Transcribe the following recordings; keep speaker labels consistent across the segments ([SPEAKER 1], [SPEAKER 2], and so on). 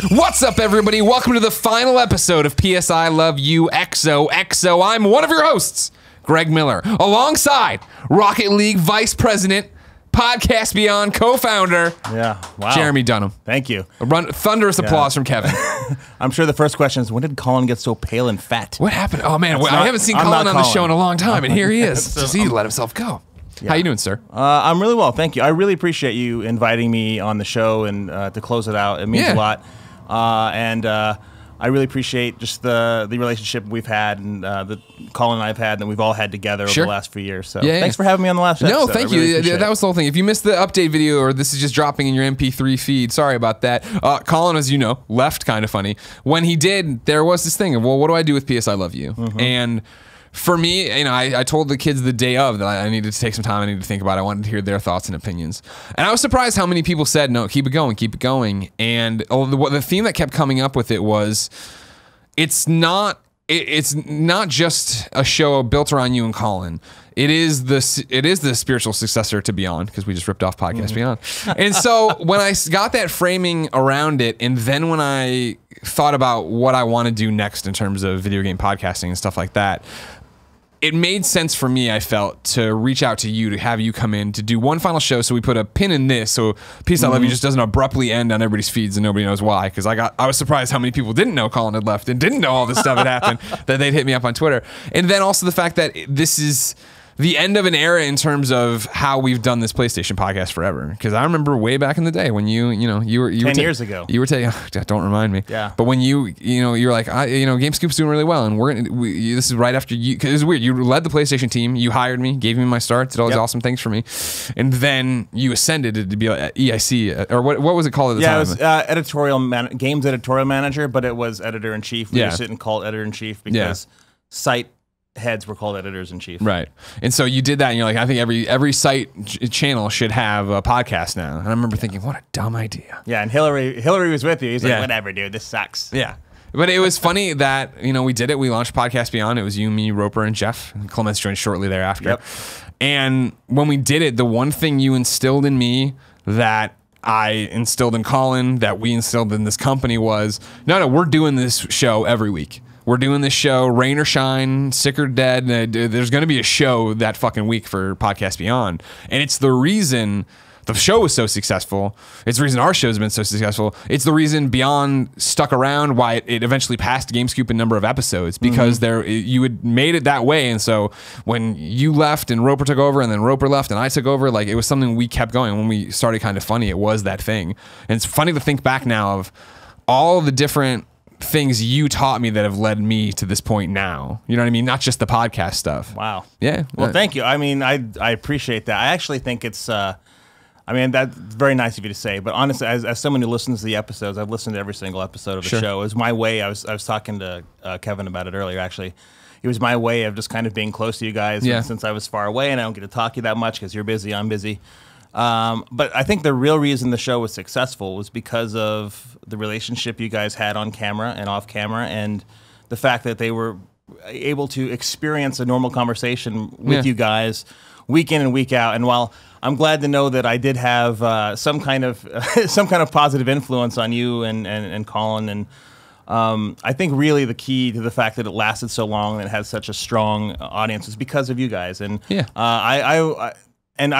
[SPEAKER 1] What's up, everybody? Welcome to the final episode of PS I Love You XOXO. I'm one of your hosts, Greg Miller, alongside Rocket League Vice President, Podcast Beyond co-founder, Jeremy Dunham.
[SPEAKER 2] Thank you.
[SPEAKER 1] Thunderous applause from Kevin.
[SPEAKER 2] I'm sure the first question is, when did Colin get so pale and fat?
[SPEAKER 1] What happened? Oh, man, I haven't seen Colin on the show in a long time, and here he is. Just he let himself go. Yeah. How you doing, sir?
[SPEAKER 2] I'm really well, thank you. I really appreciate you inviting me on the show and to close it out. It means a lot. I really appreciate just the relationship we've had and that Colin and I have had and we've all had together over the last few years. So thanks for having me on the last episode.
[SPEAKER 1] No, thank you. That was the whole thing. If you missed the update video or this is just dropping in your MP3 feed, sorry about that. Colin, as you know, left kind of funny. When he did, there was this thing of, well, what do I do with PS I Love You? And for me, you know, I told the kids the day of that I needed to take some time. I needed to think about it. I wanted to hear their thoughts and opinions. And I was surprised how many people said, no, keep it going, keep it going. And the theme that kept coming up with it was, it's not just a show built around you and Colin. It is the spiritual successor to Beyond, because we just ripped off Podcast Beyond. And so when I got that framing around it, and then when I thought about what I want to do next in terms of video game podcasting and stuff like that, it made sense for me, I felt, to reach out to you, to have you come in to do one final show. So we put a pin in this, so Peace I Love You just doesn't abruptly end on everybody's feeds and nobody knows why. Because I was surprised how many people didn't know Colin had left and didn't know all this stuff had happened, that they'd hit me up on Twitter. And then also the fact that this is the end of an era in terms of how we've done this PlayStation podcast forever. Because I remember way back in the day when you were 10
[SPEAKER 2] years ago.
[SPEAKER 1] You were taking, don't remind me.
[SPEAKER 2] Yeah.
[SPEAKER 1] But when you were like, GameScoop's doing really well, and this is right after you. Because it was weird. You led the PlayStation team. You hired me, gave me my start, did all these awesome things for me, and then you ascended to be like EIC or what was it called at the time?
[SPEAKER 2] Yeah, it was games editorial manager, but it was editor in chief. We just didn't call it editor in chief because site heads were called editors in chief.
[SPEAKER 1] Right. And so you did that and you're like, I think every site channel should have a podcast now. And I remember thinking, what a dumb idea.
[SPEAKER 2] Yeah, and Hillary was with you. He's like, whatever, dude, this sucks.
[SPEAKER 1] Yeah. But it was funny that, we did it. We launched Podcast Beyond. It was you, me, Roper, and Jeff. And Clements joined shortly thereafter.
[SPEAKER 2] Yep.
[SPEAKER 1] And when we did it, the one thing you instilled in me that I instilled in Colin, that we instilled in this company was, no, we're doing this show every week. We're doing this show, rain or shine, sick or dead. There's going to be a show that fucking week for Podcast Beyond. And it's the reason the show was so successful. It's the reason our show's been so successful. It's the reason Beyond stuck around, why it eventually passed GameScoop in number of episodes, because you had made it that way. And so when you left and Roper took over and then Roper left and I took over, like it was something we kept going. When we started Kind of Funny, it was that thing. And it's funny to think back now of all the different things you taught me that have led me to this point now. You know what I mean? Not just the podcast stuff.
[SPEAKER 2] Wow.
[SPEAKER 1] Yeah.
[SPEAKER 2] Well, thank you. I mean, I appreciate that. I actually think it's, that's very nice of you to say, but honestly, as someone who listens to the episodes, I've listened to every single episode of the show. It was my way. I was talking to Kevin about it earlier, actually. It was my way of just kind of being close to you guys since I was far away and I don't get to talk to you that much because you're busy, I'm busy. But I think the real reason the show was successful was because of the relationship you guys had on camera and off camera, and the fact that they were able to experience a normal conversation with you guys week in and week out. And while I'm glad to know that I did have some kind of positive influence on you and Colin, and I think really the key to the fact that it lasted so long and it had such a strong audience is because of you guys. And I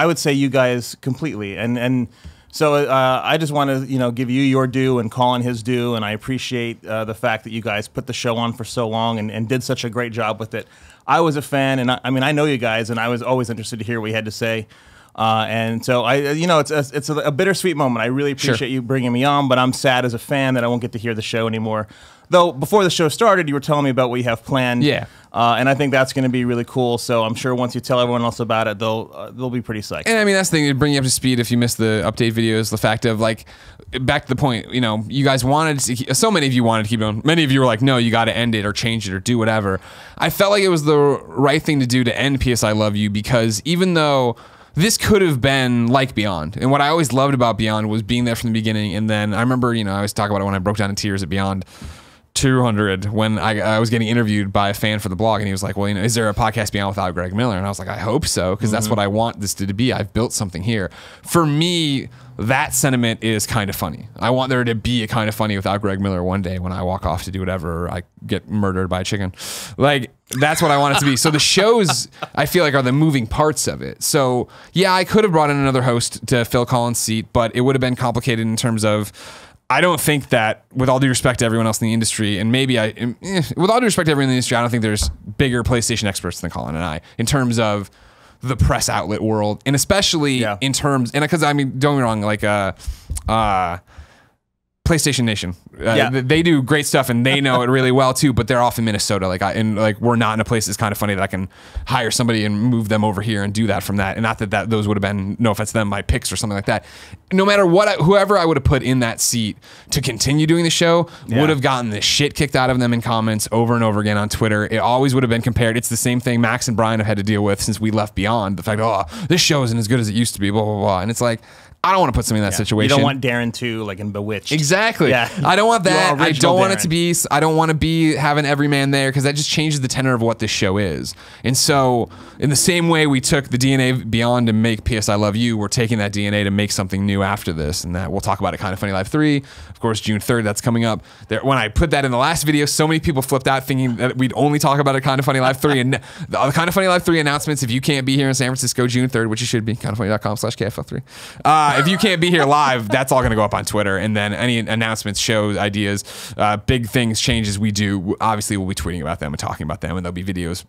[SPEAKER 2] would say you guys completely. And so I just want to give you your due and Colin his due. And I appreciate the fact that you guys put the show on for so long and did such a great job with it. I was a fan, and I know you guys, and I was always interested to hear what you had to say. And so it's a bittersweet moment. I really appreciate you bringing me on, but I'm sad as a fan that I won't get to hear the show anymore. Though before the show started, you were telling me about what you have planned. Yeah. And I think that's going to be really cool. So I'm sure once you tell everyone else about it, they'll be pretty psyched.
[SPEAKER 1] And I mean, that's the thing, to bring you up to speed if you missed the update videos, the fact of like, back to the point, you guys wanted to, so many of you wanted to keep going. Many of you were like, no, you got to end it or change it or do whatever. I felt like it was the right thing to do to end PS I Love You, because even though this could have been like Beyond, and what I always loved about Beyond was being there from the beginning. And then I remember, I always talk about it when I broke down in tears at Beyond. 200 when I was getting interviewed by a fan for the blog, and he was like, well, you know, is there a podcast beyond without Greg Miller? And I was like, I hope so, because that's what I want this to be. I've built something here. For me, that sentiment is kind of funny. I want there to be a kind of funny without Greg Miller one day when I walk off to do whatever, or I get murdered by a chicken. Like, that's what I want it to be. So the shows, I feel like, are the moving parts of it. So yeah, I could have brought in another host to fill Colin's seat, but it would have been complicated in terms of, I don't think that, with all due respect to everyone else in the industry, and maybe with all due respect to everyone in the industry, I don't think there's bigger PlayStation experts than Colin and I in terms of the press outlet world, and especially in terms, and because I mean, don't get me wrong, like PlayStation Nation, they do great stuff and they know it really well too. But they're off in Minnesota, like we're not in a place that's kind of funny that I can hire somebody and move them over here and do that from that. And not that those would have been, no offense to them, my picks or something like that. No matter what, whoever I would have put in that seat to continue doing the show would have gotten the shit kicked out of them in comments over and over again on Twitter. It always would have been compared. It's the same thing Max and Brian have had to deal with since we left Beyond. The fact, oh, this show isn't as good as it used to be, blah blah blah. And it's like, I don't want to put something in that situation.
[SPEAKER 2] You don't want Darren to, like in Bewitched.
[SPEAKER 1] Exactly. Yeah. I don't want that. I don't want it to be, I don't want to be having every man there, because that just changes the tenor of what this show is. And so in the same way we took the DNA Beyond to make P.S. I Love You, we're taking that DNA to make something new after this. And that we'll talk about it, Kind of Funny Live 3. Of course, June 3rd, that's coming up. When I put that in the last video, so many people flipped out thinking that we'd only talk about a Kind of Funny Live 3. And the Kind of Funny Live 3 announcements, if you can't be here in San Francisco June 3rd, which you should be, kindoffunny.com/KFL3. If you can't be here live, that's all going to go up on Twitter. And then any announcements, shows, ideas, big things, changes we do, obviously we'll be tweeting about them and talking about them. And there'll be videos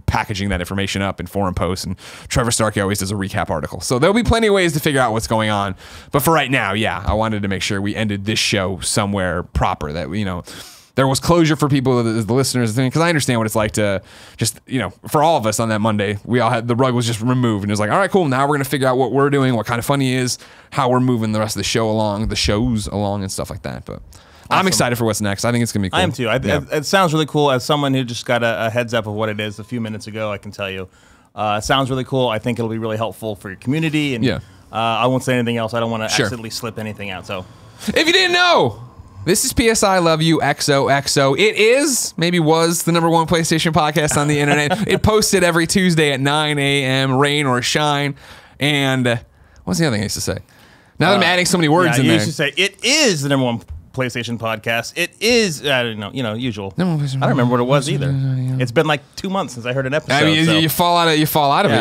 [SPEAKER 1] packaging that information up in forum posts. And Trevor Starkey always does a recap article. So there'll be plenty of ways to figure out what's going on. But for right now, yeah, I wanted to make sure we ended this show somewhere proper, that, you know, there was closure for people, the listeners, because I understand what it's like to just, you know, for all of us on that Monday, we all had, the rug was just removed, and it was like, all right, cool, now we're going to figure out what we're doing, what Kind of Funny is, how we're moving the rest of the show along, the shows along, and stuff like that. But I'm excited for what's next. I think it's going to be cool.
[SPEAKER 2] I am too. It sounds really cool. As someone who just got a heads up of what it is a few minutes ago, I can tell you, it sounds really cool. I think it'll be really helpful for your community, and I won't say anything else. I don't want to accidentally slip anything out. So,
[SPEAKER 1] if you didn't know, this is PS I Love You XOXO. It is, maybe was, the #1 PlayStation podcast on the internet. It posted every Tuesday at 9 a.m., rain or shine. And what's the other thing I used to say? Now that I'm adding so many words in there.
[SPEAKER 2] You used to say, it is the #1 PlayStation podcast. It is, I don't know, usual. I don't remember what it was either. It's been like 2 months since I heard an episode. I mean,
[SPEAKER 1] you fall out of it. You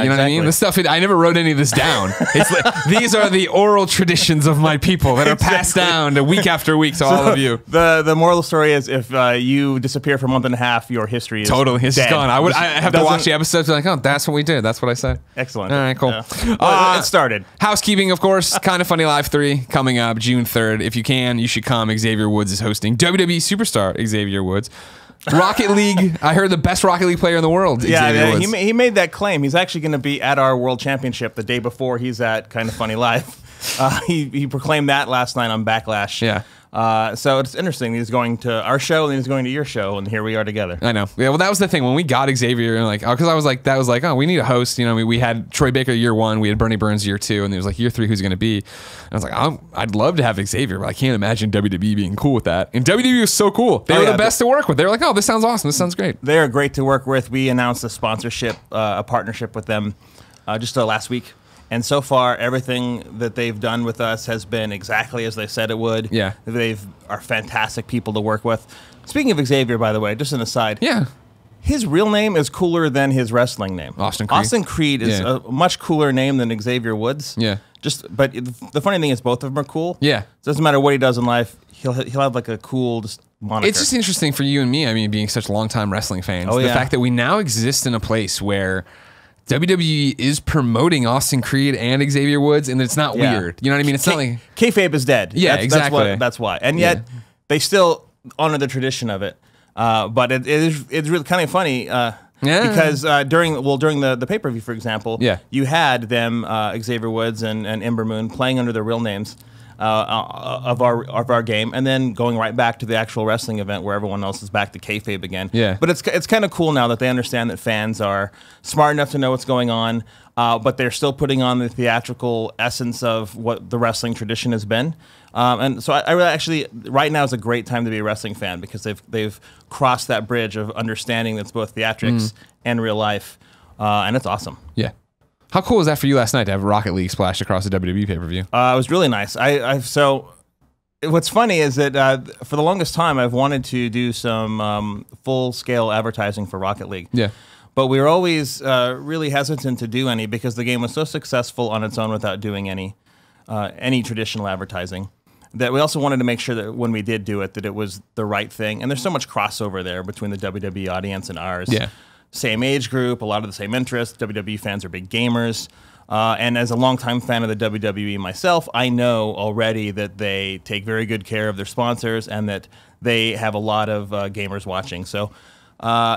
[SPEAKER 1] know what I mean? This stuff. I never wrote any of this down. It's like, these are the oral traditions of my people that are passed down to week after week to all of you.
[SPEAKER 2] The moral of the story is, if you disappear for a month and a half, your history is
[SPEAKER 1] it's
[SPEAKER 2] dead.
[SPEAKER 1] gone. I have to watch the episodes. Like, oh, that's what we did. That's what I said.
[SPEAKER 2] Excellent.
[SPEAKER 1] All right, cool.
[SPEAKER 2] Well, it started.
[SPEAKER 1] Housekeeping, of course. Kind of Funny Live 3 coming up June 3rd. If you can, you should come. Xavier Woods is hosting. WWE superstar Xavier Woods. Rocket League. I heard the best Rocket League player in the world. Xavier Woods.
[SPEAKER 2] He made that claim. He's actually going to be at our World Championship the day before he's at Kind of Funny Live. He proclaimed that last night on Backlash.
[SPEAKER 1] Yeah.
[SPEAKER 2] So it's interesting. He's going to our show and he's going to your show, and here we are together.
[SPEAKER 1] I know. Yeah. Well, that was the thing when we got Xavier, and because I was like, oh, we need a host. You know, we had Troy Baker year 1, we had Bernie Burns year 2, and it was like year 3, who's going to be? And I was like, I'd love to have Xavier, but I can't imagine WWE being cool with that. And WWE was so cool. They were the best to work with. They were like, oh, this sounds awesome. This sounds great.
[SPEAKER 2] They are great to work with. We announced a sponsorship, a partnership with them just last week. And so far, everything that they've done with us has been exactly as they said it would.
[SPEAKER 1] Yeah.
[SPEAKER 2] They are fantastic people to work with. Speaking of Xavier, by the way, just an aside.
[SPEAKER 1] Yeah.
[SPEAKER 2] His real name is cooler than his wrestling name.
[SPEAKER 1] Austin Creed.
[SPEAKER 2] Austin Creed is a much cooler name than Xavier Woods.
[SPEAKER 1] Yeah.
[SPEAKER 2] But the funny thing is both of them are cool.
[SPEAKER 1] Yeah.
[SPEAKER 2] It doesn't matter what he does in life. He'll have like a cool moniker.
[SPEAKER 1] It's just interesting for you and me, I mean, being such longtime wrestling fans. The fact that we now exist in a place where WWE is promoting Austin Creed and Xavier Woods, and it's not weird. You know what I mean? It's not like
[SPEAKER 2] kayfabe is dead.
[SPEAKER 1] Yeah, exactly.
[SPEAKER 2] That's why. And yet they still honor the tradition of it. But it's really kind of funny. Because during the pay-per-view, for example, you had them Xavier Woods and Ember Moon playing under their real names. of our game, and then going right back to the actual wrestling event where everyone else is back to kayfabe again.
[SPEAKER 1] Yeah.
[SPEAKER 2] But it's kind of cool now that they understand that fans are smart enough to know what's going on, but they're still putting on the theatrical essence of what the wrestling tradition has been. And so I really actually, right now is a great time to be a wrestling fan because they've crossed that bridge of understanding that's both theatrics and real life, and it's awesome.
[SPEAKER 1] Yeah. How cool was that for you last night to have Rocket League splashed across the WWE pay-per-view?
[SPEAKER 2] It was really nice. So what's funny is that for the longest time I've wanted to do some full-scale advertising for Rocket League.
[SPEAKER 1] Yeah.
[SPEAKER 2] But we were always really hesitant to do any because the game was so successful on its own without doing any traditional advertising. That we also wanted to make sure that when we did do it, that it was the right thing. And there's so much crossover there between the WWE audience and ours.
[SPEAKER 1] Yeah.
[SPEAKER 2] Same age group, a lot of the same interests. WWE fans are big gamers. And as a longtime fan of the WWE myself, I know already that they take very good care of their sponsors and that they have a lot of gamers watching. So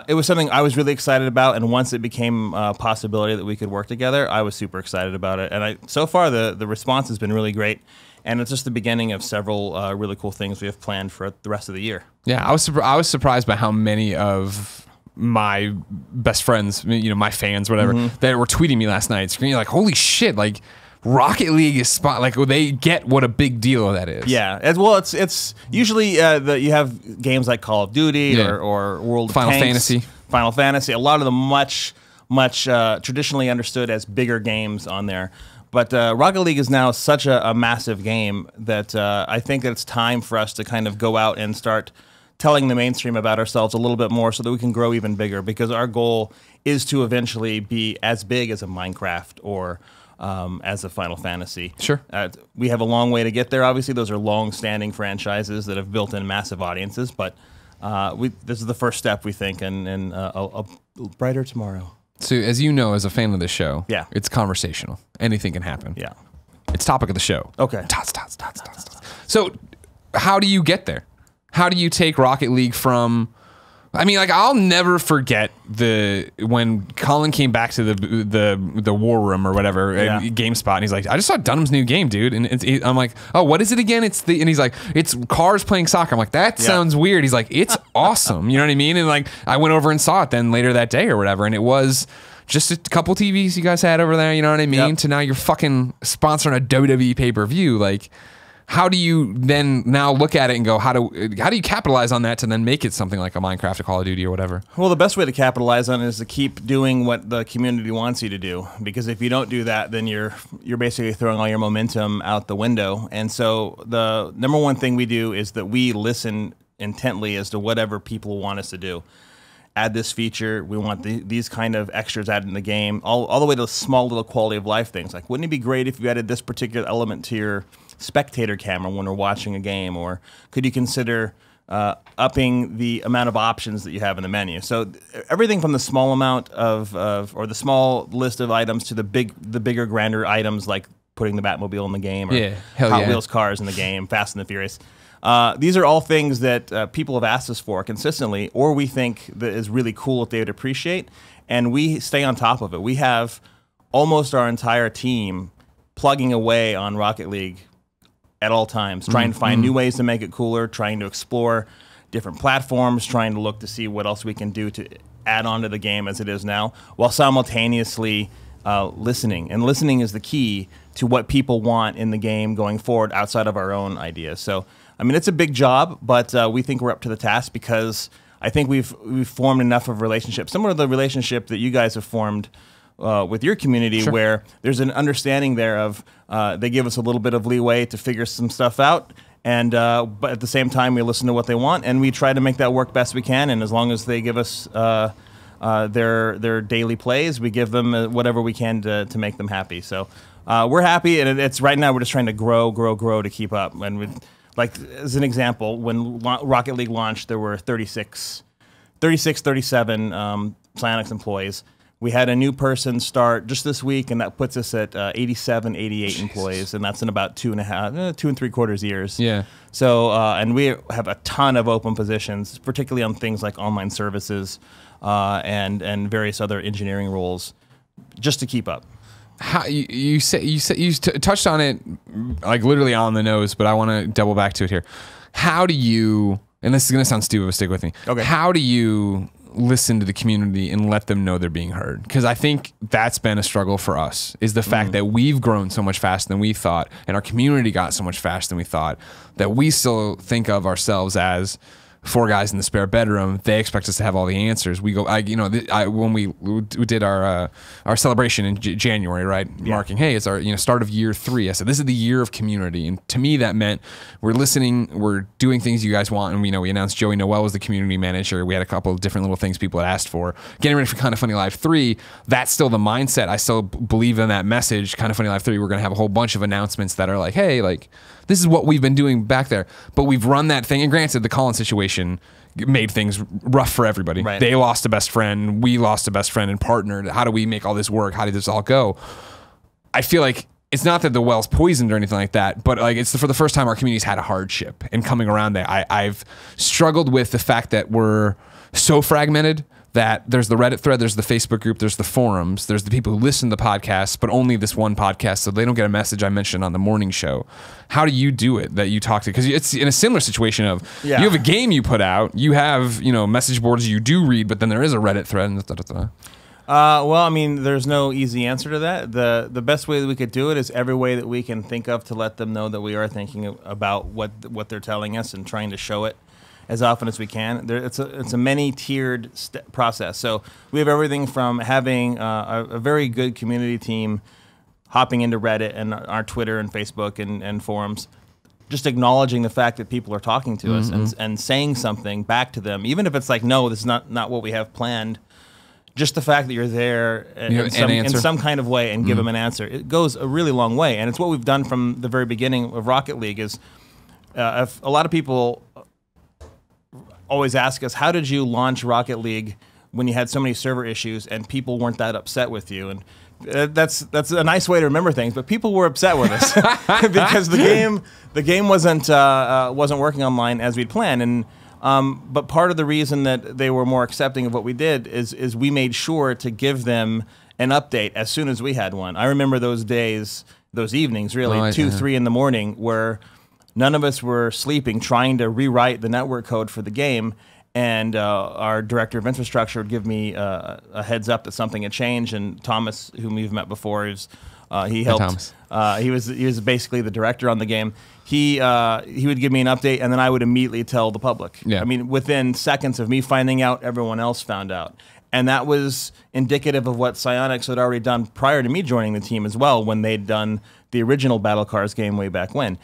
[SPEAKER 2] it was something I was really excited about. And once it became a possibility that we could work together, I was super excited about it. And so far, the response has been really great. And it's just the beginning of several really cool things we have planned for the rest of the year.
[SPEAKER 1] Yeah, I was surprised by how many of my best friends, my fans, whatever, that were tweeting me last night, screaming like, "Holy shit!" Like Rocket League is like they get what a big deal that is.
[SPEAKER 2] Yeah, as well. It's usually you have games like Call of Duty or World of Tanks, Final Fantasy. A lot of them much traditionally understood as bigger games on there. But Rocket League is now such a massive game that I think that it's time for us to kind of go out and start telling the mainstream about ourselves a little bit more so that we can grow even bigger, because our goal is to eventually be as big as a Minecraft or as a Final Fantasy.
[SPEAKER 1] Sure.
[SPEAKER 2] We have a long way to get there, obviously. Those are long-standing franchises that have built in massive audiences, but this is the first step, we think, in a brighter tomorrow.
[SPEAKER 1] So, as you know, as a fan of the show,
[SPEAKER 2] yeah,
[SPEAKER 1] it's conversational. Anything can happen.
[SPEAKER 2] Yeah.
[SPEAKER 1] It's topic of the show.
[SPEAKER 2] Okay.
[SPEAKER 1] Tots. So, how do you get there? How do you take Rocket League from... I mean, like, I'll never forget when Colin came back to the war room or whatever, GameSpot, and he's like, "I just saw Dunham's new game, dude." And I'm like, "Oh, what is it again?" And he's like, "It's cars playing soccer." I'm like, "That sounds weird." He's like, "It's awesome." You know what I mean? And like, I went over and saw it then later that day or whatever, and it was just a couple TVs you guys had over there. You know what I mean? To now you're fucking sponsoring a WWE pay-per-view, like. How do you then now look at it and go, how do you capitalize on that to then make it something like a Minecraft or Call of Duty or whatever?
[SPEAKER 2] Well, the best way to capitalize on it is to keep doing what the community wants you to do. Because if you don't do that, then you're basically throwing all your momentum out the window. And so the number one thing we do is that we listen intently as to whatever people want us to do. Add this feature. We want these kind of extras added in the game, all the way to the small little quality of life things. Like, wouldn't it be great if you added this particular element to your spectator camera when we're watching a game? Or could you consider upping the amount of options that you have in the menu? So everything from the small amount or the small list of items to the bigger, grander items, like putting the Batmobile in the game or Hot Wheels cars in the game, Fast and the Furious. These are all things that people have asked us for consistently, or we think that is really cool that they would appreciate, and we stay on top of it. We have almost our entire team plugging away on Rocket League at all times, trying to find new ways to make it cooler, trying to explore different platforms, trying to look to see what else we can do to add on to the game as it is now, while simultaneously listening. And listening is the key to what people want in the game going forward outside of our own ideas. So, I mean, it's a big job, but we think we're up to the task because I think we've formed enough of a relationship, similar to the relationship that you guys have formed with your community, where there's an understanding there of they give us a little bit of leeway to figure some stuff out, and but at the same time we listen to what they want and we try to make that work best we can. And as long as they give us their daily plays, we give them whatever we can to make them happy. So we're happy, and it's right now we're just trying to grow to keep up. And like, as an example, when Rocket League launched, there were 37 Psyonix employees. We had a new person start just this week, and that puts us at 87, 88 employees, and that's in about 2 3/4 years.
[SPEAKER 1] Yeah.
[SPEAKER 2] So, and we have a ton of open positions, particularly on things like online services and various other engineering roles, just to keep up.
[SPEAKER 1] how you touched on it like literally on the nose, but I want to double back to it here. How do you, and this is going to sound stupid, but stick with me.
[SPEAKER 2] Okay.
[SPEAKER 1] How do you listen to the community and let them know they're being heard? Because I think that's been a struggle for us, is the fact that we've grown so much faster than we thought, and our community got so much faster than we thought, that we still think of ourselves as four guys in the spare bedroom. They expect us to have all the answers. We go, when we did our celebration in January, right? Yeah. Marking, hey, it's our start of year 3. I said, this is the year of community. And to me, that meant we're listening, we're doing things you guys want. And we announced Joey Noel was the community manager. We had a couple of different little things people had asked for. Getting ready for Kind of Funny Live 3, that's still the mindset. I still believe in that message. Kind of Funny Live 3, we're going to have a whole bunch of announcements that are like, hey, like, this is what we've been doing back there. But we've run that thing. And granted, the Colin situation made things rough for everybody.
[SPEAKER 2] Right.
[SPEAKER 1] They lost a best friend. We lost a best friend and partnered. How do we make all this work? How did this all go? I feel like it's not that the well's poisoned or anything like that, but like it's for the first time our community's had a hardship. And coming around that, I've struggled with the fact that we're so fragmented, that there's the Reddit thread, there's the Facebook group, there's the forums, there's the people who listen to the podcasts, but only this one podcast, so they don't get a message I mentioned on the morning show. How do you do it that you talk to? Because it's in a similar situation of you have a game you put out, you have message boards you do read, but then there is a Reddit thread. And
[SPEAKER 2] well, I mean, there's no easy answer to that. The best way that we could do it is every way that we can think of to let them know that we are thinking about what they're telling us and trying to show it as often as we can. It's a many-tiered process. So we have everything from having a very good community team hopping into Reddit and our Twitter and Facebook and forums, just acknowledging the fact that people are talking to us and saying something back to them, even if it's like, no, this is not what we have planned. Just the fact that you're there in some kind of way and give them an answer, it goes a really long way. And it's what we've done from the very beginning of Rocket League. Is if a lot of people always ask us, how did you launch Rocket League when you had so many server issues and people weren't that upset with you? And that's a nice way to remember things, but people were upset with us because the game wasn't working online as we'd planned. And but part of the reason that they were more accepting of what we did is we made sure to give them an update as soon as we had one. I remember those days, those evenings, really, 2, 3 in the morning, where none of us were sleeping, trying to rewrite the network code for the game, and our director of infrastructure would give me a heads up that something had changed. And Thomas, whom we've met before, he helped. He was basically the director on the game. He would give me an update, and then I would immediately tell the public. Yeah. I mean, within seconds of me finding out, everyone else found out. And that was indicative of what Psyonix had already done prior to me joining the team as well, when they'd done the original Battle Cars game way back when.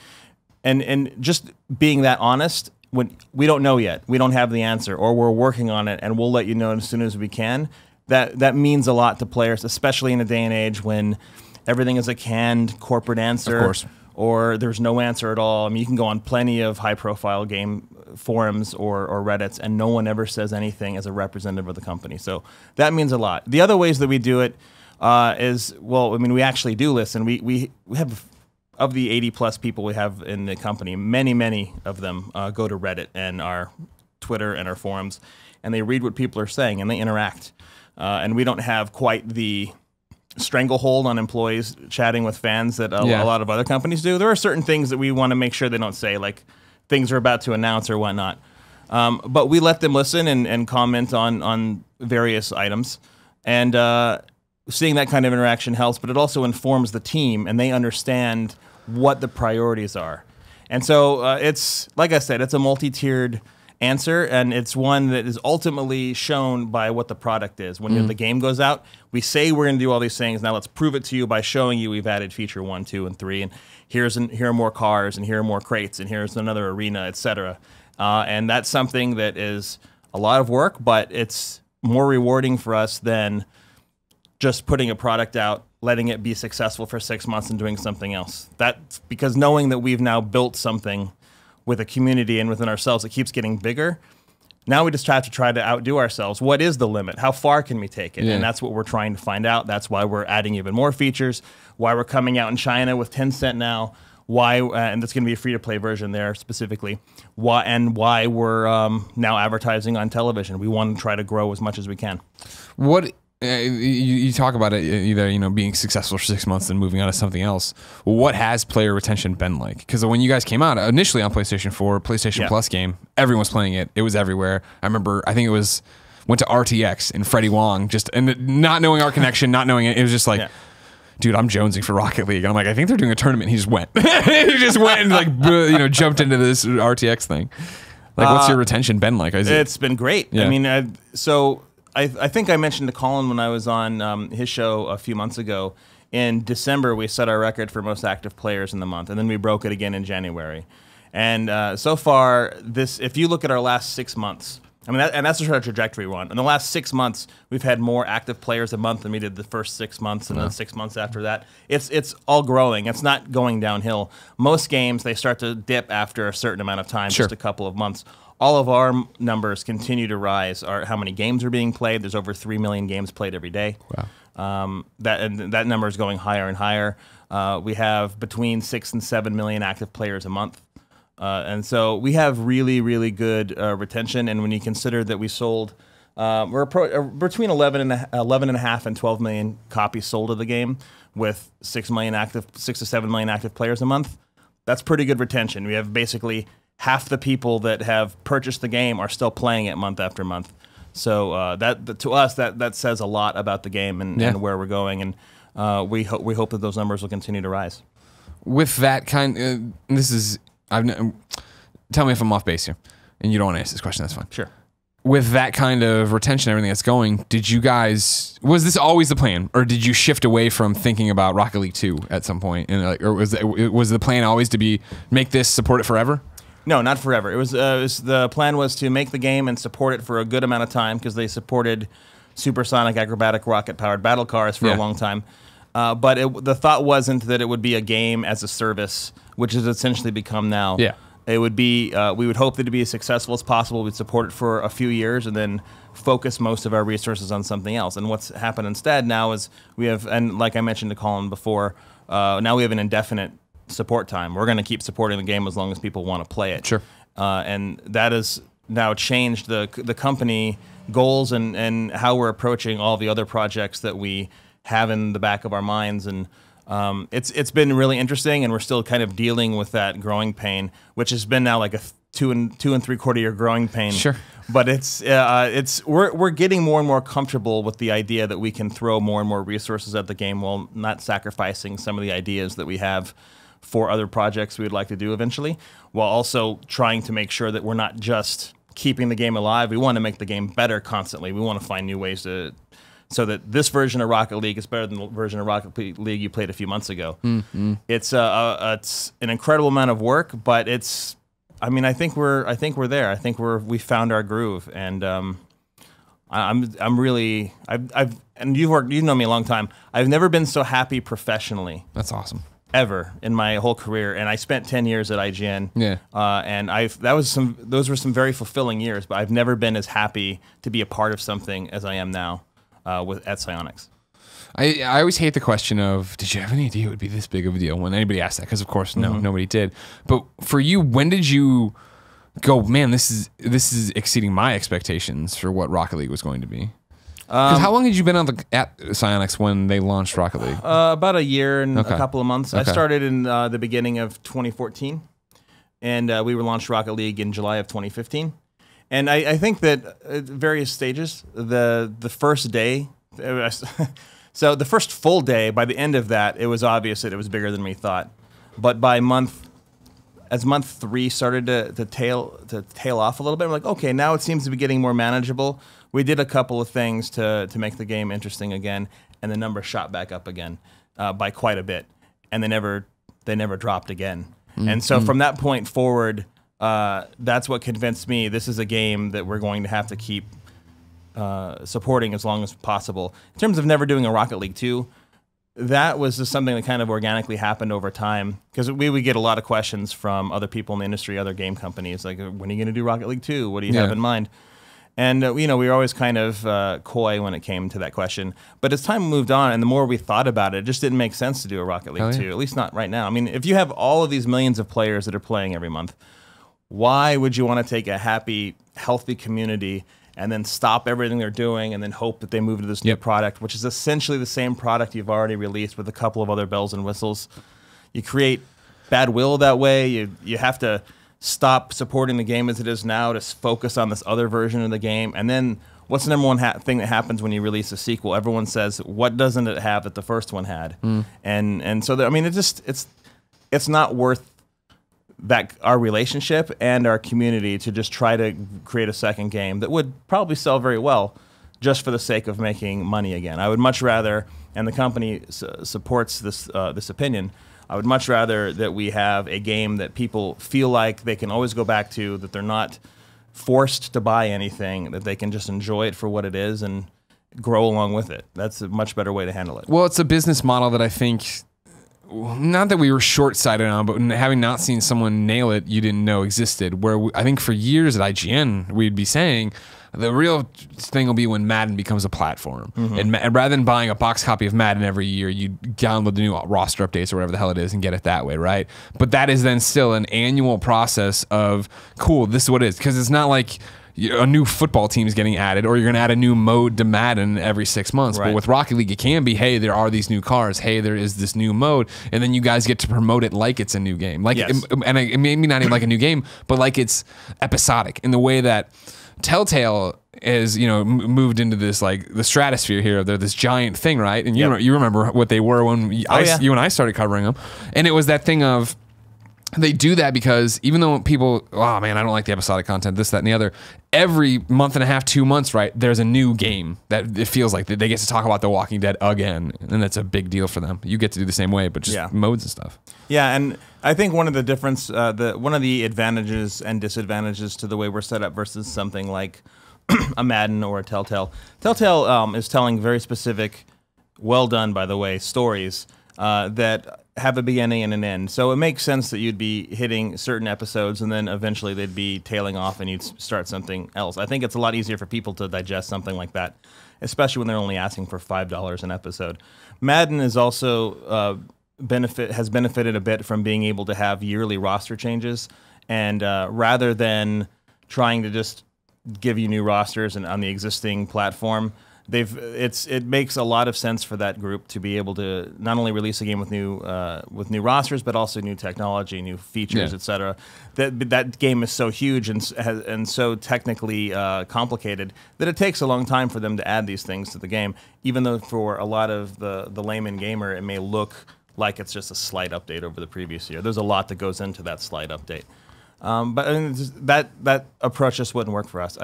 [SPEAKER 2] And just being that honest, when we don't know yet, we don't have the answer, or we're working on it, and we'll let you know as soon as we can. That means a lot to players, especially in a day and age when everything is a canned corporate answer,
[SPEAKER 1] of course,
[SPEAKER 2] or there's no answer at all. I mean, you can go on plenty of high-profile game forums or Reddits, and no one ever says anything as a representative of the company. So that means a lot. The other ways that we do it is, well, I mean, we actually do listen. We have, of the 80-plus people we have in the company, many of them go to Reddit and our Twitter and our forums, and they read what people are saying, and they interact. And we don't have quite the stranglehold on employees chatting with fans that a lot of other companies do. There are certain things that we want to make sure they don't say, like things we're about to announce or whatnot. But we let them listen and comment on various items. And seeing that kind of interaction helps, but it also informs the team, and they understand what the priorities are. And so it's, like I said, it's a multi-tiered answer, and it's one that is ultimately shown by what the product is. When the game goes out, we say we're going to do all these things. Now let's prove it to you by showing you we've added feature 1, 2, and 3, and here are more cars, and here are more crates, and here's another arena, etc. And that's something that is a lot of work, but it's more rewarding for us than just putting a product out, letting it be successful for 6 months and doing something else. That's because knowing that we've now built something with a community and within ourselves that keeps getting bigger, now we just have to try to outdo ourselves. What is the limit? How far can we take it? Yeah. And that's what we're trying to find out. That's why we're adding even more features, why we're coming out in China with Tencent now, why, and that's going to be a free-to-play version there specifically, why we're now advertising on television. We want to try to grow as much as we can.
[SPEAKER 1] What You talk about it either, being successful for 6 months and moving on to something else. What has player retention been like? Because when you guys came out initially on PlayStation 4, PlayStation Plus game, everyone was playing it. It was everywhere. I remember, I think went to RTX and Freddie Wong, and not knowing our connection, not knowing it. It was just like, dude, I'm jonesing for Rocket League. And I'm like, I think they're doing a tournament. He just went. He just went and jumped into this RTX thing. Like, what's your retention been like?
[SPEAKER 2] It's been great.
[SPEAKER 1] Yeah.
[SPEAKER 2] I mean, I think I mentioned to Colin when I was on his show a few months ago. In December, we set our record for most active players in the month, and then we broke it again in January. And so far, if you look at our last 6 months, I mean, that's the trajectory we're on. In the last 6 months, we've had more active players a month than we did the first 6 months, and then 6 months after that. It's all growing. It's not going downhill. Most games, they start to dip after a certain amount of time, just a couple of months. All of our numbers continue to rise. How many games are being played? There's over 3 million games played every day.
[SPEAKER 1] Wow.
[SPEAKER 2] That number is going higher and higher. We have between 6 and 7 million active players a month. And so we have really, really good retention. And when you consider that we sold, we're between 11.5 and 12 million copies sold of the game with 6 to 7 million active players a month. That's pretty good retention. We have basically half the people that have purchased the game are still playing it month after month. So to us, that says a lot about the game and where we're going. And we hope that those numbers will continue to rise.
[SPEAKER 1] With that kind, tell me if I'm off base here, and you don't want to answer this question. That's fine.
[SPEAKER 2] Sure.
[SPEAKER 1] With that kind of retention, everything that's going, was this always the plan, or did you shift away from thinking about Rocket League 2 at some point, and or was the plan always to make this support it forever?
[SPEAKER 2] No, not forever. It was the plan was to make the game and support it for a good amount of time because they supported supersonic, acrobatic, rocket-powered battle cars for a long time. But the thought wasn't that it would be a game as a service, which has essentially become now.
[SPEAKER 1] Yeah.
[SPEAKER 2] It would be, we would hope that it be as successful as possible. We'd support it for a few years and then focus most of our resources on something else. And what's happened instead now is we have, and like I mentioned to Colin before, now we have an indefinite support time. We're going to keep supporting the game as long as people want to play it.
[SPEAKER 1] Sure.
[SPEAKER 2] And that has now changed the company goals and how we're approaching all the other projects that we have in the back of our minds. And it's been really interesting, and we're still kind of dealing with that growing pain, which has been now like a 2 and 3/4 year growing pain.
[SPEAKER 1] Sure.
[SPEAKER 2] But we're getting more and more comfortable with the idea that we can throw more and more resources at the game while not sacrificing some of the ideas that we have for other projects we would like to do eventually, while also trying to make sure that we're not just keeping the game alive. We want to make the game better constantly. We want to find new ways so that this version of Rocket League is better than the version of Rocket League you played a few months ago. Mm-hmm. It's an incredible amount of work, but I think we're there. I think we found our groove, and I'm really and you've known me a long time. I've never been so happy professionally.
[SPEAKER 1] That's awesome.
[SPEAKER 2] Ever in my whole career, and I spent 10 years at IGN.
[SPEAKER 1] Yeah,
[SPEAKER 2] and those were some very fulfilling years. But I've never been as happy to be a part of something as I am now at Psyonix.
[SPEAKER 1] I always hate the question of, did you have any idea it would be this big of a deal when anybody asked that? Because of course, no, nobody did. But for you, when did you go, man, this is exceeding my expectations for what Rocket League was going to be? Because how long had you been at Psyonix when they launched Rocket League?
[SPEAKER 2] About a year and a couple of months.
[SPEAKER 1] Okay.
[SPEAKER 2] I started in the beginning of 2014, and we launched Rocket League in July of 2015. And I think that at various stages, the first day, so the first full day, by the end of that, it was obvious that it was bigger than we thought. But as month 3 started to tail off a little bit, we're like, okay, now it seems to be getting more manageable. We did a couple of things to make the game interesting again, and the number shot back up again by quite a bit, and they never dropped again. And so from that point forward, that's what convinced me this is a game that we're going to have to keep supporting as long as possible. In terms of never doing a Rocket League 2, that was just something that kind of organically happened over time, because we would get a lot of questions from other people in the industry, other game companies, like, when are you going to do Rocket League 2? What do you have in mind? And we were always kind of coy when it came to that question. But as time moved on, and the more we thought about it, it just didn't make sense to do a Rocket League 2, at least not right now. I mean, if you have all of these millions of players that are playing every month, why would you want to take a happy, healthy community and then stop everything they're doing and then hope that they move to this new product, which is essentially the same product you've already released with a couple of other bells and whistles. You create bad will that way. You have to stop supporting the game as it is now to focus on this other version of the game. And then what's the number one thing that happens when you release a sequel? Everyone says, what doesn't it have that the first one had? And so, I mean, it's not worth that our relationship and our community to just try to create a second game that would probably sell very well just for the sake of making money again. I would much rather, and the company supports this this opinion, I would much rather that we have a game that people feel like they can always go back to, that they're not forced to buy anything, that they can just enjoy it for what it is and grow along with it. That's a much better way to handle it.
[SPEAKER 1] Well, it's a business model that I think, not that we were short-sighted on, but having not seen someone nail it, you didn't know existed. Where I think for years at IGN, we'd be saying the real thing will be when Madden becomes a platform. And rather than buying a box copy of Madden every year, you download the new roster updates or whatever the hell it is and get it that way, right? But that is then still an annual process of, cool, this is what it is. Because it's not like a new football team is getting added, or you're going to add a new mode to Madden every 6 months. Right. But with Rocket League, it can be, hey, there are these new cars. Hey, there is this new mode. And then you guys get to promote it like it's a new game. Like, and it maybe not even like a new game, but like it's episodic in the way that Telltale is, you know, moved into this, like, the stratosphere here. They're this giant thing, right? And you remember what they were when you and I started covering them. And it was that thing of, they do that because even though people, oh man, I don't like the episodic content, this, that, and the other, every month and a half, 2 months, right, there's a new game that it feels like they get to talk about The Walking Dead again. And that's a big deal for them. You get to do the same way, but just modes and stuff. Yeah,
[SPEAKER 2] and I think one of the difference, one of the advantages and disadvantages to the way we're set up versus something like a Madden or a Telltale. Telltale is telling very specific, well done, by the way, stories that have a beginning and an end. So it makes sense that you'd be hitting certain episodes and then eventually they'd be tailing off and you'd start something else. I think it's a lot easier for people to digest something like that, especially when they're only asking for $5 an episode. Madden is also has benefited a bit from being able to have yearly roster changes, and rather than trying to just give you new rosters and on the existing platform, it makes a lot of sense for that group to be able to not only release a game with new rosters, but also new technology, new features, etc. That game is so huge and so technically complicated that it takes a long time for them to add these things to the game. Even though for a lot of the layman gamer, it may look like it's just a slight update over the previous year. There's a lot that goes into that slight update. But I mean, that approach just wouldn't work for us.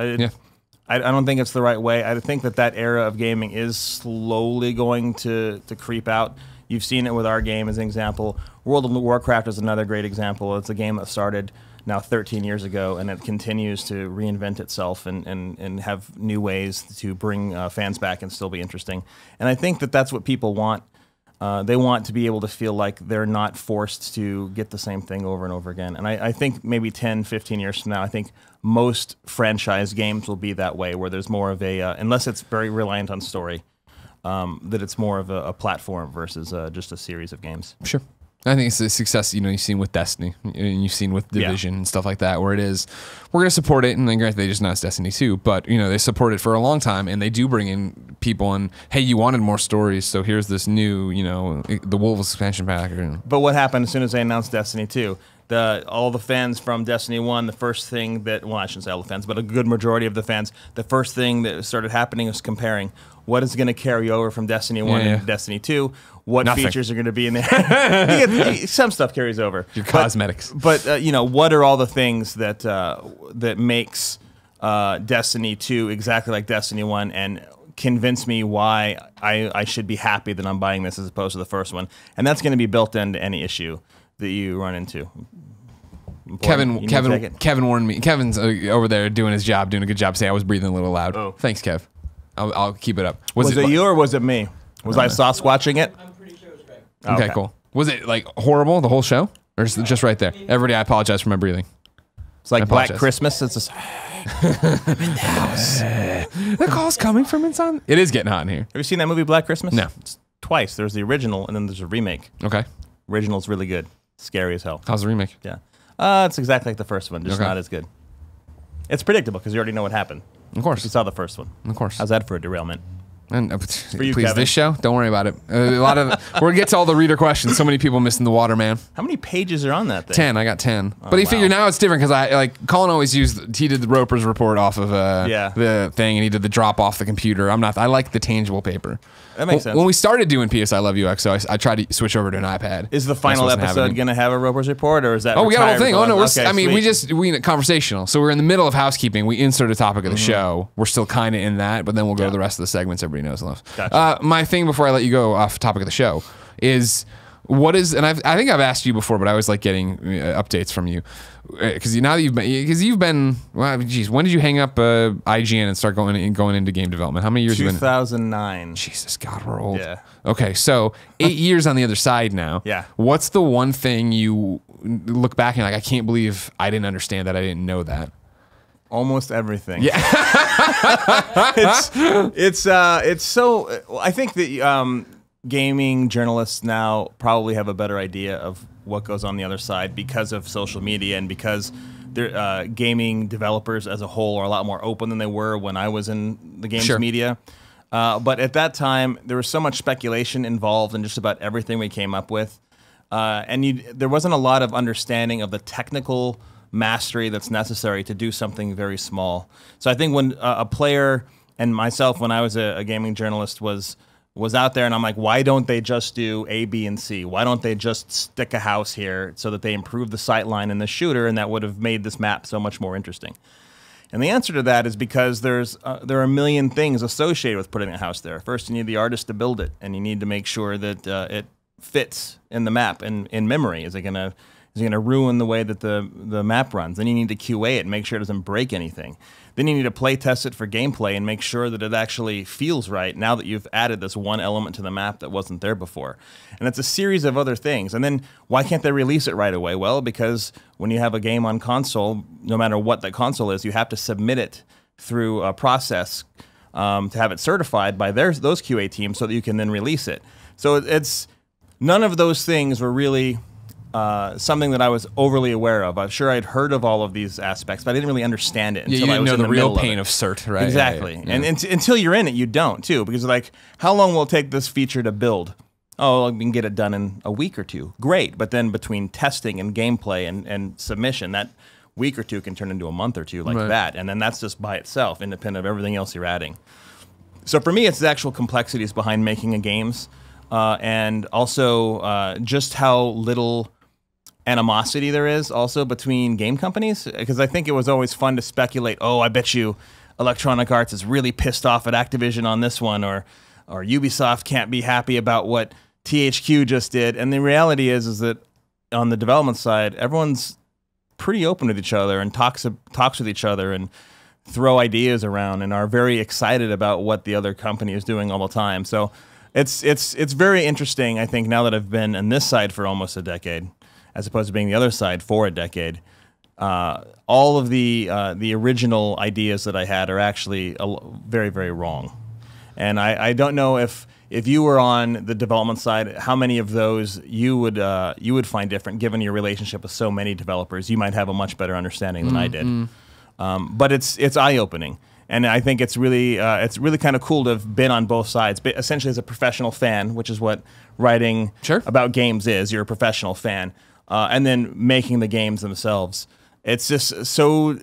[SPEAKER 2] I don't think it's the right way. I think that era of gaming is slowly going to creep out. You've seen it with our game as an example. World of Warcraft is another great example. It's a game that started now 13 years ago, and it continues to reinvent itself and have new ways to bring fans back and still be interesting. And I think that's what people want. They want to be able to feel like they're not forced to get the same thing over and over again. And I think maybe 10, 15 years from now, I think most franchise games will be that way, where there's more of a, unless it's very reliant on story, that it's more of a platform versus just a series of games.
[SPEAKER 1] Sure. I think it's a success, you know, you've seen with Destiny, and you've seen with Division and stuff like that, where it is, we're going to support it, and then granted, they just announced Destiny 2, but, you know, they support it for a long time, and they do bring in people, and, hey, you wanted more stories, so here's this new, you know, the Wolves expansion pack.
[SPEAKER 2] But what happened as soon as they announced Destiny 2? All the fans from Destiny 1, the first thing that, well, I shouldn't say all the fans, but a good majority of the fans, the first thing that started happening was comparing what is going to carry over from Destiny 1 into Destiny 2, what features are going to be in there. Some stuff carries over.
[SPEAKER 1] Your cosmetics.
[SPEAKER 2] But you know, what are all the things that that makes Destiny 2 exactly like Destiny 1 and convince me why I should be happy that I'm buying this as opposed to the first one? And that's going to be built into any issue that you run into.
[SPEAKER 1] Kevin warned me. Kevin's over there doing his job, doing a good job. Say I was breathing a little loud.
[SPEAKER 2] Oh.
[SPEAKER 1] Thanks, Kev. I'll keep it up.
[SPEAKER 2] Was it you or was it me? Was I Sasquatching it?
[SPEAKER 3] I'm pretty sure it was great.
[SPEAKER 1] Okay, cool. Was it like horrible the whole show, or just right there? Everybody, I apologize for my breathing.
[SPEAKER 2] It's like Black Christmas. It's just
[SPEAKER 1] I'm in the house. The call's coming from inside. It is getting hot in here.
[SPEAKER 2] Have you seen that movie Black Christmas?
[SPEAKER 1] No.
[SPEAKER 2] It's twice. There's the original and then there's a remake.
[SPEAKER 1] Okay.
[SPEAKER 2] Original's really good. Scary as hell.
[SPEAKER 1] How's the remake?
[SPEAKER 2] Yeah. It's exactly like the first one, just not as good. It's predictable because you already know what happened.
[SPEAKER 1] Of course.
[SPEAKER 2] You saw the first one.
[SPEAKER 1] Of course.
[SPEAKER 2] How's that for a derailment?
[SPEAKER 1] And
[SPEAKER 2] you,
[SPEAKER 1] please,
[SPEAKER 2] Kevin.
[SPEAKER 1] this show, don't worry about it. A lot of we're gonna get to all the reader questions. So many people missing the water, man.
[SPEAKER 2] How many pages are on that thing?
[SPEAKER 1] 10. I got 10. But you figure now it's different because I like Colin always he did the Roper's report off of the thing, and he did the drop off the computer. I like the tangible paper.
[SPEAKER 2] That makes sense.
[SPEAKER 1] When we started doing PS I Love You XO, I tried to switch over to an iPad.
[SPEAKER 2] Is the final episode going to have a Roper's report, or is that?
[SPEAKER 1] Oh, we got a whole thing. Oh no,
[SPEAKER 2] okay,
[SPEAKER 1] we conversational. So we're in the middle of housekeeping. We insert a topic of the show. We're still kind of in that, but then we'll go to the rest of the segments everybody knows and loves.
[SPEAKER 2] Gotcha.
[SPEAKER 1] My thing before I let you go off topic of the show is what is, and I think I've asked you before, but I always like getting updates from you because now that you've been well, geez, when did you hang up IGN and start going into game development? How many years?
[SPEAKER 2] 2009.
[SPEAKER 1] Jesus God, we're old.
[SPEAKER 2] Yeah.
[SPEAKER 1] Okay, so 8 years on the other side now.
[SPEAKER 2] Yeah.
[SPEAKER 1] What's the one thing you look back and like, I can't believe I didn't understand that, I didn't know that?
[SPEAKER 2] Almost everything.
[SPEAKER 1] Yeah.
[SPEAKER 2] it's so. I think that gaming journalists now probably have a better idea of what goes on the other side because of social media and because gaming developers as a whole are a lot more open than they were when I was in the games media. But at that time, there was so much speculation involved in just about everything we came up with, and there wasn't a lot of understanding of the technical mastery that's necessary to do something very small. So I think when a player and myself, when I was a gaming journalist, was out there and I'm like, why don't they just do A, B, and C? Why don't they just stick a house here so that they improve the sightline in the shooter, and that would have made this map so much more interesting? And the answer to that is because there are a million things associated with putting a house there. First, you need the artist to build it, and you need to make sure that it fits in the map and in memory. Is it going to ruin the way that the map runs? Then you need to QA it and make sure it doesn't break anything. Then you need to play test it for gameplay and make sure that it actually feels right now that you've added this one element to the map that wasn't there before. And it's a series of other things. And then why can't they release it right away? Well, because when you have a game on console, no matter what that console is, you have to submit it through a process to have it certified by those QA teams so that you can then release it. So it's none of those things were really something that I was overly aware of. I'm sure I'd heard of all of these aspects, but I didn't really understand it until I was in the
[SPEAKER 1] real
[SPEAKER 2] middle
[SPEAKER 1] pain of cert, right?
[SPEAKER 2] Exactly.
[SPEAKER 1] Yeah.
[SPEAKER 2] And until you're in it, you don't, too, because like, how long will it take this feature to build? Oh, we can get it done in a week or two. Great. But then between testing and gameplay and submission, that week or two can turn into a month or two like that. And then that's just by itself, independent of everything else you're adding. So for me, it's the actual complexities behind making a games and also just how little animosity there is also between game companies, because I think it was always fun to speculate, oh, I bet you Electronic Arts is really pissed off at Activision on this one, or Ubisoft can't be happy about what THQ just did. And the reality is that on the development side, everyone's pretty open with each other and talks with each other and throw ideas around and are very excited about what the other company is doing all the time. So it's very interesting, I think, now that I've been on this side for almost a decade, as opposed to being the other side for a decade. All of the original ideas that I had are actually very, very wrong. And I don't know if you were on the development side, how many of those you would find different, given your relationship with so many developers. You might have a much better understanding than I did. But it's eye-opening. And I think it's really kind of cool to have been on both sides. But essentially, as a professional fan, which is what writing about games is, you're a professional fan. And then making the games themselves. It's just so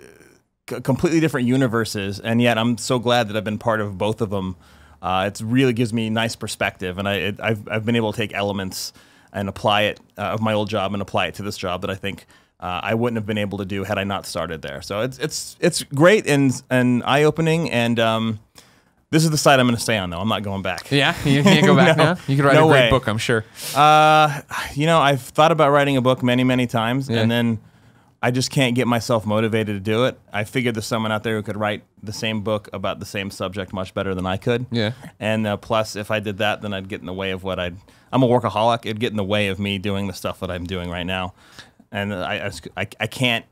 [SPEAKER 2] completely different universes, and yet I'm so glad that I've been part of both of them. It really gives me nice perspective, and I've been able to take elements and apply it of my old job and apply it to this job that I think I wouldn't have been able to do had I not started there. So it's great and eye-opening, and this is the side I'm going to stay on, though. I'm not going back.
[SPEAKER 1] Yeah? You can't go back now? You could write a great book, I'm sure.
[SPEAKER 2] I've thought about writing a book many, many times, and then I just can't get myself motivated to do it. I figured there's someone out there who could write the same book about the same subject much better than I could. Yeah. And plus, if I did that, then I'd get in the way of what I'm a workaholic. It'd get in the way of me doing the stuff that I'm doing right now. And I can't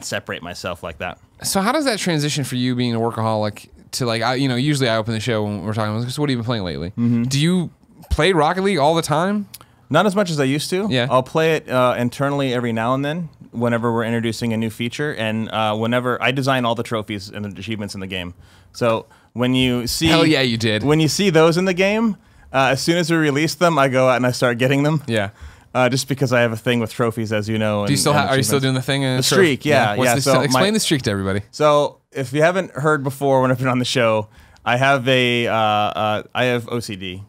[SPEAKER 2] separate myself like that.
[SPEAKER 1] So how does that transition for you being a workaholic to like, usually I open the show when we're talking about, so what have you been playing lately? Do you play Rocket League all the time?
[SPEAKER 2] Not as much as I used to.
[SPEAKER 1] Yeah.
[SPEAKER 2] I'll play it internally every now and then whenever we're introducing a new feature, and whenever I design all the trophies and the achievements in the game. So when you see...
[SPEAKER 1] Hell yeah, you did.
[SPEAKER 2] When you see those in the game, as soon as we release them, I go out and I start getting them.
[SPEAKER 1] Yeah.
[SPEAKER 2] Just because I have a thing with trophies, as you know.
[SPEAKER 1] Do you still are you still doing the thing?
[SPEAKER 2] The streak, yeah.
[SPEAKER 1] So explain the streak to everybody.
[SPEAKER 2] So if you haven't heard before when I've been on the show, I have I have OCD.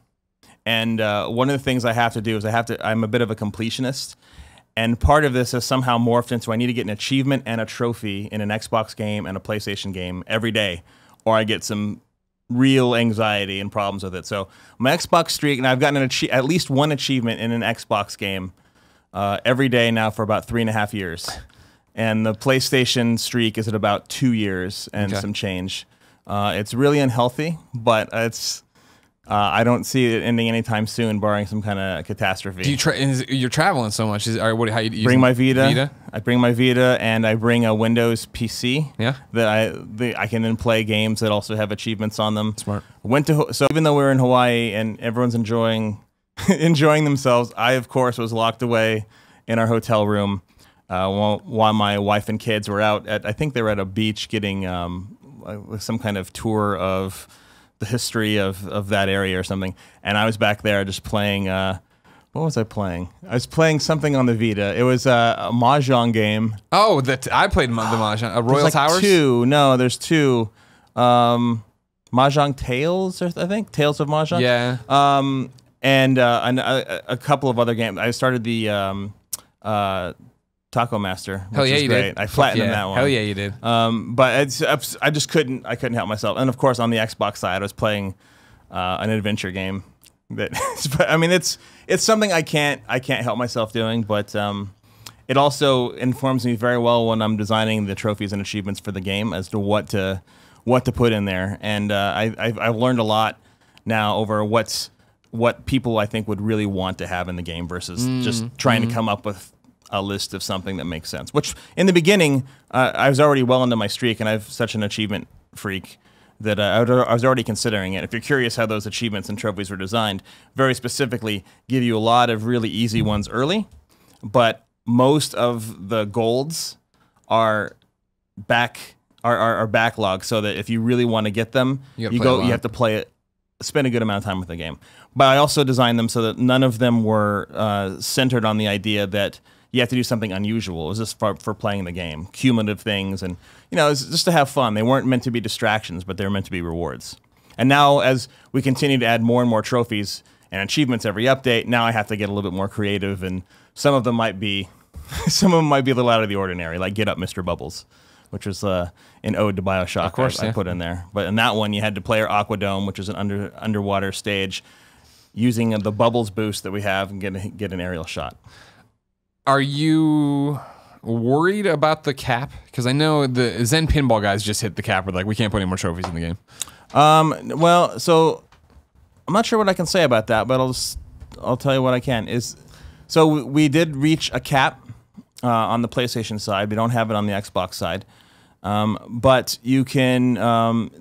[SPEAKER 2] And one of the things I have to do is I'm a bit of a completionist. And part of this has somehow morphed into I need to get an achievement and a trophy in an Xbox game and a PlayStation game every day, or I get some real anxiety and problems with it. So my Xbox streak, and I've gotten at least one achievement in an Xbox game every day now for about 3.5 years. And the PlayStation streak is at about 2 years and some change. It's really unhealthy, but it's... I don't see it ending anytime soon, barring some kind of catastrophe.
[SPEAKER 1] Do you you're traveling so much? How you
[SPEAKER 2] bring my Vita? I bring my Vita, and I bring a Windows PC.
[SPEAKER 1] Yeah.
[SPEAKER 2] That I can then play games that also have achievements on them.
[SPEAKER 1] Smart.
[SPEAKER 2] So even though we're in Hawaii and everyone's enjoying themselves, I of course was locked away in our hotel room while my wife and kids were out I think they were at a beach getting some kind of tour of the history of that area or something, and I was back there just playing. What was I playing? I was playing something on the Vita. It was a mahjong game.
[SPEAKER 1] Oh, I played the mahjong. Royal Towers?
[SPEAKER 2] There's two. Mahjong Tales, I think. Tales of Mahjong.
[SPEAKER 1] Yeah.
[SPEAKER 2] And a couple of other games. I started the Taco Master.
[SPEAKER 1] Hell yeah, you did.
[SPEAKER 2] I platinumed that one.
[SPEAKER 1] Hell yeah, you did.
[SPEAKER 2] But I just couldn't help myself. And of course, on the Xbox side, I was playing an adventure game. I mean, it's something I can't help myself doing. But it also informs me very well when I'm designing the trophies and achievements for the game as to what to put in there. And I've learned a lot now over what people I think would really want to have in the game versus just trying to come up with a list of something that makes sense. Which in the beginning, I was already well into my streak, and I'm such an achievement freak that I was already considering it. If you're curious how those achievements and trophies were designed, very specifically, give you a lot of really easy ones early, but most of the golds are backlogged, so that if you really want to get them, you have to play it, spend a good amount of time with the game. But I also designed them so that none of them were centered on the idea that you have to do something unusual. It was just for playing the game, cumulative things, and it was just to have fun. They weren't meant to be distractions, but they were meant to be rewards. And now, as we continue to add more and more trophies and achievements every update, now I have to get a little bit more creative, and some of them might be a little out of the ordinary, like Get Up, Mr. Bubbles, which was an ode to BioShock. Of course, I put in there. But in that one, you had to play our Aquadome, which is an underwater stage, using the bubbles boost that we have and get an aerial shot.
[SPEAKER 1] Are you worried about the cap? Because I know the Zen Pinball guys just hit the cap with we can't put any more trophies in the game.
[SPEAKER 2] Well, so I'm not sure what I can say about that, but I'll tell you what I can. So we did reach a cap on the PlayStation side. We don't have it on the Xbox side. But you can,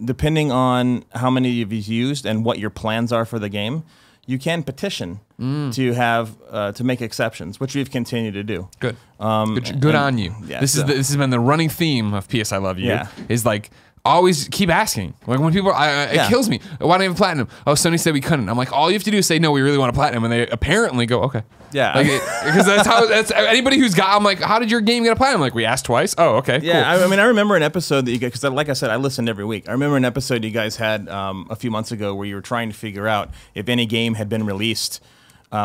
[SPEAKER 2] depending on how many you've used and what your plans are for the game, you can petition to have to make exceptions, which we've continued to do.
[SPEAKER 1] Good. Good on you.
[SPEAKER 2] Yeah,
[SPEAKER 1] this has been the running theme of PS I Love You.
[SPEAKER 2] Yeah.
[SPEAKER 1] Is always keep asking. When people, it kills me. Why don't you have platinum? Oh, Sony said we couldn't. I'm like, all you have to do is say no. We really want a platinum, and they apparently go okay.
[SPEAKER 2] Yeah,
[SPEAKER 1] because that's anybody who's got. I'm like, how did your game get a platinum? We asked twice. Oh, okay.
[SPEAKER 2] Yeah,
[SPEAKER 1] cool.
[SPEAKER 2] I mean, I remember an episode that you guys, because like I said, I listened every week. I remember an episode you guys had a few months ago where you were trying to figure out if any game had been released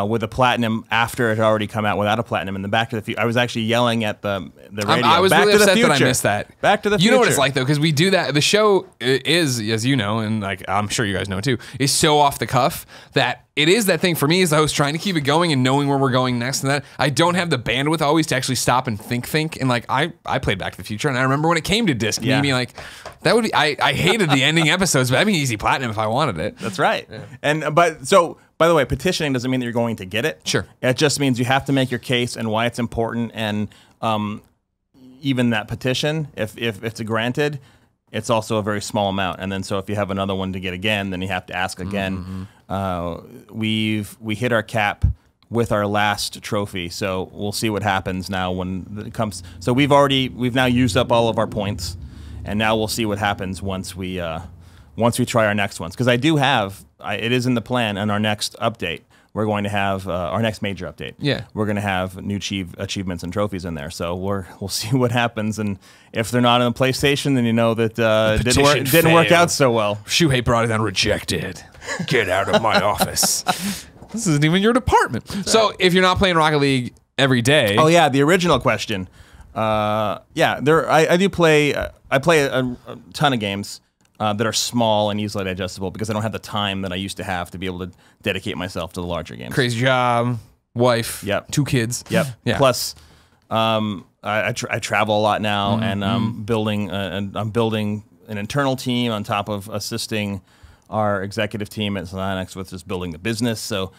[SPEAKER 2] with a platinum after it had already come out without a platinum. In the Back to the Future, I was actually yelling at the radio.
[SPEAKER 1] I was
[SPEAKER 2] Back
[SPEAKER 1] really
[SPEAKER 2] to
[SPEAKER 1] upset
[SPEAKER 2] the
[SPEAKER 1] that I missed that.
[SPEAKER 2] Back to the Future.
[SPEAKER 1] You know what it's like though, because we do that. The show is, as you know, and I'm sure you guys know too, is so off the cuff that it is that thing for me as the host trying to keep it going and knowing where we're going next, and that I don't have the bandwidth always to actually stop and think. And I played Back to the Future, and I remember when it came to disc, me being like, that would be. I hated the ending episodes, but that'd be easy platinum if I wanted it.
[SPEAKER 2] That's right. Yeah. By the way, petitioning doesn't mean that you're going to get it.
[SPEAKER 1] Sure.
[SPEAKER 2] It just means you have to make your case and why it's important, and even that petition, if it's granted, it's also a very small amount. And then so if you have another one to get again, then you have to ask again. We hit our cap with our last trophy. So we'll see what happens now when it comes. So we've now used up all of our points, and now we'll see what happens once we try our next ones. Because it is in the plan in our next update. We're going to have our next major update.
[SPEAKER 1] Yeah,
[SPEAKER 2] we're going to have new achievements and trophies in there. So we'll see what happens, and if they're not on the PlayStation, then you know that didn't work out so well.
[SPEAKER 1] Shuhei brought it down, rejected. Get out of my office. This isn't even your department. So if you're not playing Rocket League every day,
[SPEAKER 2] oh yeah, the original question. I do play. I play a ton of games. That are small and easily digestible because I don't have the time that I used to have to be able to dedicate myself to the larger games.
[SPEAKER 1] Crazy job, wife,
[SPEAKER 2] yep.
[SPEAKER 1] 2 kids.
[SPEAKER 2] Yep.
[SPEAKER 1] Yeah.
[SPEAKER 2] Plus, I travel a lot now, and I'm building an internal team on top of assisting our executive team at Sonanex with just building the business. So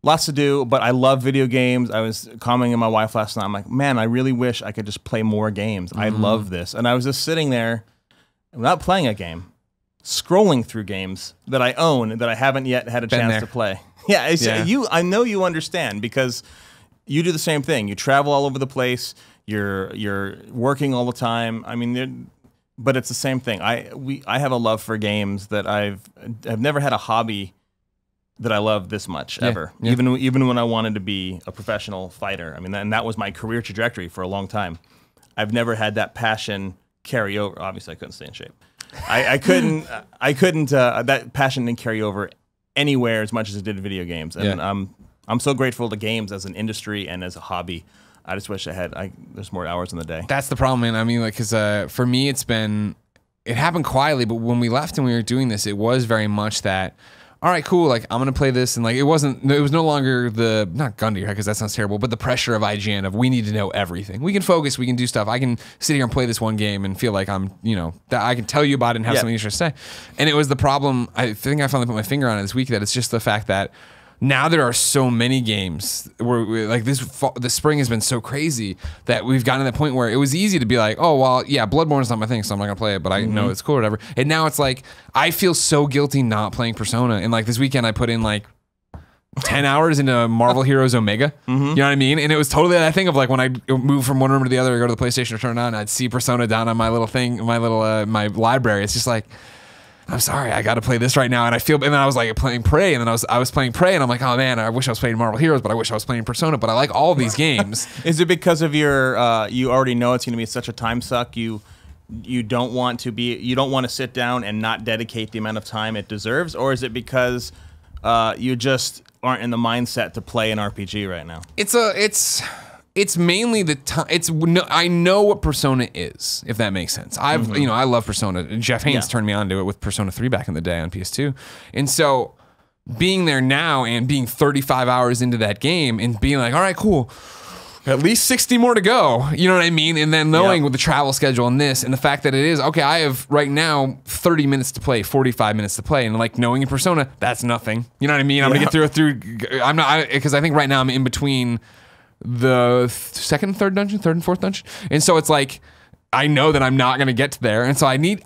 [SPEAKER 2] lots to do, but I love video games. I was commenting to my wife last night. I'm like, man, I really wish I could just play more games. I love this. And I was just sitting there, not playing a game, scrolling through games that I own that I haven't yet had a chance to play. Yeah, I know you understand because you do the same thing. You travel all over the place. You're working all the time. I mean, but it's the same thing. I have a love for games that I've never had a hobby that I love this much ever. Yeah. Even when I wanted to be a professional fighter. I mean, and that was my career trajectory for a long time. I've never had that passion carry over. Obviously, I couldn't stay in shape. I couldn't. That passion didn't carry over anywhere as much as it did in video games. And I'm so grateful to games as an industry and as a hobby. I just wish there's more hours in the day.
[SPEAKER 1] That's the problem, man. I mean, like, because for me, it happened quietly. But when we left and we were doing this, it was very much that. All right, cool. Like, I'm gonna play this, and like, it was no longer not gun to your head because that sounds terrible, but the pressure of IGN of we need to know everything. We can focus, we can do stuff. I can sit here and play this one game and feel like I'm, that I can tell you about it and have something interesting to say. And it was the problem. I think I finally put my finger on it this week. That it's just the fact that now there are so many games where like the spring has been so crazy that we've gotten to the point where it was easy to be like, oh, well, yeah, Bloodborne's not my thing, so I'm not gonna play it, but I know it's cool or whatever. And now it's like, I feel so guilty not playing Persona. And like this weekend I put in like 10 hours into Marvel Heroes Omega. You know what I mean? And it was totally that thing of like when I move from one room to the other, I go to the PlayStation or turn it on, I'd see Persona down on my little thing, my little, my library. It's just like, I'm sorry, I got to play this right now, and then I was like playing Prey, and then I was playing Prey, and I'm like, oh man, I wish I was playing Marvel Heroes, but I wish I was playing Persona, but I like all these games.
[SPEAKER 2] Is it because of your you already know it's going to be such a time suck? You don't want to sit down and not dedicate the amount of time it deserves, or is it because you just aren't in the mindset to play an RPG right now?
[SPEAKER 1] It's mainly the time. I know what Persona is, if that makes sense. I love Persona. Jeff Haynes turned me on to it with Persona 3 back in the day on PS2. And so being there now and being 35 hours into that game and being like, all right, cool. At least 60 more to go. You know what I mean? And then knowing with the travel schedule and this and the fact that it is, okay, I have right now 30 minutes to play, 45 minutes to play. And like knowing in Persona, that's nothing. You know what I mean? I'm going to get through, because I think right now I'm in between the third and fourth dungeon, and so it's like I know that I'm not gonna get to there, and so I need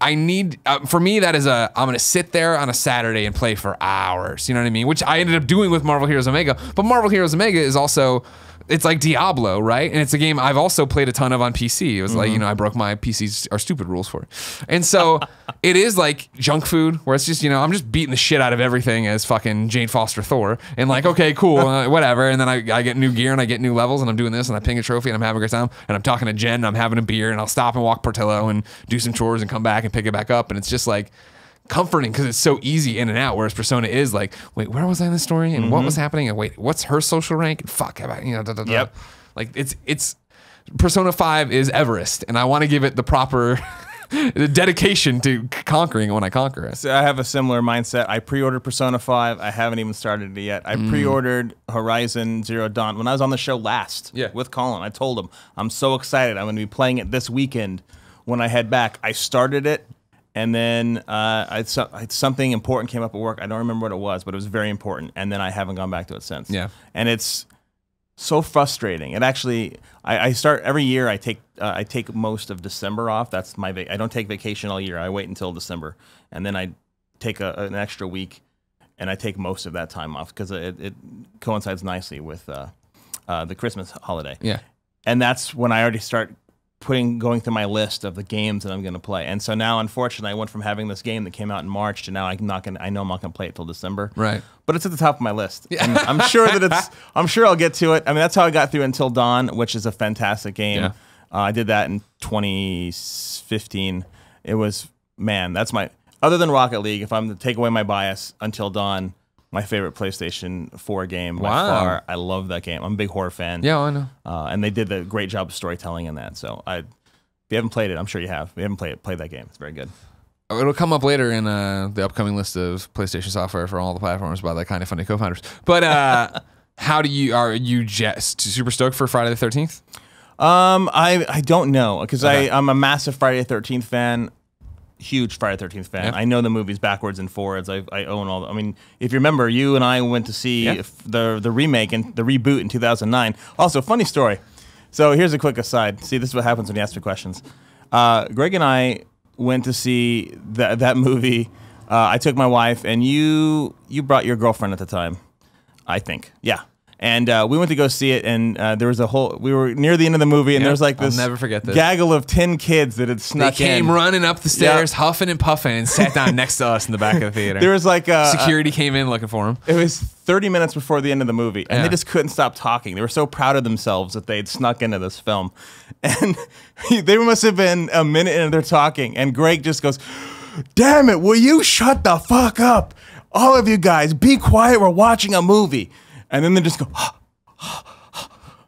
[SPEAKER 1] for me that is I'm gonna sit there on a Saturday and play for hours. You know what I mean? Which I ended up doing with Marvel Heroes Omega, but Marvel Heroes Omega is also. It's like Diablo, right? And it's a game I've also played a ton of on PC. It was like, I broke my PC's are stupid rules for it. And so it is like junk food where it's just, I'm just beating the shit out of everything as fucking Jane Foster Thor. And like, okay, cool, whatever. And then I get new gear and I get new levels and I'm doing this and I ping a trophy and I'm having a great time. And I'm talking to Jen and I'm having a beer and I'll stop and walk Portillo and do some chores and come back and pick it back up. And it's just like, comforting because it's so easy in and out, whereas Persona is like, wait, where was I in the story and what was happening, and wait, what's her social rank, and fuck, like it's Persona 5 is Everest, and I want to give it the proper dedication to conquering it when I conquer it.
[SPEAKER 2] So I have a similar mindset. I pre-ordered Persona 5. I haven't even started it yet. I pre-ordered Horizon Zero Dawn when I was on the show last with Colin. I told him I'm so excited. I'm going to be playing it this weekend when I head back. I started it. And then something important came up at work. I don't remember what it was, but it was very important. And then I haven't gone back to it since. Yeah. And it's so frustrating. It actually, I start every year. I take most of December off. That's my I don't take vacation all year. I wait until December, and then I take an extra week. and I take most of that time off because it coincides nicely with the Christmas holiday.
[SPEAKER 1] Yeah.
[SPEAKER 2] And that's when I already start going through my list of the games that I'm going to play. And so now, unfortunately, I went from having this game that came out in March to now I know I'm not going to play it till December.
[SPEAKER 1] Right.
[SPEAKER 2] But it's at the top of my list. Yeah. And I'm sure I'm sure I'll get to it. I mean, that's how I got through Until Dawn, which is a fantastic game. Yeah. I did that in 2015. It was, man, that's other than Rocket League, if I'm to take away my bias, Until Dawn, my favorite PlayStation 4 game by far. I love that game. I'm a big horror fan.
[SPEAKER 1] Yeah, I know.
[SPEAKER 2] And they did a great job of storytelling in that. So if you haven't played it, I'm sure you have. If you haven't played it, play that game. It's very good.
[SPEAKER 1] It'll come up later in the upcoming list of PlayStation software for all the platforms by the Kind of Funny co-founders. But are you just super stoked for Friday the 13th?
[SPEAKER 2] I don't know because I'm a massive Friday the 13th fan. Huge Friday the 13th fan. Yep. I know the movies backwards and forwards. I own all. I mean, if you remember, you and I went to see the remake and the reboot in 2009. Also, funny story. So here's a quick aside. See, this is what happens when you ask me questions. Greg and I went to see that movie. I took my wife, and you brought your girlfriend at the time, I think. Yeah. And we went to go see it, and there was we were near the end of the movie, and there was like this
[SPEAKER 1] I'll never forget this.
[SPEAKER 2] gaggle of 10 kids that had snuck in.
[SPEAKER 1] They came running up the stairs, huffing and puffing, and sat down next to us in the back of the theater.
[SPEAKER 2] There was like
[SPEAKER 1] security came in looking for them.
[SPEAKER 2] It was 30 minutes before the end of the movie, and they just couldn't stop talking. They were so proud of themselves that they'd snuck into this film. And they must have been a minute into their talking, and Greg just goes, "Damn it, will you shut the fuck up? All of you guys, be quiet, we're watching a movie." And then they just go,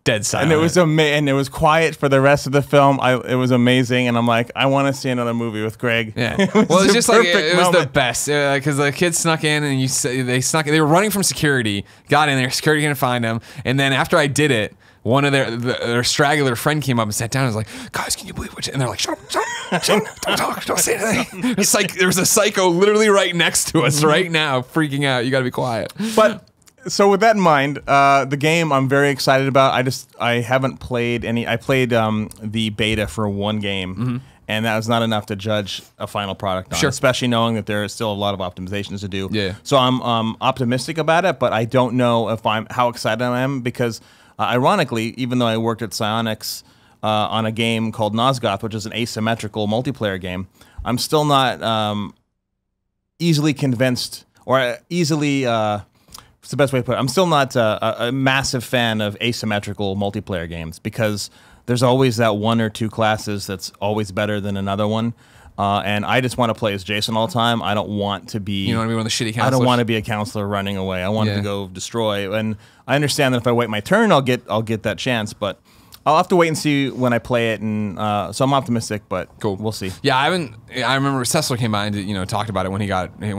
[SPEAKER 1] dead silent.
[SPEAKER 2] And it was quiet for the rest of the film. It was amazing, and I'm like, I want to see another movie with Greg.
[SPEAKER 1] Yeah, it was just like it was the best because the kids snuck in, and they were running from security, got in there, security couldn't find them, and then after I did it, one of their straggler friend came up and sat down and was like, "Guys, can you believe what?" And they're like, "Shut up, don't talk, don't say anything." It's like there's a psycho literally right next to us right now, freaking out. You got to be quiet.
[SPEAKER 2] But. So with that in mind, the game I'm very excited about. I haven't played any. I played the beta for one game, and that was not enough to judge a final product on. Sure. Especially knowing that there is still a lot of optimizations to do.
[SPEAKER 1] Yeah.
[SPEAKER 2] So I'm optimistic about it, but I don't know how excited I am because, ironically, even though I worked at Psyonix on a game called Nosgoth, which is an asymmetrical multiplayer game, I'm still not easily convinced or easily. What's the best way to put it? I'm still not a massive fan of asymmetrical multiplayer games because there's always that one or two classes that's always better than another one. And I just want to play as Jason all the time. I don't want to be...
[SPEAKER 1] You don't want to be one of the shitty counselors?
[SPEAKER 2] I don't want to be a counselor running away. I want to go destroy. And I understand that if I wait my turn, I'll get that chance. But I'll have to wait and see when I play it, and so I'm optimistic, but cool. We'll see.
[SPEAKER 1] Yeah, I remember Cecil came by and talked about it when he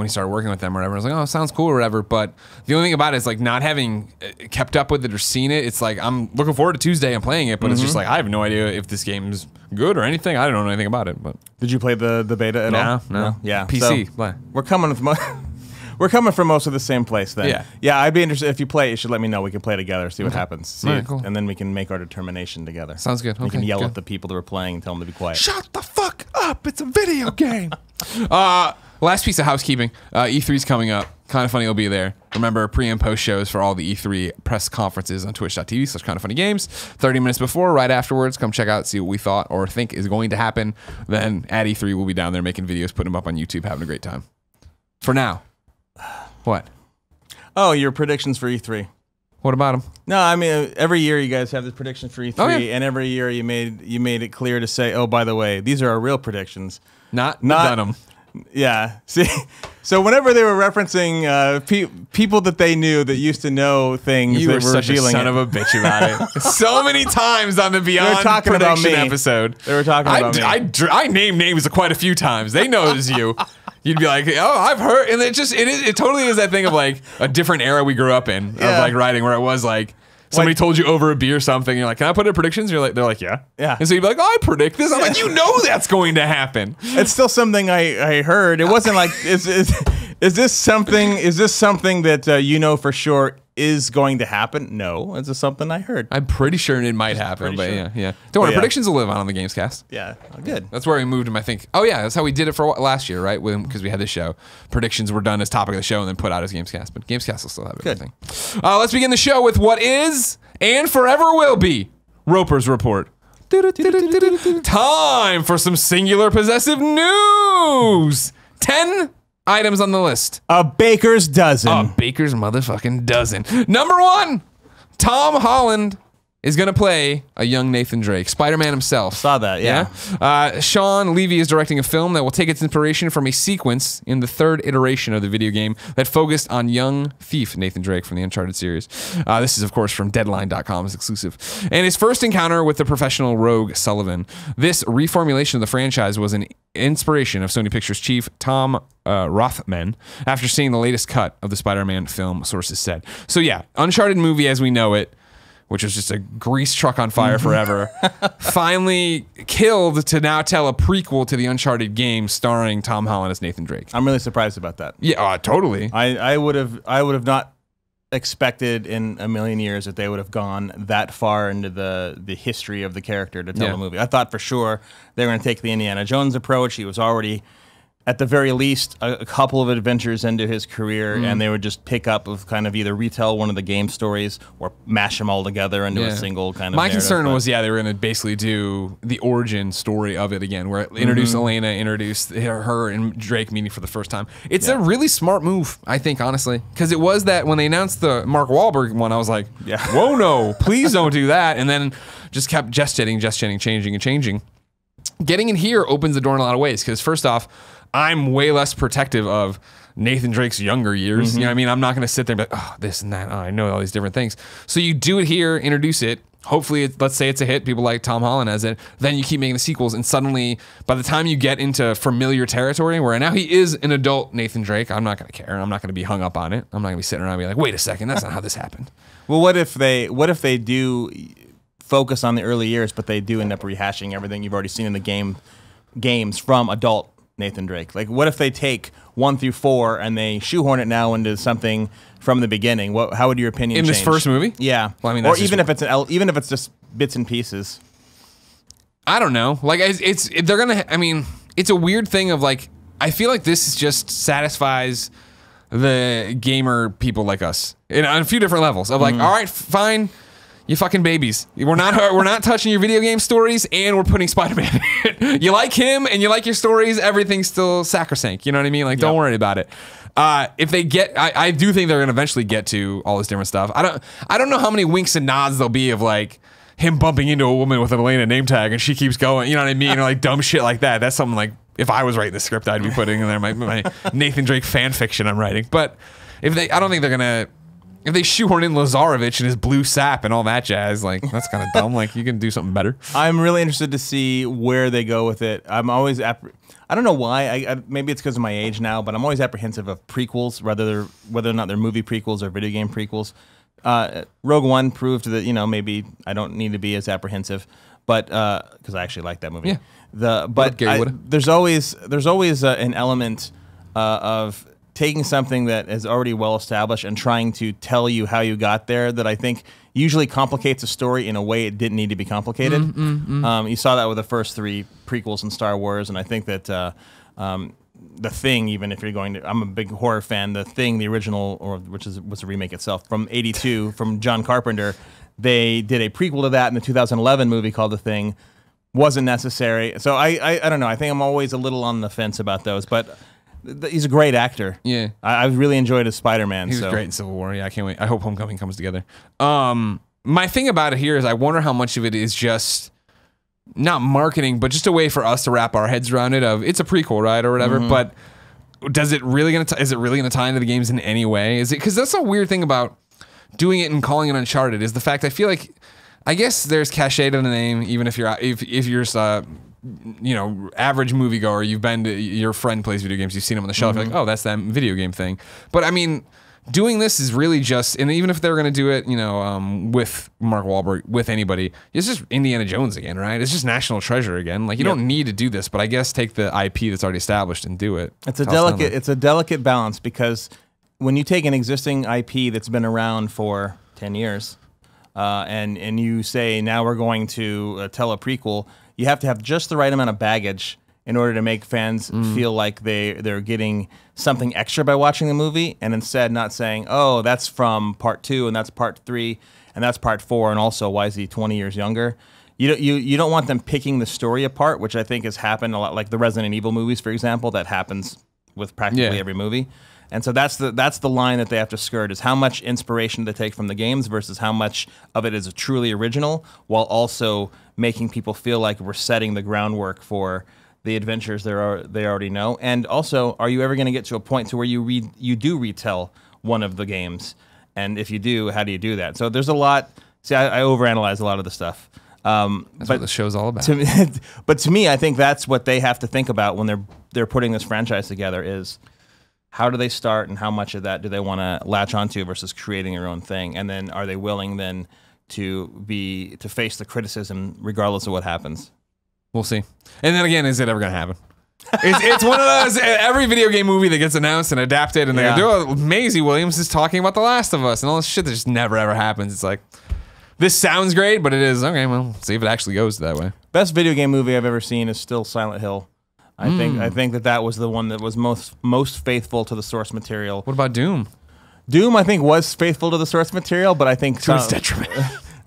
[SPEAKER 1] started working with them or whatever. I was like, oh, it sounds cool or whatever. But the only thing about it is like not having kept up with it or seen it. It's like I'm looking forward to Tuesday and playing it, but it's just like I have no idea if this game's good or anything. I don't know anything about it. But
[SPEAKER 2] did you play the beta at all?
[SPEAKER 1] No.
[SPEAKER 2] Yeah,
[SPEAKER 1] PC.
[SPEAKER 2] So we're coming with. We're coming from most of the same place then. Yeah, I'd be interested. If you play it, you should let me know. We can play together, see what happens. See cool. And then we can make our determination together.
[SPEAKER 1] Sounds good.
[SPEAKER 2] We can yell at the people that are playing and tell them to be quiet.
[SPEAKER 1] Shut the fuck up. It's a video game. Last piece of housekeeping. E3's coming up. Kind of Funny will be there. Remember, pre and post shows for all the E3 press conferences on twitch.tv/kindoffunnygames. 30 minutes before, right afterwards, come check out, see what we thought or think is going to happen. Then at E3, we'll be down there making videos, putting them up on YouTube, having a great time. For now. What?
[SPEAKER 2] Oh, your predictions for E3.
[SPEAKER 1] What about them?
[SPEAKER 2] No, I mean every year you guys have the predictions for E3, and every year you made it clear to say, oh, by the way, these are our real predictions,
[SPEAKER 1] not Dunham.
[SPEAKER 2] Yeah. See, so whenever they were referencing people that they knew that used to know things,
[SPEAKER 1] you were such a son of a bitch about it. So many times on the Beyond Prediction episode,
[SPEAKER 2] they were talking about me.
[SPEAKER 1] I named names quite a few times. They know it was you. You'd be like, oh, I've heard, and it totally is that thing of like a different era we grew up in of like writing where it was like somebody told you over a beer or something. And you're like, can I put in predictions? And they're like, yeah. And so you'd be like, oh, I predict this. I'm like, you know that's going to happen.
[SPEAKER 2] It's still something I heard. It wasn't like is this something that you know for sure is going to happen? No, it's just something I heard.
[SPEAKER 1] I'm pretty sure it might happen, but yeah. Don't worry, predictions will live on the Gamescast.
[SPEAKER 2] Yeah, good.
[SPEAKER 1] That's where we moved them, I think. Oh, yeah, that's how we did it for last year, right? Because we had this show. Predictions were done as topic of the show and then put out as Gamescast, but Gamescast will still have everything. Let's begin the show with what is and forever will be Roper's Report. Time for some singular possessive news. 10 items on the list.
[SPEAKER 2] A baker's dozen.
[SPEAKER 1] A baker's motherfucking dozen. Number 1, Tom Holland is going to play a young Nathan Drake, Spider-Man himself.
[SPEAKER 2] Saw that, yeah.
[SPEAKER 1] Sean Levy is directing a film that will take its inspiration from a sequence in the 3rd iteration of the video game that focused on young thief Nathan Drake from the Uncharted series. This is, of course, from Deadline.com's exclusive. And his first encounter with the professional rogue Sullivan. This reformulation of the franchise was an inspiration of Sony Pictures chief Tom Rothman after seeing the latest cut of the Spider-Man film, sources said. So yeah, Uncharted movie as we know it, which was just a grease truck on fire forever, finally killed to now tell a prequel to the Uncharted game starring Tom Holland as Nathan Drake.
[SPEAKER 2] I'm really surprised about that.
[SPEAKER 1] Yeah, totally.
[SPEAKER 2] I would have not expected in a million years that they would have gone that far into the history of the character to tell a movie. I thought for sure they were going to take the Indiana Jones approach. He was already, at the very least, a couple of adventures into his career, and they would just pick up of kind of either retell one of the game stories or mash them all together into a single kind of
[SPEAKER 1] My concern was, they were going to basically do the origin story of it again, where it introduced Elena, introduced her and Drake meeting for the first time. It's a really smart move, I think, honestly, because it was that when they announced the Mark Wahlberg one, I was like, whoa, no, please don't do that. And then just kept gestating, changing. Getting in here opens the door in a lot of ways, because first off, I'm way less protective of Nathan Drake's younger years. You know what I mean? I'm not going to sit there and be like, oh, this and that. Oh, I know all these different things. So you do it here, introduce it. Hopefully, let's say it's a hit. People like Tom Holland as it. Then you keep making the sequels. And suddenly, by the time you get into familiar territory, where now he is an adult Nathan Drake, I'm not going to care. I'm not going to be hung up on it. I'm not going to be sitting around and be like, wait a second, that's not how this happened.
[SPEAKER 2] Well, what if they do focus on the early years, but they do end up rehashing everything you've already seen in the games from adult Nathan Drake? Like, what if they take 1 through 4 and they shoehorn it now into something from the beginning? How would your opinion change?
[SPEAKER 1] In this first movie?
[SPEAKER 2] Yeah.
[SPEAKER 1] Well, I mean,
[SPEAKER 2] or even if it's just bits and pieces.
[SPEAKER 1] I don't know. Like, they're gonna. I mean, it's a weird thing of like. I feel like this just satisfies the gamer people like us on a few different levels. Of like, all right, fine. You fucking babies. We're not touching your video game stories, and we're putting Spider-Man in it. You like him, and you like your stories. Everything's still sacrosanct. You know what I mean? Like, don't worry about it. If they get, I do think they're gonna eventually get to all this different stuff. I don't know how many winks and nods there'll be of like him bumping into a woman with an Elena name tag, and she keeps going. You know what I mean? Or like dumb shit like that. That's something like if I was writing the script, I'd be putting in there my Nathan Drake fan fiction I'm writing. But I don't think they're gonna. If they shoehorn in Lazarevich and his blue sap and all that jazz, like, that's kind of dumb. Like, you can do something better.
[SPEAKER 2] I'm really interested to see where they go with it. I'm always I don't know why. Maybe it's because of my age now, but I'm always apprehensive of prequels, whether or not they're movie prequels or video game prequels. Rogue One proved that maybe I don't need to be as apprehensive, but because I actually like that movie.
[SPEAKER 1] Yeah.
[SPEAKER 2] There's always an element of taking something that is already well established and trying to tell you how you got there that I think usually complicates a story in a way it didn't need to be complicated. You saw that with the first 3 prequels in Star Wars, and I think that The Thing, even if you're going to, I'm a big horror fan, The Thing, the original, which was a remake itself, from '82, from John Carpenter, they did a prequel to that in the 2011 movie called The Thing. Wasn't necessary. So I don't know. I think I'm always a little on the fence about those, but he's a great actor.
[SPEAKER 1] Yeah.
[SPEAKER 2] I really enjoyed his Spider-Man.
[SPEAKER 1] He was great in Civil War. Yeah, I can't wait. I hope Homecoming comes together. My thing about it here is I wonder how much of it is just not marketing, but just a way for us to wrap our heads around it of it's a prequel, right, or whatever. But is it really gonna tie into the games in any way? Is it, because that's a weird thing about doing it and calling it Uncharted, is the fact I feel like, I guess there's cachet to the name, even if you're average moviegoer, you've been to, your friend plays video games, you've seen him on the shelf, you're like, oh, that's that video game thing. But I mean, doing this is really just, and even if they're going to do it, with Mark Wahlberg, with anybody, it's just Indiana Jones again, right? It's just National Treasure again. Like, you don't need to do this, but I guess take the IP that's already established and do it.
[SPEAKER 2] It's a delicate balance, because when you take an existing IP that's been around for 10 years, and you say now we're going to tell a prequel, you have to have just the right amount of baggage in order to make fans feel like they're getting something extra by watching the movie, and instead not saying, oh, that's from part 2 and that's part 3 and that's part 4, and also why is he 20 years younger? You don't want them picking the story apart, which I think has happened a lot, like the Resident Evil movies, for example. That happens with practically every movie. And so that's the line that they have to skirt, is how much inspiration they take from the games versus how much of it is truly original, while also making people feel like we're setting the groundwork for the adventures they already know. And also, are you ever going to get to a point to where you do retell one of the games? And if you do, how do you do that? So there's a lot. See, I overanalyze a lot of the stuff.
[SPEAKER 1] That's what the show's all about.
[SPEAKER 2] But to me, I think that's what they have to think about when they're putting this franchise together, is how do they start and how much of that do they want to latch onto versus creating their own thing? And then are they willing then to face the criticism regardless of what happens?
[SPEAKER 1] We'll see. And then again, is it ever going to happen? It's one of those, every video game movie that gets announced and adapted, and they go, oh, Maisie Williams is talking about The Last of Us and all this shit that just never ever happens. It's like, this sounds great, but it is, okay, well, see if it actually goes that way.
[SPEAKER 2] Best video game movie I've ever seen is still Silent Hill. I think that was the one that was most faithful to the source material.
[SPEAKER 1] What about Doom?
[SPEAKER 2] Doom, I think, was faithful to the source material, but I think
[SPEAKER 1] to its detriment.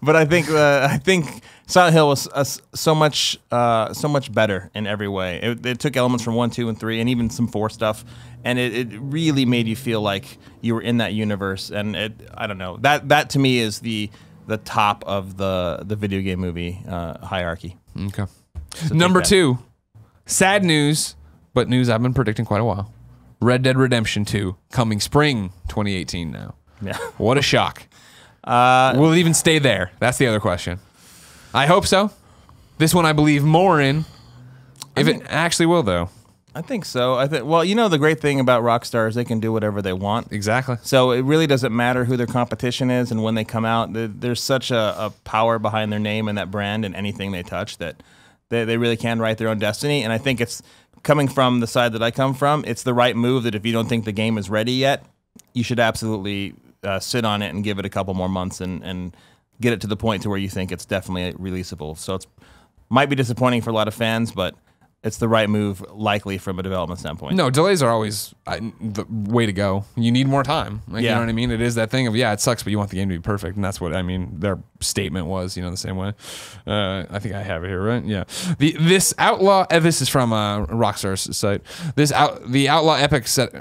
[SPEAKER 2] But I think Silent Hill was so much better in every way. It took elements from 1, 2, and 3, and even some 4 stuff, and it really made you feel like you were in that universe. And I don't know, that to me is the top of the video game movie hierarchy.
[SPEAKER 1] Okay. So number 2, sad news, but news I've been predicting quite a while. Red Dead Redemption 2 coming spring 2018 now.
[SPEAKER 2] Yeah.
[SPEAKER 1] What a shock. Will it even stay there? That's the other question. I hope so. This one I believe more in. If it actually will, though.
[SPEAKER 2] I think so. Well, you know, the great thing about Rockstar is they can do whatever they want.
[SPEAKER 1] Exactly.
[SPEAKER 2] So it really doesn't matter who their competition is and when they come out. There's such a power behind their name and that brand and anything they touch that they really can write their own destiny. And I think it's coming from the side that I come from. It's the right move that if you don't think the game is ready yet, you should absolutely sit on it and give it a couple more months and get it to the point to where you think it's definitely releasable. So it might be disappointing for a lot of fans, but it's the right move, likely from a development standpoint.
[SPEAKER 1] No, delays are always the way to go. You need more time. You know what I mean? It is that thing of, it sucks, but you want the game to be perfect. And that's what, their statement was, the same way. I think I have it here, right? Yeah. This Outlaw, this is from Rockstar's site. The Outlaw Epic set,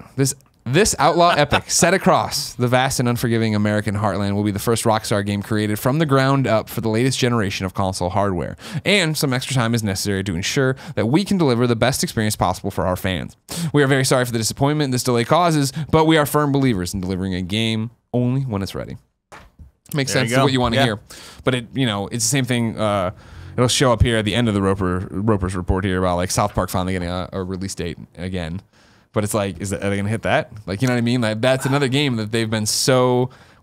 [SPEAKER 1] This outlaw epic set across the vast and unforgiving American heartland will be the first Rockstar game created from the ground up for the latest generation of console hardware, and some extra time is necessary to ensure that we can deliver the best experience possible for our fans. We are very sorry for the disappointment this delay causes, but we are firm believers in delivering a game only when it's ready. Makes sense to what you want to hear, but it's the same thing. It'll show up here at the end of the Roper's report here about like South Park finally getting a release date again. But it's like, are they going to hit that? Like, you know what I mean? Like, that's another game that they've been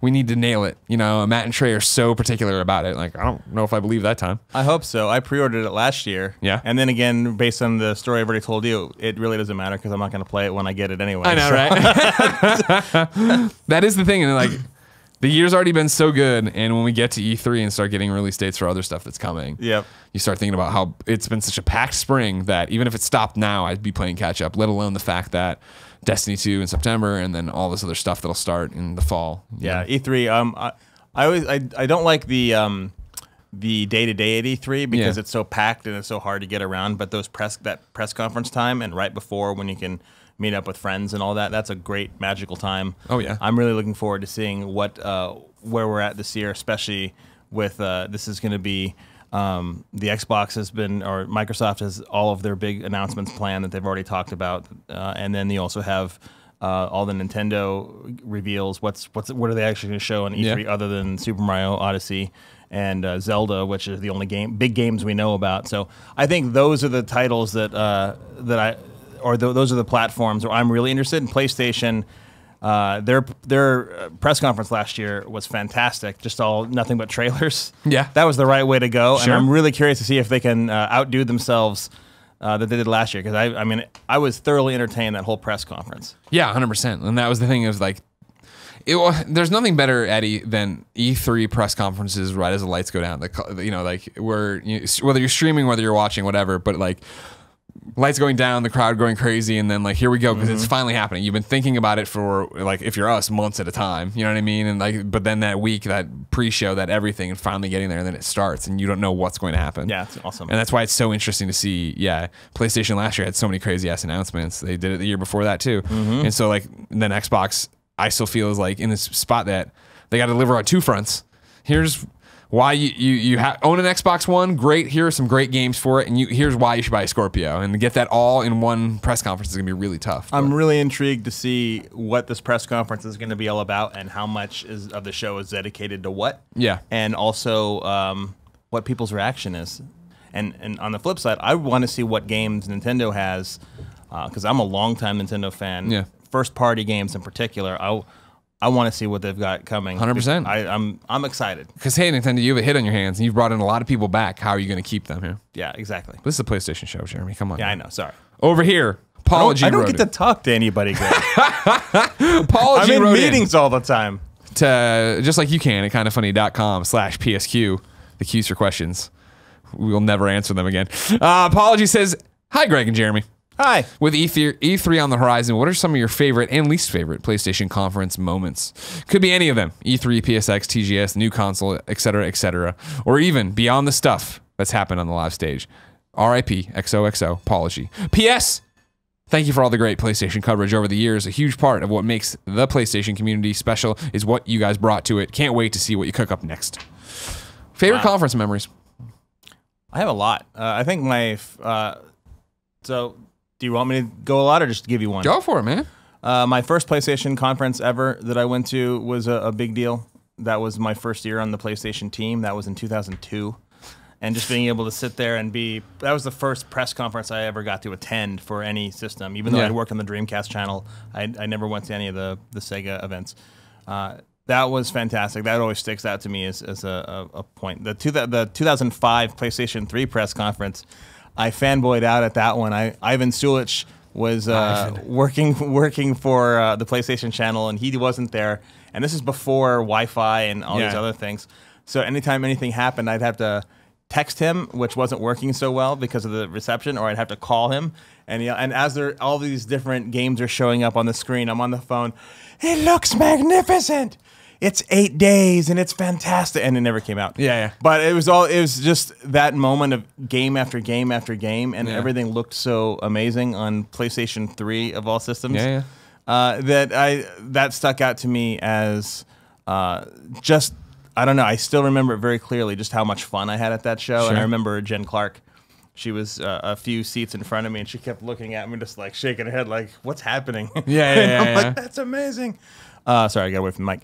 [SPEAKER 1] we need to nail it. Matt and Trey are so particular about it. Like, I don't know if I believe that time.
[SPEAKER 2] I hope so. I pre-ordered it last year.
[SPEAKER 1] Yeah.
[SPEAKER 2] And then again, based on the story I've already told you, it really doesn't matter because I'm not going to play it when I get it anyway.
[SPEAKER 1] I know, right? That is the thing. And like, the year's already been so good, and when we get to E3 and start getting release dates for other stuff that's coming, you start thinking about how it's been such a packed spring that even if it stopped now, I'd be playing catch up, let alone the fact that Destiny 2 in September and then all this other stuff that'll start in the fall.
[SPEAKER 2] Yeah, E3. I don't like the day-to-day at E3 because it's so packed and it's so hard to get around, but that press conference time and right before when you can meet up with friends and all that, that's a great magical time.
[SPEAKER 1] Oh yeah.
[SPEAKER 2] I'm really looking forward to seeing where we're at this year, especially with this is going to be the Xbox or Microsoft has all of their big announcements planned that they've already talked about, and then you also have all the Nintendo reveals. What are they actually going to show on E3 other than Super Mario Odyssey and Zelda, which is the only big games we know about. So I think those are the titles that those are the platforms where I'm really interested in. PlayStation, their press conference last year was fantastic. Just nothing but trailers.
[SPEAKER 1] Yeah,
[SPEAKER 2] that was the right way to go.
[SPEAKER 1] Sure.
[SPEAKER 2] And I'm really curious to see if they can outdo themselves that they did last year. Because I was thoroughly entertained that whole press conference.
[SPEAKER 1] Yeah, 100%. And that was the thing. It was like There's nothing better, Eddie, than E3 press conferences right as the lights go down. Whether you're streaming, whether you're watching, whatever, but like lights going down, the crowd going crazy, and then like here we go because it's finally happening. You've been thinking about it for like if you're us months at a time, you know what I mean? And like, but then that week, that pre-show, that everything, and finally getting there, and then it starts, and you don't know what's going to happen.
[SPEAKER 2] Yeah, it's awesome,
[SPEAKER 1] and that's why it's so interesting to see. Yeah, PlayStation last year had so many crazy ass announcements. They did it the year before that too, and so like then Xbox, I still feel is like in this spot that they got to deliver on two fronts. Here's why you own an Xbox One, great. Here are some great games for it, and here's why you should buy a Scorpio. And to get that all in one press conference is gonna be really tough.
[SPEAKER 2] I'm really intrigued to see what this press conference is gonna be all about, and how much of the show is dedicated to what.
[SPEAKER 1] Yeah,
[SPEAKER 2] and also what people's reaction is. And on the flip side, I want to see what games Nintendo has, because I'm a longtime Nintendo fan.
[SPEAKER 1] Yeah,
[SPEAKER 2] first party games in particular. I want to see what they've got coming.
[SPEAKER 1] 100%.
[SPEAKER 2] I'm excited.
[SPEAKER 1] Because, hey, Nintendo, you have a hit on your hands, and you've brought in a lot of people back. How are you going to keep them here?
[SPEAKER 2] Yeah, exactly.
[SPEAKER 1] This is a PlayStation show, Jeremy. Come on.
[SPEAKER 2] Yeah, I know. Sorry.
[SPEAKER 1] Over here, Paul G.
[SPEAKER 2] I don't get to talk to anybody, Greg.
[SPEAKER 1] Paul G.
[SPEAKER 2] I'm in
[SPEAKER 1] wrote
[SPEAKER 2] meetings all the time.
[SPEAKER 1] To, just like you can at kindoffunny.com/PSQ, the Q's for questions. We will never answer them again. Paul G. says, hi, Greg and Jeremy.
[SPEAKER 2] Hi.
[SPEAKER 1] With E3 on the horizon, what are some of your favorite and least favorite PlayStation conference moments? Could be any of them. E3, PSX, TGS, new console, etc., or even beyond the stuff that's happened on the live stage. RIP, XOXO, apology. PS, thank you for all the great PlayStation coverage over the years. A huge part of what makes the PlayStation community special is what you guys brought to it. Can't wait to see what you cook up next. Favorite conference memories?
[SPEAKER 2] I have a lot. I think my... do you want me to go a lot, or just give you one?
[SPEAKER 1] Go for it, man.
[SPEAKER 2] My first PlayStation conference ever that I went to was a big deal. That was my first year on the PlayStation team. That was in 2002. And just being able to sit there and that was the first press conference I ever got to attend for any system. Even though I worked on the Dreamcast channel, I never went to any of the Sega events. That was fantastic. That always sticks out to me as a point. The 2005 PlayStation 3 press conference, I fanboyed out at that one. Ivan Sulich was working for the PlayStation channel, and he wasn't there. And this is before Wi-Fi and all these other things. So anytime anything happened, I'd have to text him, which wasn't working so well because of the reception, or I'd have to call him. And as all these different games are showing up on the screen, I'm on the phone. It looks magnificent. It's 8 days and it's fantastic, and it never came out.
[SPEAKER 1] Yeah.
[SPEAKER 2] But it was just that moment of game after game after game, and everything looked so amazing on PlayStation 3 of all systems.
[SPEAKER 1] Yeah.
[SPEAKER 2] That stuck out to me as just, I don't know. I still remember it very clearly, just how much fun I had at that show.
[SPEAKER 1] Sure.
[SPEAKER 2] And I remember Jen Clark. She was a few seats in front of me, and she kept looking at me, just like shaking her head, like, "What's happening?"
[SPEAKER 1] Yeah.
[SPEAKER 2] I'm like, "That's amazing." Sorry, I got away from the mic.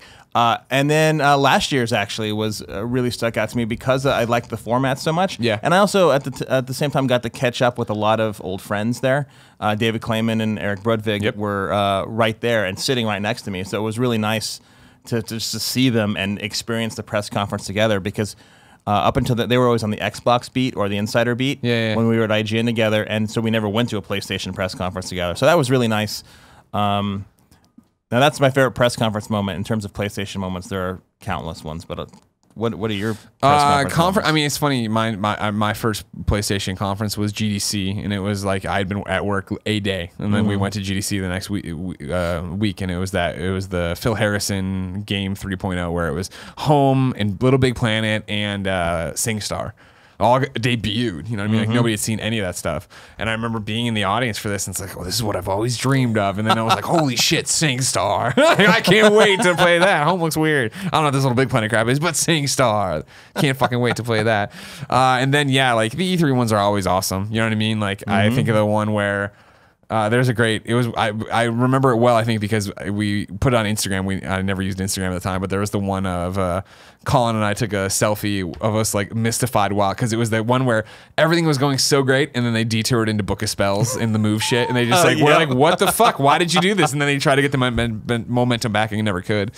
[SPEAKER 2] And then last year's actually was really stuck out to me because I liked the format so much.
[SPEAKER 1] Yeah.
[SPEAKER 2] And I also at the same time got to catch up with a lot of old friends there. David Klayman and Eric Brodvig were right there and sitting right next to me. So it was really nice to just to see them and experience the press conference together, because up until they were always on the Xbox beat or the Insider beat when we were at IGN together, and so we never went to a PlayStation press conference together. So that was really nice. Now that's my favorite press conference moment. In terms of PlayStation moments, there are countless ones, but what are your press conference?
[SPEAKER 1] I mean, it's funny. My first PlayStation conference was GDC, and it was like I'd been at work a day, and then we went to GDC the next week, and it was the Phil Harrison game 3.0, where it was Home and Little Big Planet and SingStar all debuted. You know what I mean? Like nobody had seen any of that stuff. And I remember being in the audience for this, and it's like, oh, this is what I've always dreamed of. And then I was like, holy shit, SingStar. I can't wait to play that. Home looks weird. I don't know what this Little Big Planet crap is, but SingStar. Can't fucking wait to play that. And then, like the E3 ones are always awesome. You know what I mean? Like, I think of the one where there's a great, I remember it well, I think, because we put it on Instagram. I never used Instagram at the time, but there was the one of Colin and I took a selfie of us like mystified while, because it was the one where everything was going so great, and then they detoured into Book of Spells in the move shit, and they just we're like, what the fuck? Why did you do this? And then they try to get the momentum back, and you never could.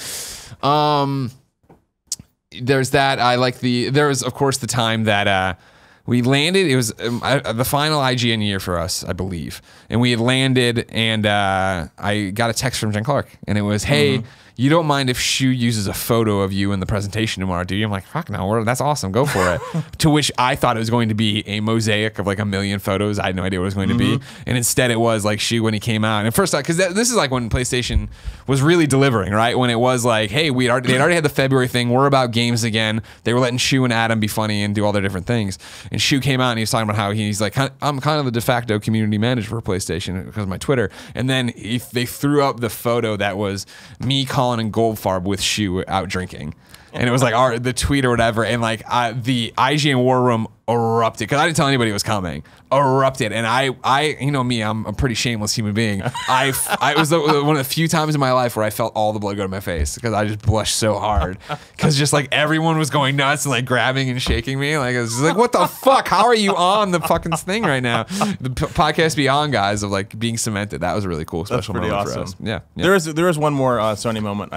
[SPEAKER 1] There's that. There was, of course, the time that we landed. It was the final IGN year for us, I believe. And we had landed, and I got a text from Jen Clark, and it was, hey, you don't mind if Shu uses a photo of you in the presentation tomorrow, do you? I'm like, fuck no, that's awesome. Go for it. To which I thought it was going to be a mosaic of like a million photos. I had no idea what it was going to be. And instead it was like Shu when he came out. And first, because this is like when PlayStation was really delivering, right? When it was like, hey, they'd already had the February thing. We're about games again. They were letting Shu and Adam be funny and do all their different things. And Shu came out and he was talking about how he's like, I'm kind of the de facto community manager for PlayStation because of my Twitter. And then they threw up the photo that was me, Colin, and Goldfarb with Shu out drinking. And it was like the tweet or whatever. And like the IGN War Room erupted because I didn't tell anybody it was coming. Erupted. And I you know me, I'm a pretty shameless human being. I was one of the few times in my life where I felt all the blood go to my face because I just blushed so hard because just like everyone was going nuts and like grabbing and shaking me. Like I was just like, what the fuck? How are you on the fucking thing right now? The podcast Beyond guys of like being cemented. That was a really cool special moment
[SPEAKER 2] awesome.
[SPEAKER 1] for us. Yeah.
[SPEAKER 2] There is one more Sony moment.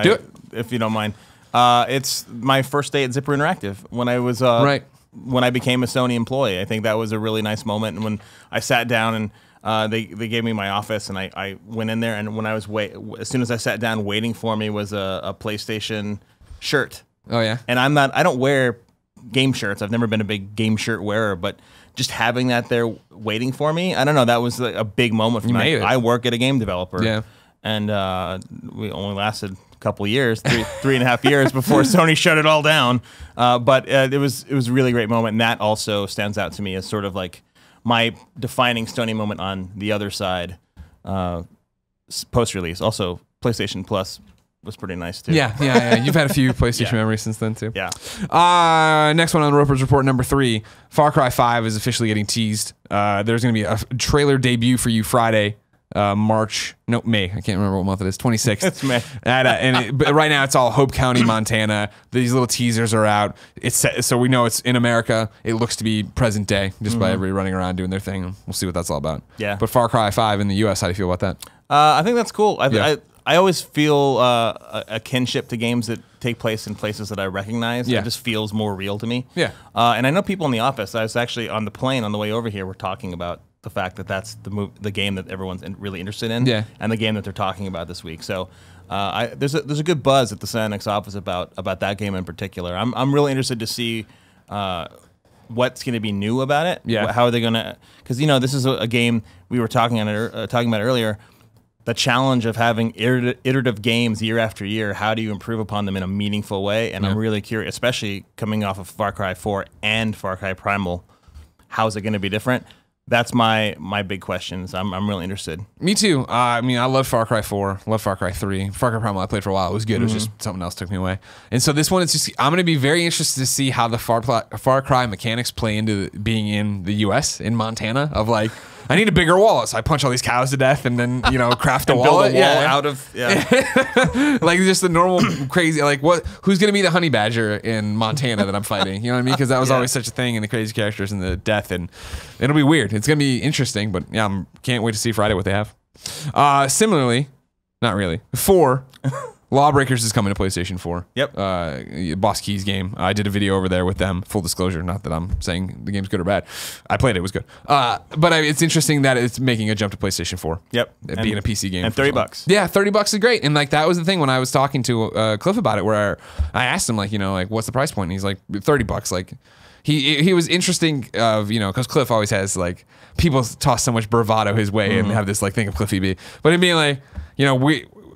[SPEAKER 2] If you don't mind. It's my first day at Zipper Interactive when I was when I became a Sony employee. I think that was a really nice moment. And when I sat down and they gave me my office and I went in there, and when I was as soon as I sat down, waiting for me was a PlayStation shirt.
[SPEAKER 1] Oh yeah.
[SPEAKER 2] And I don't wear game shirts. I've never been a big game shirt wearer, but just having that there waiting for me, I don't know, that was like a big moment for me. I work at a game developer. Yeah. And we only lasted couple years, 3.5 years before Sony shut it all down. But it was a really great moment, and that also stands out to me as sort of like my defining Sony moment on the other side. Post-release, also PlayStation Plus was pretty nice too.
[SPEAKER 1] Yeah. You've had a few PlayStation memories since then too.
[SPEAKER 2] Yeah.
[SPEAKER 1] Next one on Roper's Report, number 3, Far Cry 5 is officially getting teased. There's going to be a trailer debut for you Friday. May. I can't remember what month it is. 26th.
[SPEAKER 2] It's May.
[SPEAKER 1] But right now it's all Hope County, Montana. These little teasers are out. It's set, so we know it's in America. It looks to be present day just by everybody running around doing their thing. We'll see what that's all about.
[SPEAKER 2] Yeah.
[SPEAKER 1] But Far Cry 5 in the U.S., how do you feel about that?
[SPEAKER 2] I think that's cool. I always feel a kinship to games that take place in places that I recognize. It just feels more real to me.
[SPEAKER 1] Yeah.
[SPEAKER 2] And I know people in the office. I was actually on the plane on the way over here. We're talking about the fact that that's the game that everyone's really interested in, and the game that they're talking about this week. So there's a good buzz at the Sanix office about that game in particular. I'm really interested to see what's going to be new about it.
[SPEAKER 1] Yeah.
[SPEAKER 2] How are they going to? Because this is a game we were talking about earlier. The challenge of having iterative games year after year. How do you improve upon them in a meaningful way? And I'm really curious, especially coming off of Far Cry 4 and Far Cry Primal. How is it going to be different? That's my big questions. I'm really interested.
[SPEAKER 1] Me too. I mean, I love Far Cry 4, love Far Cry 3. Far Cry Primal I played for a while. It was good. It was just something else took me away. And so this one is just, I'm going to be very interested to see how the Far Cry mechanics play into being in the U.S., in Montana, of like, I need a bigger wallet, so I punch all these cows to death and then, craft a wallet.
[SPEAKER 2] Build a wall out of,
[SPEAKER 1] like just the normal crazy, like who's going to be the honey badger in Montana that I'm fighting? You know what I mean? Because that was always such a thing in the crazy characters and the death, and it'll be weird. It's going to be interesting, but yeah, can't wait to see Friday what they have. Similarly, not really, 4, Lawbreakers is coming to PlayStation 4.
[SPEAKER 2] Yep.
[SPEAKER 1] Boss Keys game. I did a video over there with them. Full disclosure, not that I'm saying the game's good or bad. I played it. It was good. But it's interesting that it's making a jump to PlayStation 4.
[SPEAKER 2] Yep.
[SPEAKER 1] It being a PC game.
[SPEAKER 2] And $30.
[SPEAKER 1] Yeah, $30 is great. And like that was the thing when I was talking to Cliff about it, where I asked him like, what's the price point? And he's like, $30. Like he was interesting of, because Cliff always has like, people toss so much bravado his way and have this like thing of Cliffy B. But him being like,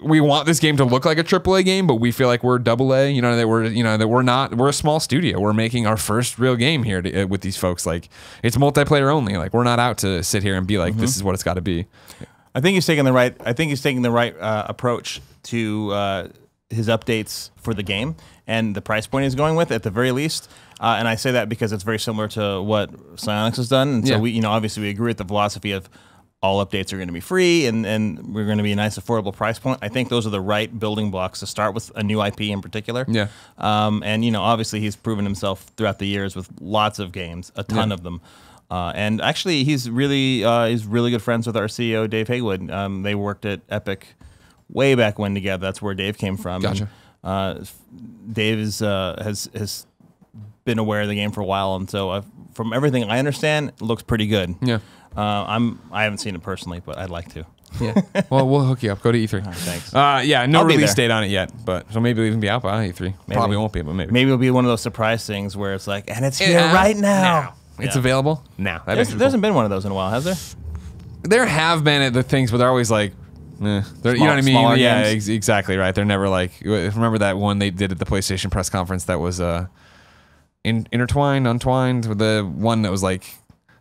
[SPEAKER 1] we want this game to look like a AAA game, but we feel like we're AA. That we're not. We're a small studio. We're making our first real game here with these folks. Like it's multiplayer only. Like we're not out to sit here and be like, this is what it's got to be.
[SPEAKER 2] I think he's taking the right approach to his updates for the game and the price point he's going with at the very least. And I say that because it's very similar to what Psyonix has done. And so we, obviously we agree with the philosophy of all updates are going to be free and we're going to be a nice affordable price point. I think those are the right building blocks to start with a new IP in particular.
[SPEAKER 1] Yeah.
[SPEAKER 2] And obviously he's proven himself throughout the years with lots of games, a ton of them. And actually he's really good friends with our CEO Dave Haywood. They worked at Epic way back when together. That's where Dave came from.
[SPEAKER 1] Gotcha.
[SPEAKER 2] And, Dave has been aware of the game for a while, and so from everything I understand, it looks pretty good.
[SPEAKER 1] Yeah.
[SPEAKER 2] I haven't seen it personally, but I'd like to.
[SPEAKER 1] Yeah. Well, we'll hook you up. Go to E3.
[SPEAKER 2] Thanks.
[SPEAKER 1] Yeah, no
[SPEAKER 2] I'll be
[SPEAKER 1] release
[SPEAKER 2] there.
[SPEAKER 1] date on it yet, but so maybe it'll even be out by E3. Probably won't be, but maybe.
[SPEAKER 2] Maybe it'll be one of those surprise things where it's like, and it's here right now.
[SPEAKER 1] It's available now.
[SPEAKER 2] There hasn't been one of those in a while, has there?
[SPEAKER 1] There have been the things, but they're always like, you know what I mean? Yeah, exactly right. They're never like. Remember that one they did at the PlayStation press conference that was untwined with the one that was like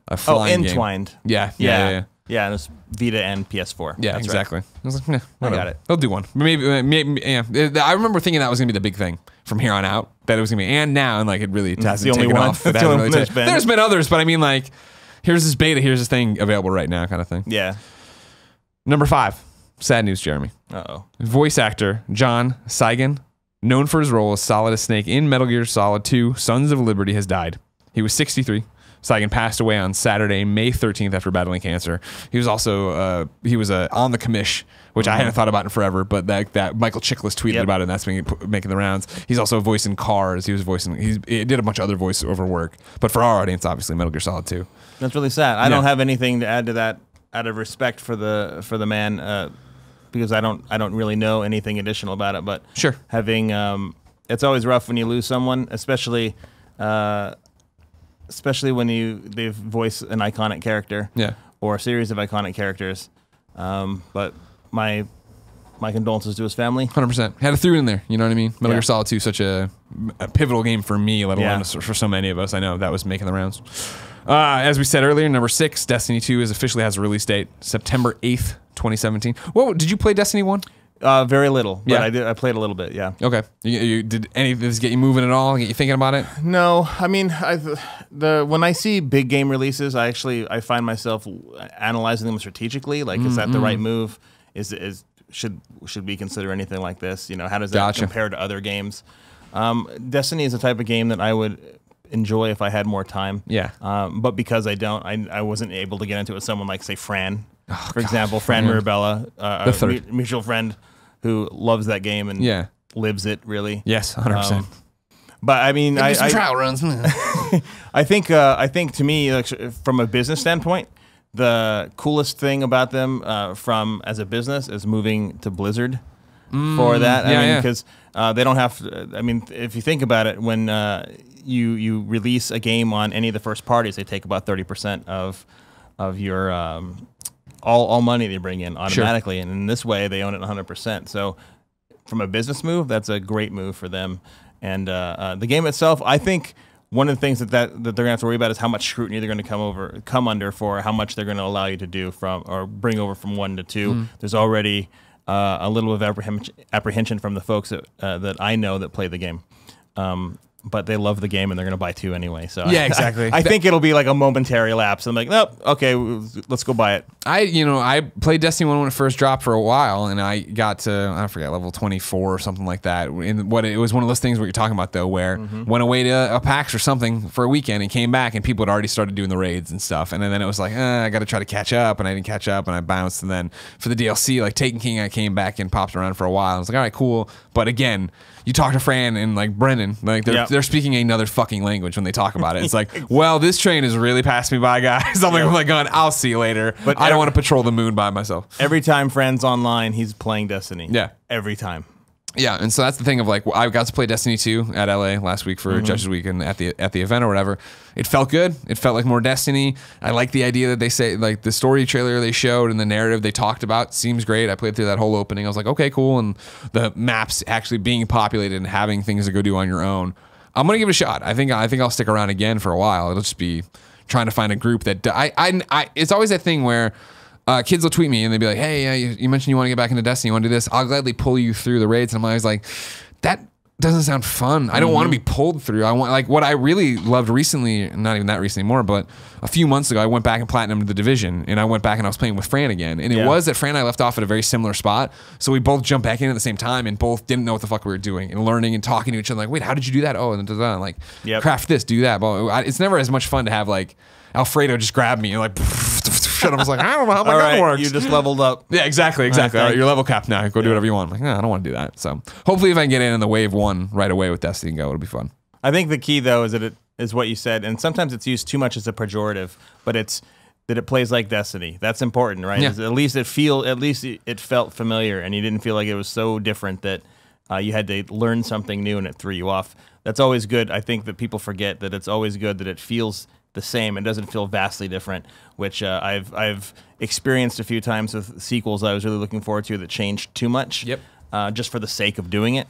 [SPEAKER 1] a flying
[SPEAKER 2] Entwined.
[SPEAKER 1] Game. Yeah.
[SPEAKER 2] Yeah, and it's Vita and PS4.
[SPEAKER 1] Yeah,
[SPEAKER 2] That's
[SPEAKER 1] exactly.
[SPEAKER 2] Right.
[SPEAKER 1] I was like,
[SPEAKER 2] I got it.
[SPEAKER 1] They'll do one. Maybe, yeah. I remember thinking that was gonna be the big thing from here on out. That it was gonna be, and now, and like it really hasn't taken off.
[SPEAKER 2] That's the only one there's been.
[SPEAKER 1] There's been others, but I mean, like, here's this beta, here's this thing available right now, kind of thing.
[SPEAKER 2] Yeah.
[SPEAKER 1] Number 5, sad news, Jeremy.
[SPEAKER 2] Uh-oh.
[SPEAKER 1] Voice actor John Saigon, known for his role as Solid Snake in Metal Gear Solid 2: Sons of Liberty, has died. He was 63. Saigon passed away on Saturday, May 13th, after battling cancer. He was also on the commish, which I hadn't thought about in forever, but that Michael Chiklis tweeted about it, and that's making the rounds. He's also a voice in Cars. He did a bunch of other voiceover work, but for our audience, obviously, Metal Gear Solid 2.
[SPEAKER 2] That's really sad. I don't have anything to add to that out of respect for the man, because I don't really know anything additional about it. But
[SPEAKER 1] sure,
[SPEAKER 2] having it's always rough when you lose someone, especially when they voice an iconic character, or a series of iconic characters. But my condolences to his family.
[SPEAKER 1] 100%. Had to throw it in there. You know what I mean? Metal Gear Solid 2, such a pivotal game for me, let alone for so many of us. I know that was making the rounds. As we said earlier, number 6, Destiny 2 officially has a release date, September 8th, 2017. Whoa, did you play Destiny 1?
[SPEAKER 2] Very little, but I played a little bit, yeah.
[SPEAKER 1] Okay. Did any of this get you moving at all, get you thinking about it?
[SPEAKER 2] No. I mean, when I see big game releases, I find myself analyzing them strategically. Like, is that the right move? Should we consider anything like this? You know, how does that compare to other games? Destiny is the type of game that I would enjoy if I had more time.
[SPEAKER 1] Yeah.
[SPEAKER 2] But because I don't, I wasn't able to get into it with someone like, say, Fran. For example, Fran Mirabella, a mutual friend who loves that game and lives it, really.
[SPEAKER 1] Yes, 100%.
[SPEAKER 2] But I mean,
[SPEAKER 1] some trial runs.
[SPEAKER 2] I think to me, like, from a business standpoint, the coolest thing about them as a business is moving to Blizzard for that. I mean, because they don't have to, I mean, if you think about it, when you release a game on any of the first parties, they take about 30% of your all money they bring in automatically, and in this way they own it 100%. So from a business move, that's a great move for them. And the game itself, I think one of the things that they're gonna have to worry about is how much scrutiny they're gonna come under for how much they're gonna allow you to do or bring over from 1 to 2. There's already a little bit of apprehension from the folks that I know that play the game. But they love the game and they're going to buy 2 anyway. So
[SPEAKER 1] yeah, exactly.
[SPEAKER 2] I think it'll be like a momentary lapse. I'm like, nope, okay, let's go buy it.
[SPEAKER 1] I played Destiny 1 when it first dropped for a while, and I got to, I forget, level 24 or something like that. And it was one of those things what you're talking about, though, where went away to a PAX or something for a weekend and came back, and people had already started doing the raids and stuff. And then it was like, I got to try to catch up, and I didn't catch up, and I bounced. And then for the DLC, like Taken King, I came back and popped around for a while. I was like, all right, cool. But again, you talk to Fran and like Brendan, like they're speaking another fucking language when they talk about it. It's like, well, this train has really passed me by, guys. I'm like going, I'll see you later. But I don't want to patrol the moon by myself.
[SPEAKER 2] Every time Fran's online, he's playing Destiny.
[SPEAKER 1] Yeah.
[SPEAKER 2] Every time.
[SPEAKER 1] Yeah, and so that's the thing of like, I got to play Destiny 2 at LA last week for Judges Week and at the event or whatever. It felt good. It felt like more Destiny. I like the idea that they say, like the story trailer they showed and the narrative they talked about seems great. I played through that whole opening. I was like, okay, cool. And the maps actually being populated and having things to go do on your own. I'm gonna give it a shot. I think I'll stick around again for a while. It'll just be trying to find a group that it's always that thing where kids will tweet me and they'll be like, hey, you mentioned you want to get back into Destiny, you want to do this? I'll gladly pull you through the raids. And I'm always like, that doesn't sound fun. I don't want to be pulled through. I want, like, what I really loved recently, not even that recently anymore, but a few months ago, I went back and platinumed the Division, and I went back and I was playing with Fran again. And it was that Fran and I left off at a very similar spot. So we both jumped back in at the same time and both didn't know what the fuck we were doing and learning and talking to each other. Like, wait, how did you do that? Oh, and like, craft this, do that. But it's never as much fun to have like Alfredo just grab me and like, and I was like, I don't know how my gun works.
[SPEAKER 2] You just leveled up.
[SPEAKER 1] Yeah, exactly. All right, you're level capped now. Go do whatever you want. I'm like, no, I don't want to do that. So hopefully if I can get in the wave 1 right away with Destiny and go, it'll be fun.
[SPEAKER 2] I think the key, though, is that it is what you said, and sometimes it's used too much as a pejorative, but it's that it plays like Destiny. That's important, right?
[SPEAKER 1] Yeah.
[SPEAKER 2] At least it felt familiar, and you didn't feel like it was so different that you had to learn something new and it threw you off. That's always good. I think that people forget that it's always good that it feels the same and doesn't feel vastly different, which I've experienced a few times with sequels I was really looking forward to that changed too much.
[SPEAKER 1] Yep.
[SPEAKER 2] Just for the sake of doing it.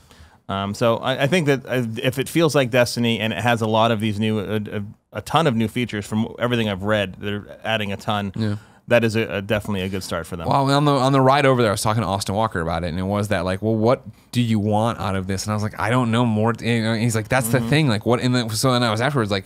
[SPEAKER 2] So I think that if it feels like Destiny and it has a lot of these a ton of new features from everything I've read, they're adding a ton. Yeah. That is definitely a good start for them.
[SPEAKER 1] Well, on the ride over there, I was talking to Austin Walker about it, and it was that like, well, what do you want out of this? And I was like, I don't know more. And he's like, that's the thing. Like, what? So then I was afterwards like,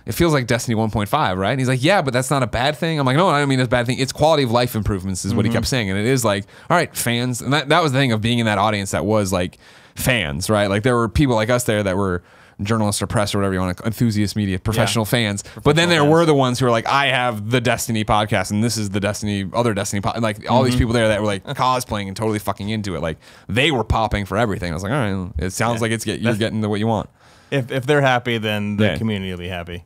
[SPEAKER 1] it feels like Destiny 1.5, right? And he's like, yeah, but that's not a bad thing. I'm like, no, I don't mean that's a bad thing. It's quality of life improvements is what he kept saying. And it is like, all right, fans. And that was the thing of being in that audience that was like fans, right? Like there were people like us there that were journalists or press or whatever you want to, enthusiast media, professional fans. But then there were the ones who were like, I have the Destiny podcast and this is the other Destiny podcast. Like all these people there that were like cosplaying and totally fucking into it. Like they were popping for everything. I was like, all right, it sounds like you're getting what you want.
[SPEAKER 2] If they're happy, then the community will be happy.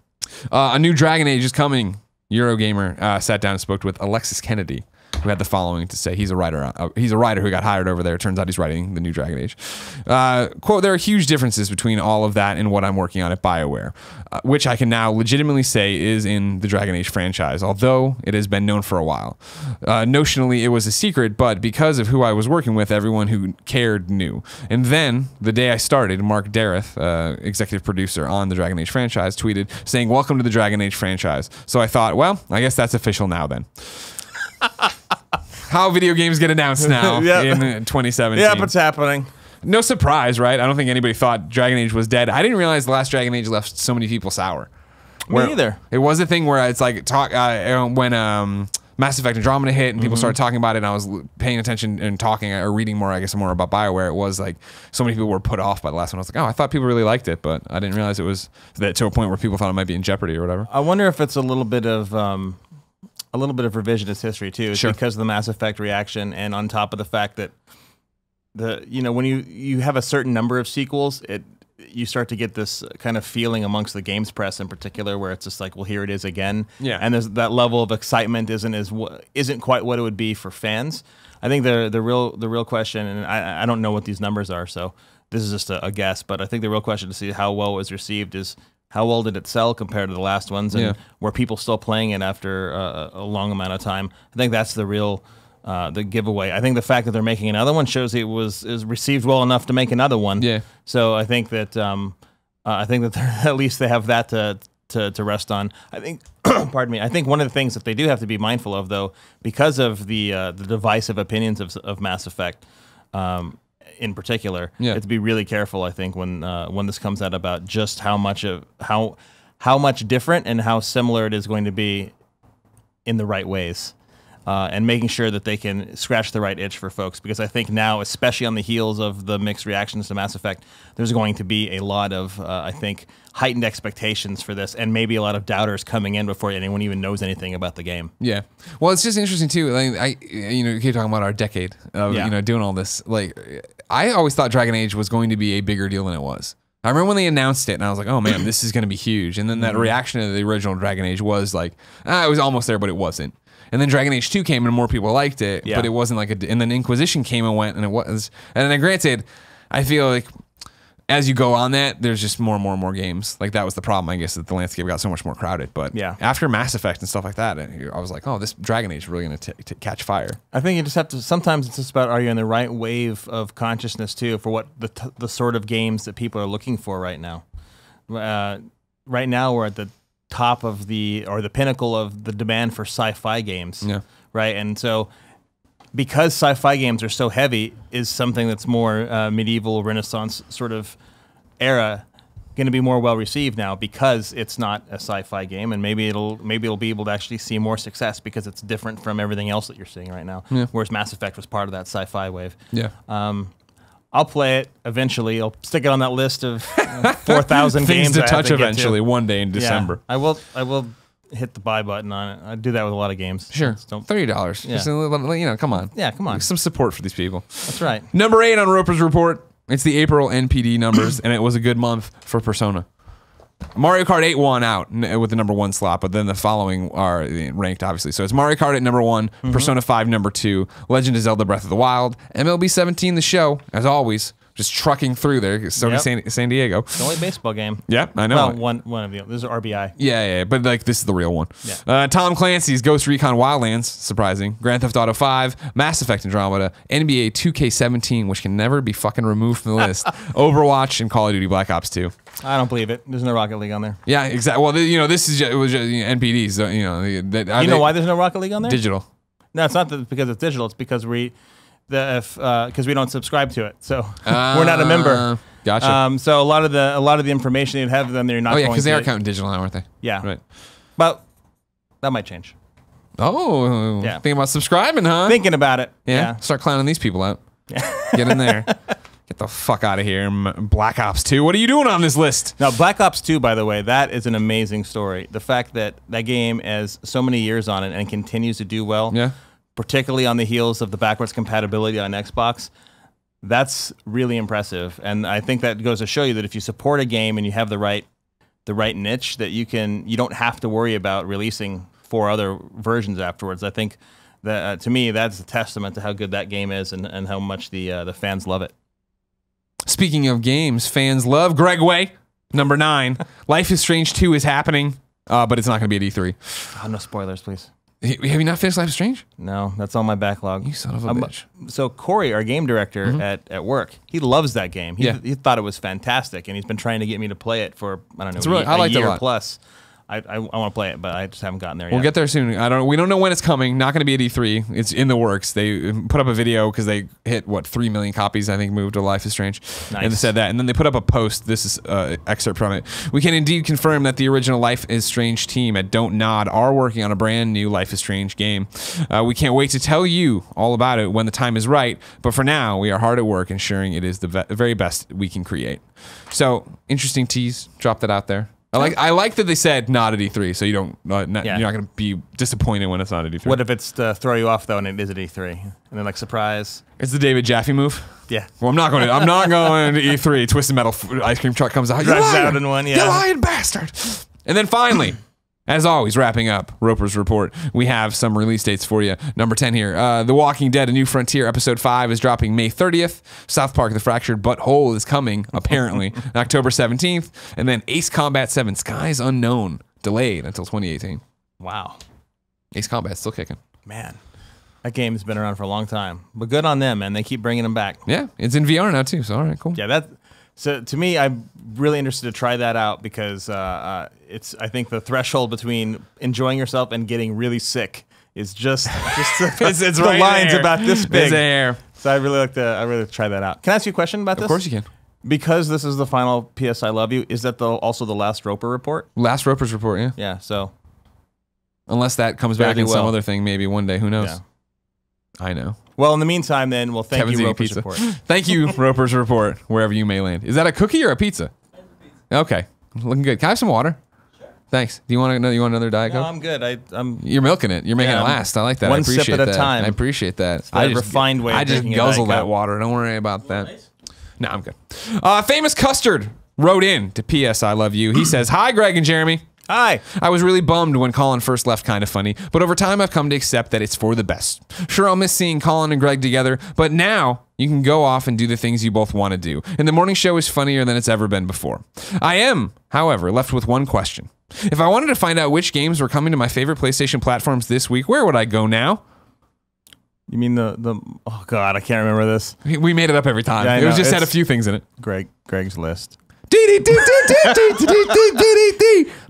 [SPEAKER 1] A new Dragon Age is coming. Eurogamer sat down and spoke with Alexis Kennedy, who had the following to say. He's a writer. He's a writer who got hired over there. Turns out he's writing the new Dragon Age. Quote, there are huge differences between all of that and what I'm working on at BioWare, which I can now legitimately say is in the Dragon Age franchise, although it has been known for a while. Notionally, it was a secret, but because of who I was working with, everyone who cared knew. And then, the day I started, Mark Dareth, executive producer on the Dragon Age franchise, tweeted saying, welcome to the Dragon Age franchise. So I thought, well, I guess that's official now then. How video games get announced now in 2017.
[SPEAKER 2] Yep, it's happening.
[SPEAKER 1] No surprise, right? I don't think anybody thought Dragon Age was dead. I didn't realize the last Dragon Age left so many people sour.
[SPEAKER 2] Me either.
[SPEAKER 1] It was a thing where it's like when Mass Effect Andromeda hit and people started talking about it, and I was paying attention and talking or reading more, I guess, more about BioWare. It was like so many people were put off by the last one. I was like, oh, I thought people really liked it, but I didn't realize it was that to a point where people thought it might be in jeopardy or whatever.
[SPEAKER 2] I wonder if it's a little bit of revisionist history too. It's because of the Mass Effect reaction, and on top of the fact that when you have a certain number of sequels, you start to get this kind of feeling amongst the games press in particular, where it's just like, well, here it is again. Yeah. And there's that level of excitement isn't quite what it would be for fans. I think the real question, and I don't know what these numbers are, so this is just a guess, but I think the real question to see how well it was received is, how well did it sell compared to the last ones, and were people still playing it after a long amount of time? I think that's the real the giveaway. I think the fact that they're making another one shows it is received well enough to make another one. Yeah. So I think that at least they have that to rest on. I think, pardon me. I think one of the things that they do have to be mindful of, though, because of the divisive opinions of Mass Effect. In particular, to be really careful, I think, when this comes out about just how much different and how similar it is going to be in the right ways, and making sure that they can scratch the right itch for folks. Because I think now, especially on the heels of the mixed reactions to Mass Effect, there's going to be a lot of, I think, heightened expectations for this, and maybe a lot of doubters coming in before anyone even knows anything about the game. Yeah. Well, it's just interesting too. Like, you keep talking about our decade of doing all this. Like, I always thought Dragon Age was going to be a bigger deal than it was. I remember when they announced it, and I was like, oh man, this is going to be huge. And then that reaction to the original Dragon Age was like, it was almost there, but it wasn't. And then Dragon Age 2 came and more people liked it, but it wasn't like and then Inquisition came and went, and it was. And then granted, I feel like as you go on that, there's just more and more games. Like that was the problem, I guess, that the landscape got so much more crowded. But after Mass Effect and stuff like that, I was like, oh, this Dragon Age is really going to catch fire. I think you just have to, sometimes it's just about, are you in the right wave of consciousness too for what the sort of games that people are looking for right now. Right now we're at the top of the pinnacle of the demand for sci-fi games. Yeah. Right. And so because sci-fi games are so heavy, is something that's more medieval Renaissance sort of era going to be more well received now because it's not a sci-fi game, and maybe it'll be able to actually see more success because it's different from everything else that you're seeing right now. Yeah. Whereas Mass Effect was part of that sci-fi wave. Yeah. I'll play it eventually. I'll stick it on that list of 4,000 games
[SPEAKER 1] to touch eventually one day in December.
[SPEAKER 2] I will hit the buy button on it. I do that with a lot of games. Sure.
[SPEAKER 1] $30. Yeah. Just, come on. Yeah, come on. Some support for these people.
[SPEAKER 2] That's right.
[SPEAKER 1] Number 8 on Roper's Report. It's the April NPD numbers, and it was a good month for Persona. Mario Kart 8 won out with the number 1 slot, but then the following are ranked, obviously. So it's Mario Kart at number 1, Persona 5 number 2, Legend of Zelda Breath of the Wild, MLB 17 the show, as always, just trucking through there. Sony San Diego.
[SPEAKER 2] It's the only baseball game.
[SPEAKER 1] Yeah, I know.
[SPEAKER 2] Well, one of the this is RBI.
[SPEAKER 1] Yeah, but like this is the real one.
[SPEAKER 2] Yeah.
[SPEAKER 1] Tom Clancy's Ghost Recon Wildlands, surprising. Grand Theft Auto 5, Mass Effect Andromeda, NBA 2K17, which can never be fucking removed from the list. Overwatch and Call of Duty Black Ops 2.
[SPEAKER 2] I don't believe it. There's no Rocket League on there.
[SPEAKER 1] Yeah, exactly. Well, this is it was just, NPDs. So,
[SPEAKER 2] you know why there's no Rocket League on there?
[SPEAKER 1] Digital.
[SPEAKER 2] No, it's not because it's digital. It's because we don't subscribe to it, so we're not a member.
[SPEAKER 1] Gotcha.
[SPEAKER 2] So a lot of the information you'd have them, they're not.
[SPEAKER 1] Oh yeah, because they are counting digital now, aren't they?
[SPEAKER 2] Yeah.
[SPEAKER 1] Right.
[SPEAKER 2] But that might change.
[SPEAKER 1] Oh,
[SPEAKER 2] yeah.
[SPEAKER 1] Thinking about subscribing, huh?
[SPEAKER 2] Thinking about it.
[SPEAKER 1] Yeah. Start clowning these people out. Get in there. Get the fuck out of here. Black Ops 2. What are you doing on this list?
[SPEAKER 2] Now, Black Ops 2, by the way, that is an amazing story. The fact that game has so many years on it and continues to do well, particularly on the heels of the backwards compatibility on Xbox, that's really impressive. And I think that goes to show you that if you support a game and you have the right niche, that you don't have to worry about releasing 4 other versions afterwards. I think that to me, that's a testament to how good that game is and how much the fans love it.
[SPEAKER 1] Speaking of games fans love, Greg Way, number 9. Life is Strange 2 is happening, but it's not going to be at E3.
[SPEAKER 2] Oh, no spoilers, please.
[SPEAKER 1] Have you not finished Life is Strange?
[SPEAKER 2] No, that's on my backlog.
[SPEAKER 1] You son of a bitch.
[SPEAKER 2] So Corey, our game director at work, he loves that game. He thought it was fantastic, and he's been trying to get me to play it for, I don't know, a year plus. I want to play it, but I just haven't gotten there yet.
[SPEAKER 1] We'll get there soon. We don't know when it's coming. Not going to be at E3. It's in the works. They put up a video because they hit 3 million copies. I think moved to Life is Strange, and they said that. And then they put up a post. This is an excerpt from it. We can indeed confirm that the original Life is Strange team at Don't Nod are working on a brand new Life is Strange game. We can't wait to tell you all about it when the time is right. But for now, we are hard at work ensuring it is the very best we can create. So interesting tease. Drop that out there. I like that they said not at E3, so you're not going to be disappointed when it's not at E3.
[SPEAKER 2] What if it's to throw you off though, and it is at E3, and then like surprise?
[SPEAKER 1] It's the David Jaffe move.
[SPEAKER 2] Yeah.
[SPEAKER 1] Well, I'm not going to E3. Twisted Metal ice cream truck comes out.
[SPEAKER 2] Drives out in one. Yeah.
[SPEAKER 1] You lying bastard. And then finally, as always, wrapping up Roper's Report, we have some release dates for you. Number 10 here. The Walking Dead: A New Frontier Episode 5 is dropping May 30th. South Park: The Fractured Butthole is coming, apparently, October 17th. And then Ace Combat 7: Skies Unknown, delayed until 2018.
[SPEAKER 2] Wow.
[SPEAKER 1] Ace Combat's still kicking.
[SPEAKER 2] Man, that game's been around for a long time. But good on them, man. They keep bringing them back.
[SPEAKER 1] Yeah, it's in VR now, too, so all right, cool.
[SPEAKER 2] Yeah, so to me, I'm really interested to try that out because it's. I think the threshold between enjoying yourself and getting really sick is just
[SPEAKER 1] it's
[SPEAKER 2] the
[SPEAKER 1] right
[SPEAKER 2] lines
[SPEAKER 1] there.
[SPEAKER 2] about this big.
[SPEAKER 1] It's there.
[SPEAKER 2] So I really like to try that out. Can I ask you a question about this?
[SPEAKER 1] Of course you can.
[SPEAKER 2] Because this is the final PS I Love You. Is that also the last Roper report?
[SPEAKER 1] Last Roper's Report, yeah.
[SPEAKER 2] Yeah. So
[SPEAKER 1] unless that comes back in some other thing, maybe one day. Who knows?
[SPEAKER 2] Yeah.
[SPEAKER 1] I know.
[SPEAKER 2] Well, in the meantime, then, thank
[SPEAKER 1] Kevin's
[SPEAKER 2] you,
[SPEAKER 1] eating
[SPEAKER 2] Roper's
[SPEAKER 1] pizza.
[SPEAKER 2] Report.
[SPEAKER 1] Thank you, Roper's Report, wherever you may land. Is that a cookie or a pizza? Okay, looking good. Can I have some water? Sure. Thanks. Do you want another Diet Coke?
[SPEAKER 2] No, I'm good.
[SPEAKER 1] You're milking it. You're making it last. I like that.
[SPEAKER 2] One
[SPEAKER 1] I appreciate
[SPEAKER 2] sip at a time.
[SPEAKER 1] I appreciate that.
[SPEAKER 2] I just refined way.
[SPEAKER 1] I just guzzle that water. Don't worry about that. Nice. No, I'm good. Famous Custard wrote in to PS I Love You. He says, "Hi, Greg and Jeremy.
[SPEAKER 2] Hi.
[SPEAKER 1] I was really bummed when Colin first left Kinda Funny, but over time I've come to accept that it's for the best. Sure, I'll miss seeing Colin and Greg together, but now you can go off and do the things you both want to do. And the morning show is funnier than it's ever been before. I am, however, left with one question. If I wanted to find out which games were coming to my favorite PlayStation platforms this week, where would I go now?"
[SPEAKER 2] You mean the oh god, I can't remember this.
[SPEAKER 1] We made it up every time.
[SPEAKER 2] Yeah,
[SPEAKER 1] it was just had a few things in it.
[SPEAKER 2] Greg's list.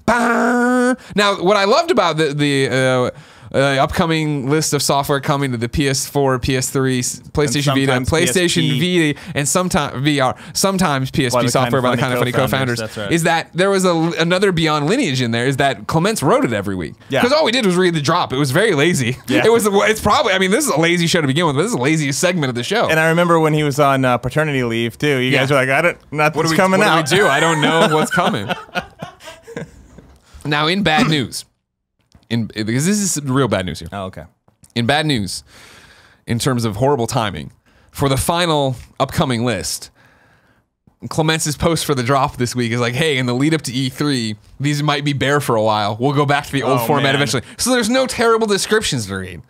[SPEAKER 1] Now, what I loved about the upcoming list of software coming to the PS4, PS3, PlayStation Vita, PlayStation
[SPEAKER 2] PSP.
[SPEAKER 1] Vita, and sometimes VR, sometimes PSP software by the Kinda Funny co-founders,
[SPEAKER 2] right.
[SPEAKER 1] is that there was another Beyond Lineage in there. Is that Clements wrote it every week? Because all we did was read the drop. It was very lazy.
[SPEAKER 2] Yeah.
[SPEAKER 1] It's probably. I mean, this is a lazy show to begin with, but this is the laziest segment of the show.
[SPEAKER 2] And I remember when he was on paternity leave too. You guys were like, nothing's coming out.
[SPEAKER 1] What do we do? I don't know what's coming. Now, in bad news. Because this is real bad news here.
[SPEAKER 2] Oh, okay.
[SPEAKER 1] In bad news, in terms of horrible timing, for the final upcoming list, Clemence's post for the drop this week is like, hey, in the lead up to E3, these might be bare for a while. We'll go back to the old format eventually. So there's no terrible descriptions to read.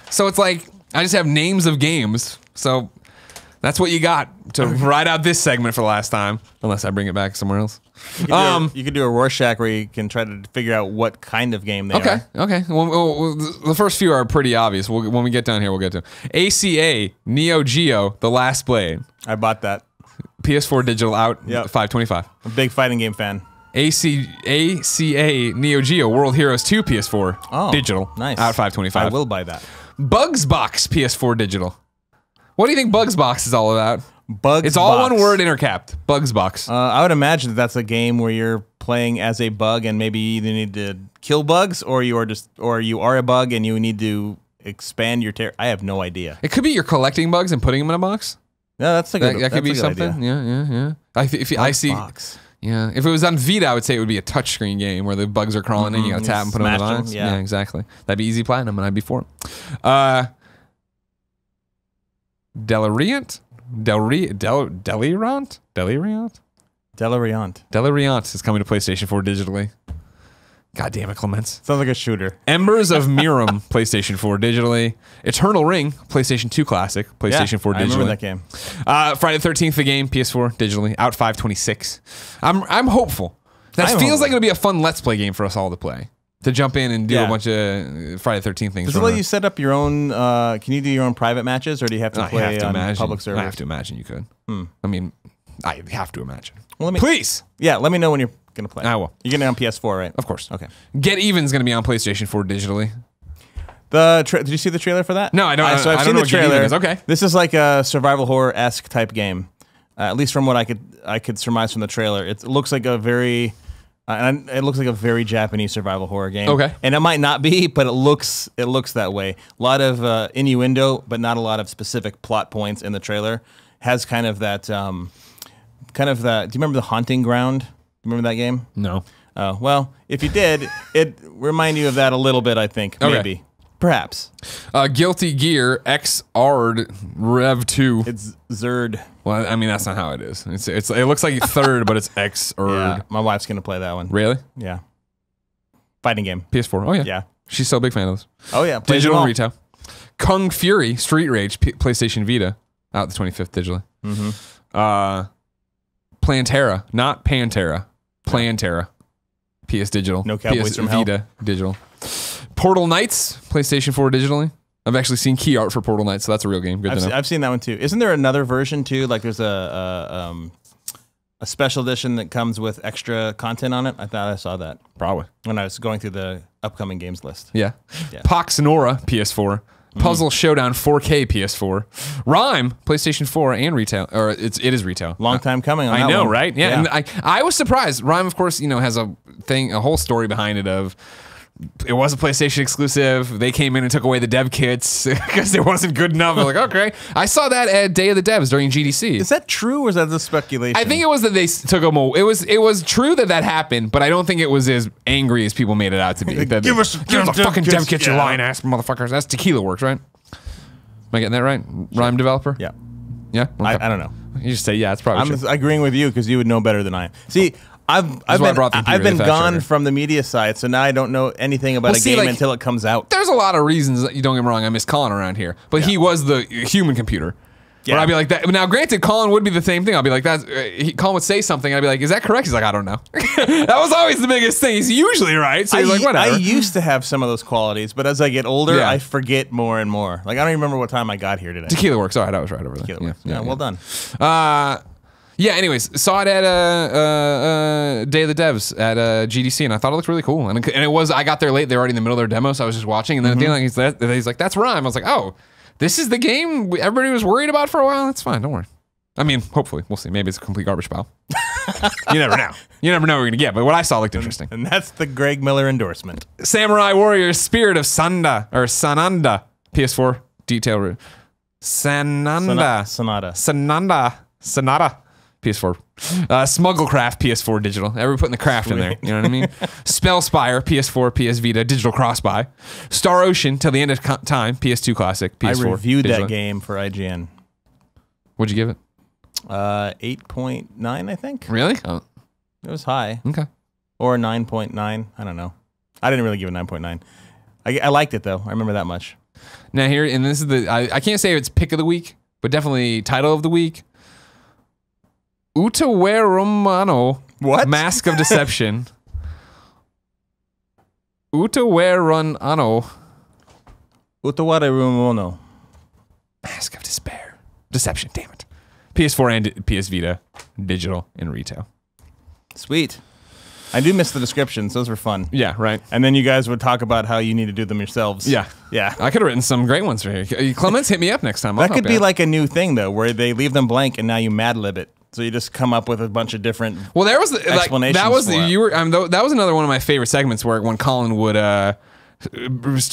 [SPEAKER 1] So it's like, I just have names of games. So that's what you got to ride out this segment for the last time, unless I bring it back somewhere else.
[SPEAKER 2] You could do a Rorschach where you can try to figure out what kind of game they are.
[SPEAKER 1] Okay. Well, the first few are pretty obvious. When we get down here, we'll get to them. ACA, Neo Geo, The Last Blade.
[SPEAKER 2] I bought that.
[SPEAKER 1] PS4 digital out, $525.
[SPEAKER 2] I'm a big fighting game fan.
[SPEAKER 1] ACA, Neo Geo, World Heroes 2 PS4 digital.
[SPEAKER 2] Nice.
[SPEAKER 1] Out $525.
[SPEAKER 2] I will buy that.
[SPEAKER 1] Bugs Box PS4 digital. What do you think Bugs Box is all about?
[SPEAKER 2] Bugs
[SPEAKER 1] It's all
[SPEAKER 2] Box.
[SPEAKER 1] one word intercapped. Bugs Box.
[SPEAKER 2] I would imagine that's a game where you're playing as a bug and maybe you either need to kill bugs or you are a bug and you need to expand your territory. I have no idea.
[SPEAKER 1] It could be you're collecting bugs and putting them in a box.
[SPEAKER 2] No, that's a good.
[SPEAKER 1] That could be something.
[SPEAKER 2] Idea.
[SPEAKER 1] Yeah. I see.
[SPEAKER 2] Box.
[SPEAKER 1] Yeah. If it was on Vita, I would say it would be a touchscreen game where the bugs are crawling in. You got to tap and put them in the box.
[SPEAKER 2] Yeah,
[SPEAKER 1] exactly. That'd be easy platinum, and I'd be for it. Deliriant is coming to PlayStation 4 digitally. God damn it, Clements.
[SPEAKER 2] Sounds like a shooter.
[SPEAKER 1] Embers of Miram, PlayStation 4 digitally. Eternal Ring, PlayStation 2 Classic, PlayStation 4 digitally.
[SPEAKER 2] I remember that game.
[SPEAKER 1] Friday the 13th, the game, PS4 digitally, out $526. I'm hopeful. That feels like it'll be a fun Let's Play game for us all to play. To jump in and do a bunch of Friday the 13th things.
[SPEAKER 2] Does it let you set up your own, can you do your own private matches or do you have to play on public servers?
[SPEAKER 1] I have to imagine you could. I mean, I have to imagine.
[SPEAKER 2] Well,
[SPEAKER 1] Please!
[SPEAKER 2] Yeah, let me know when you're going to play.
[SPEAKER 1] I will.
[SPEAKER 2] You're getting it on PS4, right?
[SPEAKER 1] Of course.
[SPEAKER 2] Okay.
[SPEAKER 1] Get Even's going to be on PlayStation 4 digitally.
[SPEAKER 2] Did you see the trailer for that?
[SPEAKER 1] No, I don't.
[SPEAKER 2] So I've seen
[SPEAKER 1] know
[SPEAKER 2] the
[SPEAKER 1] what Get Even
[SPEAKER 2] trailer.
[SPEAKER 1] is. Okay.
[SPEAKER 2] This is like a survival horror-esque type game. At least from what I could surmise from the trailer. It looks like a very... it looks like a very Japanese survival horror game.
[SPEAKER 1] Okay.
[SPEAKER 2] And it might not be, but it looks that way. A lot of innuendo, but not a lot of specific plot points in the trailer. Has kind of that, do you remember The Haunting Ground? Remember that game?
[SPEAKER 1] No.
[SPEAKER 2] Oh, well, if you did, it remind you of that a little bit, I think.
[SPEAKER 1] Okay.
[SPEAKER 2] Maybe. Perhaps.
[SPEAKER 1] Guilty Gear XR'd Rev 2.
[SPEAKER 2] It's Zerd.
[SPEAKER 1] Well, I mean, that's not how it is. It looks like third, but it's XR'd.
[SPEAKER 2] Yeah, my wife's going to play that one.
[SPEAKER 1] Really?
[SPEAKER 2] Yeah. Fighting game.
[SPEAKER 1] PS4. Oh, yeah.
[SPEAKER 2] Yeah.
[SPEAKER 1] She's so big fan of those.
[SPEAKER 2] Oh, yeah.
[SPEAKER 1] Digital retail. Kung Fury Street Rage PlayStation Vita. Out the 25th digitally.
[SPEAKER 2] Mm-hmm.
[SPEAKER 1] Plantera. Not Pantera. Plantera. PS digital.
[SPEAKER 2] No Cowboys
[SPEAKER 1] PS
[SPEAKER 2] from Hell.
[SPEAKER 1] Vita digital. Portal Knights, PlayStation 4 digitally. I've actually seen key art for Portal Knights, so that's a real game. Good to know.
[SPEAKER 2] I've seen that one too. Isn't there another version too? Like there's a special edition that comes with extra content on it. I thought I saw that
[SPEAKER 1] Probably.
[SPEAKER 2] when I was going through the upcoming games list.
[SPEAKER 1] Yeah.
[SPEAKER 2] Yeah.
[SPEAKER 1] Pox Nora, PS4. Puzzle Showdown 4K PS4. Rhyme, PlayStation 4 and retail. Or it is retail.
[SPEAKER 2] Long time coming on
[SPEAKER 1] I
[SPEAKER 2] that
[SPEAKER 1] know,
[SPEAKER 2] one.
[SPEAKER 1] right? Yeah. And I was surprised. Rhyme, of course, has a whole story behind it of it was a PlayStation exclusive. They came in and took away the dev kits because it wasn't good enough. I'm like, okay. I saw that at Day of the Devs during GDC.
[SPEAKER 2] Is that true or is that the speculation?
[SPEAKER 1] I think it was that they took them away. It was true that happened, but I don't think it was as angry as people made it out to be.
[SPEAKER 2] Give us
[SPEAKER 1] a fucking dev kits, you lying ass motherfuckers. That's Tequila Works, right? Am I getting that right? Rhyme developer?
[SPEAKER 2] Yeah.
[SPEAKER 1] Yeah? Okay.
[SPEAKER 2] I don't know.
[SPEAKER 1] You just say, yeah, it's probably
[SPEAKER 2] I'm
[SPEAKER 1] true.
[SPEAKER 2] agreeing with you because you would know better than I am. See, I've been gone from the media side, so now I don't know anything about a game until it comes out.
[SPEAKER 1] There's a lot of reasons that you don't get me wrong. I miss Colin around here, but he was the human computer. Yeah. Where I'd be like that. Now, granted, Colin would be the same thing. I'll be like that. Colin would say something. I'd be like, "Is that correct?" He's like, "I don't know." That was always the biggest thing. He's usually right. So he's like, "Whatever."
[SPEAKER 2] I used to have some of those qualities, but as I get older, I forget more and more. Like I don't even remember what time I got here today.
[SPEAKER 1] Tequila Works. All right, I was right over there.
[SPEAKER 2] Tequila Works. Yeah, well done.
[SPEAKER 1] Yeah. Anyways, saw it at Day of the Devs at GDC, and I thought it looked really cool. And it was. I got there late. They were already in the middle of their demo, so I was just watching. And then at the end, he's like, "That's Rhyme." I was like, "Oh, this is the game everybody was worried about for a while." That's fine. Don't worry. I mean, hopefully, we'll see. Maybe it's a complete garbage pile. You never know. You never know what we're gonna get. But what I saw looked interesting.
[SPEAKER 2] And that's the Greg Miller endorsement.
[SPEAKER 1] Samurai Warriors: Spirit of Sananda or Sananda PS4 detail. Sonata. PS4. Smugglecraft PS4 digital. Everybody putting the craft in there. You know what I mean? Spellspire PS4, PS Vita digital cross-buy. Star Ocean till the end of time PS2 classic. PS4.
[SPEAKER 2] I reviewed
[SPEAKER 1] digital.
[SPEAKER 2] that game for IGN.
[SPEAKER 1] What'd you give it?
[SPEAKER 2] 8.9, I think.
[SPEAKER 1] Really? Oh,
[SPEAKER 2] It was high.
[SPEAKER 1] okay.
[SPEAKER 2] Or 9.9. I don't know. I didn't really give it 9.9. I liked it, though. I remember that much.
[SPEAKER 1] Now here, and this is I can't say it's pick of the week, but definitely title of the week. Utawerumano.
[SPEAKER 2] What?
[SPEAKER 1] Mask of Deception. Utawerunano.
[SPEAKER 2] Utawarerumono.
[SPEAKER 1] Mask of Despair. Deception, damn it. PS4 and PS Vita, digital and retail.
[SPEAKER 2] Sweet. I do miss the descriptions. Those were fun.
[SPEAKER 1] Yeah, right.
[SPEAKER 2] And then you guys would talk about how you need to do them yourselves.
[SPEAKER 1] Yeah.
[SPEAKER 2] Yeah.
[SPEAKER 1] I could have written some great ones for you. Clements, hit me up next time.
[SPEAKER 2] That could be like a new thing, though, where they leave them blank and now you Mad Lib it. So you just come up with a bunch of different
[SPEAKER 1] there was
[SPEAKER 2] explanations.
[SPEAKER 1] That was
[SPEAKER 2] for it.
[SPEAKER 1] that was another one of my favorite segments where when Colin would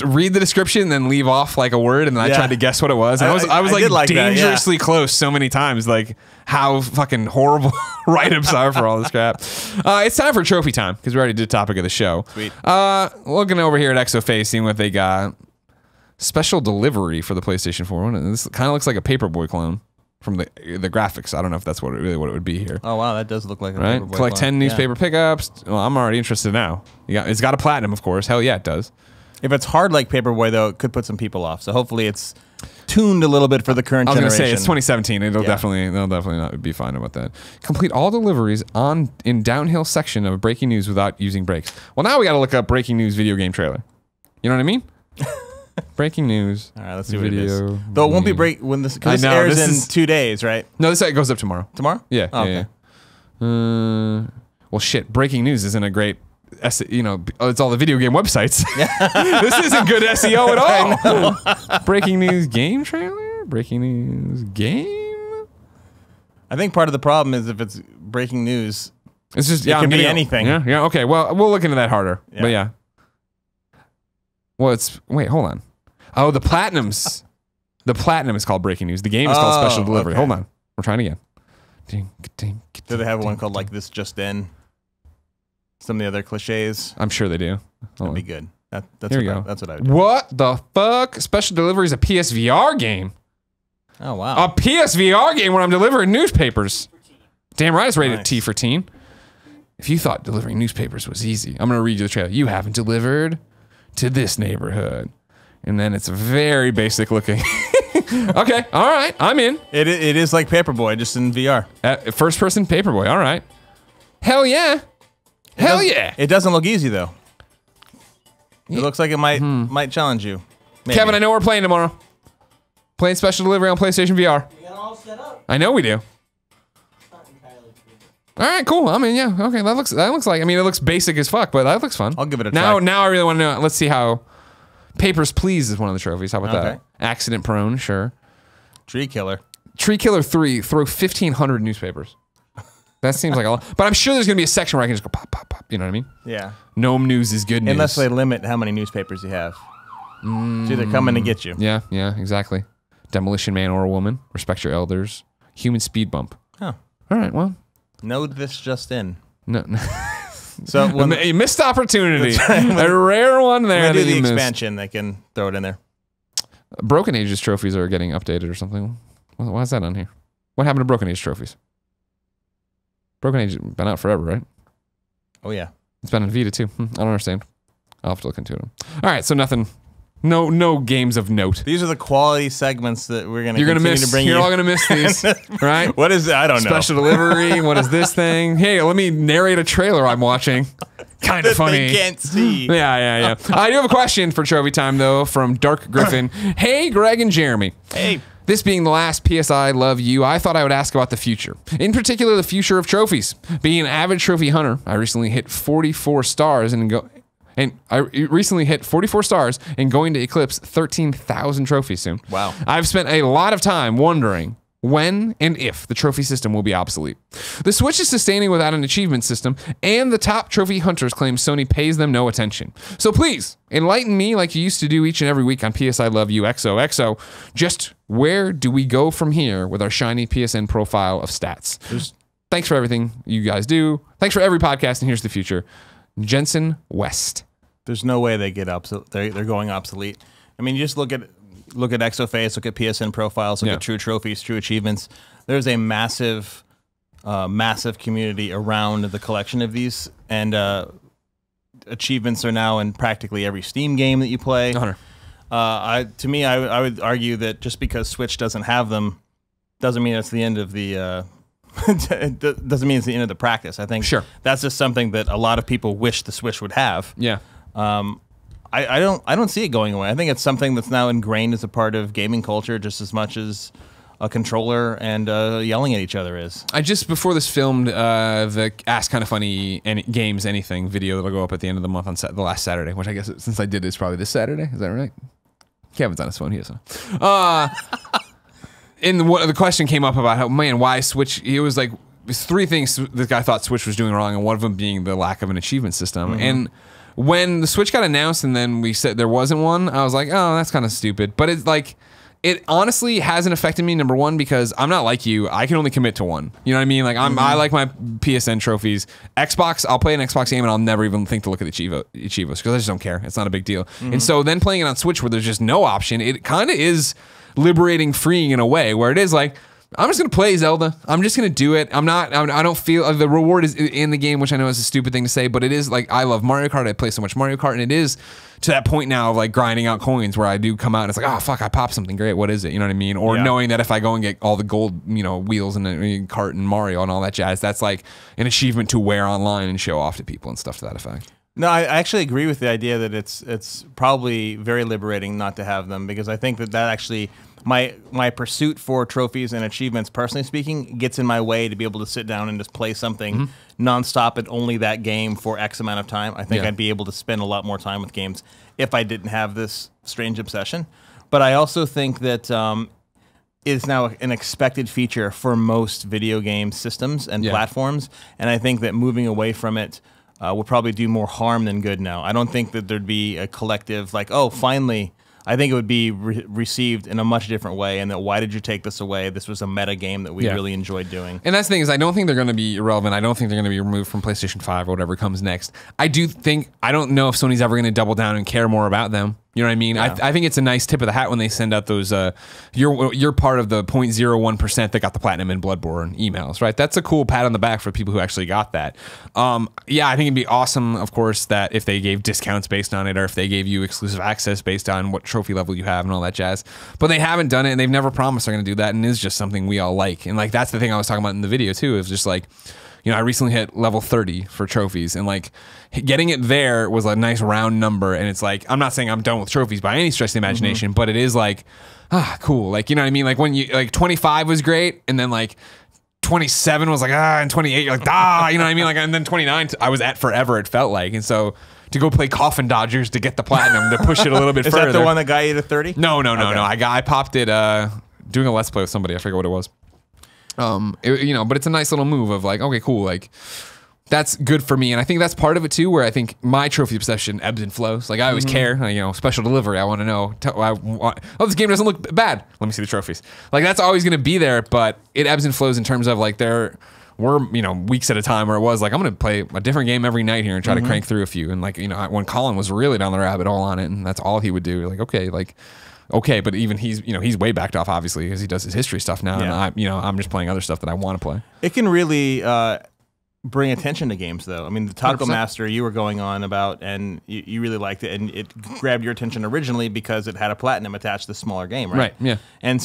[SPEAKER 1] read the description and then leave off like a word and then I tried to guess what it was. And I was like dangerously close so many times, like how fucking horrible write-ups are for all this crap. It's time for trophy time because we already did topic of the show.
[SPEAKER 2] Sweet.
[SPEAKER 1] Looking over here at XOXO, seeing what they got. Special delivery for the PlayStation 4. This kind of looks like a Paperboy clone from the graphics. I don't know if that's really what it would be here.
[SPEAKER 2] Oh wow, that does look like a
[SPEAKER 1] right.
[SPEAKER 2] Paperboy
[SPEAKER 1] Collect
[SPEAKER 2] clone.
[SPEAKER 1] 10 newspaper pickups. Well, I'm already interested now. It's got a platinum, of course. Hell yeah, it does.
[SPEAKER 2] If it's hard like Paperboy, though, it could put some people off. So hopefully it's tuned a little bit for the current generation.
[SPEAKER 1] I was going to say, it's 2017. They'll definitely not be fine about that. Complete all deliveries in downhill section of breaking news without using brakes. Well, now we got to look up breaking news video game trailer. You know what I mean? Breaking news.
[SPEAKER 2] All right, let's see what it is. Though it won't be when this airs in 2 days, right?
[SPEAKER 1] No, this goes up tomorrow.
[SPEAKER 2] Tomorrow?
[SPEAKER 1] Yeah.
[SPEAKER 2] Oh,
[SPEAKER 1] yeah. Well, shit. Breaking news isn't a great. It's all the video game websites. This isn't good SEO at all. Breaking news game trailer? Breaking news game?
[SPEAKER 2] I think part of the problem is if it's breaking news,
[SPEAKER 1] it's just
[SPEAKER 2] it can be anything.
[SPEAKER 1] Yeah. Okay. Well, we'll look into that harder. Yeah. But yeah. Well, wait, hold on. Oh, the platinums. The platinum is called breaking news. The game is called special delivery. Okay. Hold on. We're trying again.
[SPEAKER 2] Do they have one called like this just in? Some of the other cliches.
[SPEAKER 1] I'm sure they do.
[SPEAKER 2] That'd be good. That's
[SPEAKER 1] Here we go.
[SPEAKER 2] That's what I would do.
[SPEAKER 1] What the fuck? Special delivery is a PSVR game.
[SPEAKER 2] Oh, wow.
[SPEAKER 1] A PSVR game where I'm delivering newspapers. Damn right it's rated T for teen. If you thought delivering newspapers was easy, I'm going to read you the trailer. You haven't delivered to this neighborhood. And then it's very basic looking. Okay, all right, I'm in.
[SPEAKER 2] It is like Paperboy, just in VR.
[SPEAKER 1] First person Paperboy, all right. Hell yeah. Hell yeah!
[SPEAKER 2] It doesn't look easy though. It looks like it might challenge you. Maybe.
[SPEAKER 1] Kevin, I know we're playing tomorrow. Playing special delivery on PlayStation VR.
[SPEAKER 3] We got it all set up.
[SPEAKER 1] I know we do.
[SPEAKER 3] It's not entirely true.
[SPEAKER 1] All right, cool. I mean, yeah, okay. That looks like. I mean, it looks basic as fuck, but that looks fun.
[SPEAKER 2] I'll give it a try.
[SPEAKER 1] Now I really want to know. Let's see how. Papers, Please is one of the trophies. How about that? Accident Prone, sure.
[SPEAKER 2] Tree Killer.
[SPEAKER 1] Tree Killer 3. Throw 1,500 newspapers. That seems like a lot. But I'm sure there's going to be a section where I can just go pop, pop, pop. You know what I mean?
[SPEAKER 2] Yeah.
[SPEAKER 1] Gnome news is good news.
[SPEAKER 2] Unless they limit how many newspapers you have. So they're coming to get you.
[SPEAKER 1] Yeah, exactly. Demolition Man or Woman. Respect your elders. Human speed bump.
[SPEAKER 2] Huh.
[SPEAKER 1] All right, well.
[SPEAKER 2] Know this just in.
[SPEAKER 1] No.
[SPEAKER 2] So
[SPEAKER 1] a missed opportunity.
[SPEAKER 2] Right.
[SPEAKER 1] A rare one there.
[SPEAKER 2] When they do the expansion, they can throw it in there.
[SPEAKER 1] Broken Ages trophies are getting updated or something. Why is that on here? What happened to Broken Age trophies? Broken Age has been out forever, right?
[SPEAKER 2] Oh, yeah.
[SPEAKER 1] It's been on Vita, too. I don't understand. I'll have to look into it. All right, so nothing. No games of note.
[SPEAKER 2] These are the quality segments that we're going to continue to bring
[SPEAKER 1] You're
[SPEAKER 2] you.
[SPEAKER 1] all going to miss these, right?
[SPEAKER 2] What is it? I don't know.
[SPEAKER 1] Special delivery. What is this thing? Hey, let me narrate a trailer I'm watching. Kind of funny.
[SPEAKER 2] They can't see.
[SPEAKER 1] Yeah. I do have a question for Trophy Time, though, from Dark Griffin. Hey, Greg and Jeremy.
[SPEAKER 2] Hey.
[SPEAKER 1] This being the last PSI Love You, I thought I would ask about the future. In particular, the future of trophies. Being an avid trophy hunter, I recently hit 44 stars and going to eclipse 13,000 trophies soon.
[SPEAKER 2] Wow.
[SPEAKER 1] I've spent a lot of time wondering when and if the trophy system will be obsolete. The Switch is sustaining without an achievement system, and the top trophy hunters claim Sony pays them no attention. So please, enlighten me like you used to do each and every week on PSI Love You XOXO. Just where do we go from here with our shiny PSN profile of stats? Thanks for everything you guys do. Thanks for every podcast, and here's the future. Jensen West.
[SPEAKER 2] There's no way they get obsolete. They're going obsolete. I mean, you just look at XOFace, look at PSN profiles, look at True Trophies, True Achievements. there's a massive community around the collection of these, and achievements are now in practically every Steam game that you play. I would argue that just because Switch doesn't have them doesn't mean it's the end of the doesn't mean it's the end of the practice. I think that's just something that a lot of people wish the Switch would have.
[SPEAKER 1] Yeah.
[SPEAKER 2] I don't see it going away. I think it's something that's now ingrained as a part of gaming culture just as much as a controller and yelling at each other is. I just, before this filmed, the Ask Kinda Funny Games Anything video that'll go up at the end of the month on the last Saturday, which I guess since I did it's probably this Saturday. Is that right? Kevin's on his phone. He is. And the question came up about how, man, why Switch? It was like, there's 3 things the guy thought Switch was doing wrong, and one of them being the lack of an achievement system. And when the Switch got announced and then we said there wasn't one, I was like, oh, that's kind of stupid. But it's like, it honestly hasn't affected me, number one, because I'm not like you. I can only commit to one. You know what I mean? Like, I like my PSN trophies. Xbox, I'll play an Xbox game and I'll never even think to look at the Achievos because I just don't care. It's not a big deal. And so then playing it on Switch where there's just no option, it kind of is liberating, freeing in a way where it is like, I'm just going to play Zelda. I'm just going to do it. I don't feel the reward is in the game, which I know is a stupid thing to say, but it is like, I love Mario Kart. I play so much Mario Kart, and it is to that point now of like grinding out coins where I do come out and it's like, oh fuck, I popped something great. What is it? You know what I mean? Or knowing that if I go and get all the gold, wheels and the cart and Mario and all that jazz, that's like an achievement to wear online and show off to people and stuff to that effect. No, I actually agree with the idea that it's probably very liberating not to have them, because I think that actually my pursuit for trophies and achievements, personally speaking, gets in my way to be able to sit down and just play something nonstop at only that game for X amount of time. I think I'd be able to spend a lot more time with games if I didn't have this strange obsession. But I also think that it's now an expected feature for most video game systems and platforms, and I think that moving away from it will probably do more harm than good now. I don't think that there'd be a collective like, oh, finally. I think it would be received in a much different way, and that why did you take this away? This was a meta game that we really enjoyed doing. And that's the thing is, I don't think they're going to be irrelevant. I don't think they're going to be removed from PlayStation 5 or whatever comes next. I don't know if Sony's ever going to double down and care more about them. You know what I mean? Yeah. I think it's a nice tip of the hat when they send out those, you're part of the 0.01% that got the Platinum and Bloodborne emails, right? That's a cool pat on the back for people who actually got that. Yeah, I think it'd be awesome, of course, that if they gave discounts based on it, or if they gave you exclusive access based on what trophy level you have and all that jazz. But they haven't done it, and they've never promised they're going to do that, and it's just something we all like. And like that's the thing I was talking about in the video too, is just like, I recently hit level 30 for trophies, and like getting it there was a nice round number. And it's like, I'm not saying I'm done with trophies by any stretch of the imagination, but it is like, cool. Like, you know what I mean? Like when you, like 25 was great. And then like 27 was like, and 28, you're like, you know what I mean? Like, and then 29, I was at forever, it felt like. And so to go play Coffin Dodgers to get the platinum, to push it a little bit further. Is that the one that got you to 30? No. I popped it, doing a Let's Play with somebody. I forget what it was. But it's a nice little move of like, okay, cool, like that's good for me, and I think that's part of it too, where I think my trophy obsession ebbs and flows. Like I always care, special delivery. I want to know. This game doesn't look bad. Let me see the trophies. Like that's always going to be there, but it ebbs and flows in terms of like we're weeks at a time where it was like I'm going to play a different game every night here and try to crank through a few. And like when Colin was really down the rabbit hole on it, and that's all he would do. Like okay, but even he's way backed off, obviously, because he does his history stuff now, and I'm just playing other stuff that I want to play. It can really bring attention to games, though. I mean, the Taco 100%. Master you were going on about, and you really liked it, and it grabbed your attention originally because it had a platinum attached to the smaller game, right? Right. Yeah. And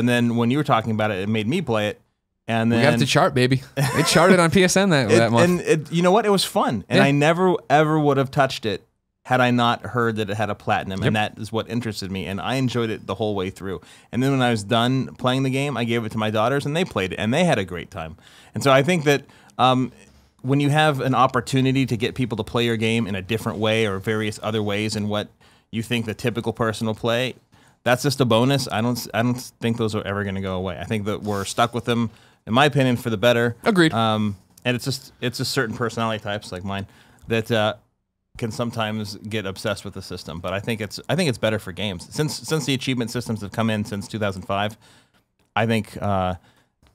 [SPEAKER 2] then when you were talking about it, it made me play it. And then we got the chart, baby. It charted on PSN that month. And you know what? It was fun, and I never ever would have touched it had I not heard that it had a platinum, and that is what interested me, and I enjoyed it the whole way through. And then when I was done playing the game, I gave it to my daughters, and they played it, and they had a great time. And so I think that when you have an opportunity to get people to play your game in a different way or various other ways in what you think the typical person will play, that's just a bonus. I don't think those are ever going to go away. I think that we're stuck with them, in my opinion, for the better. Agreed. And it's just certain personality types like mine that can sometimes get obsessed with the system, but I think it's better for games. Since the achievement systems have come in since 2005, I think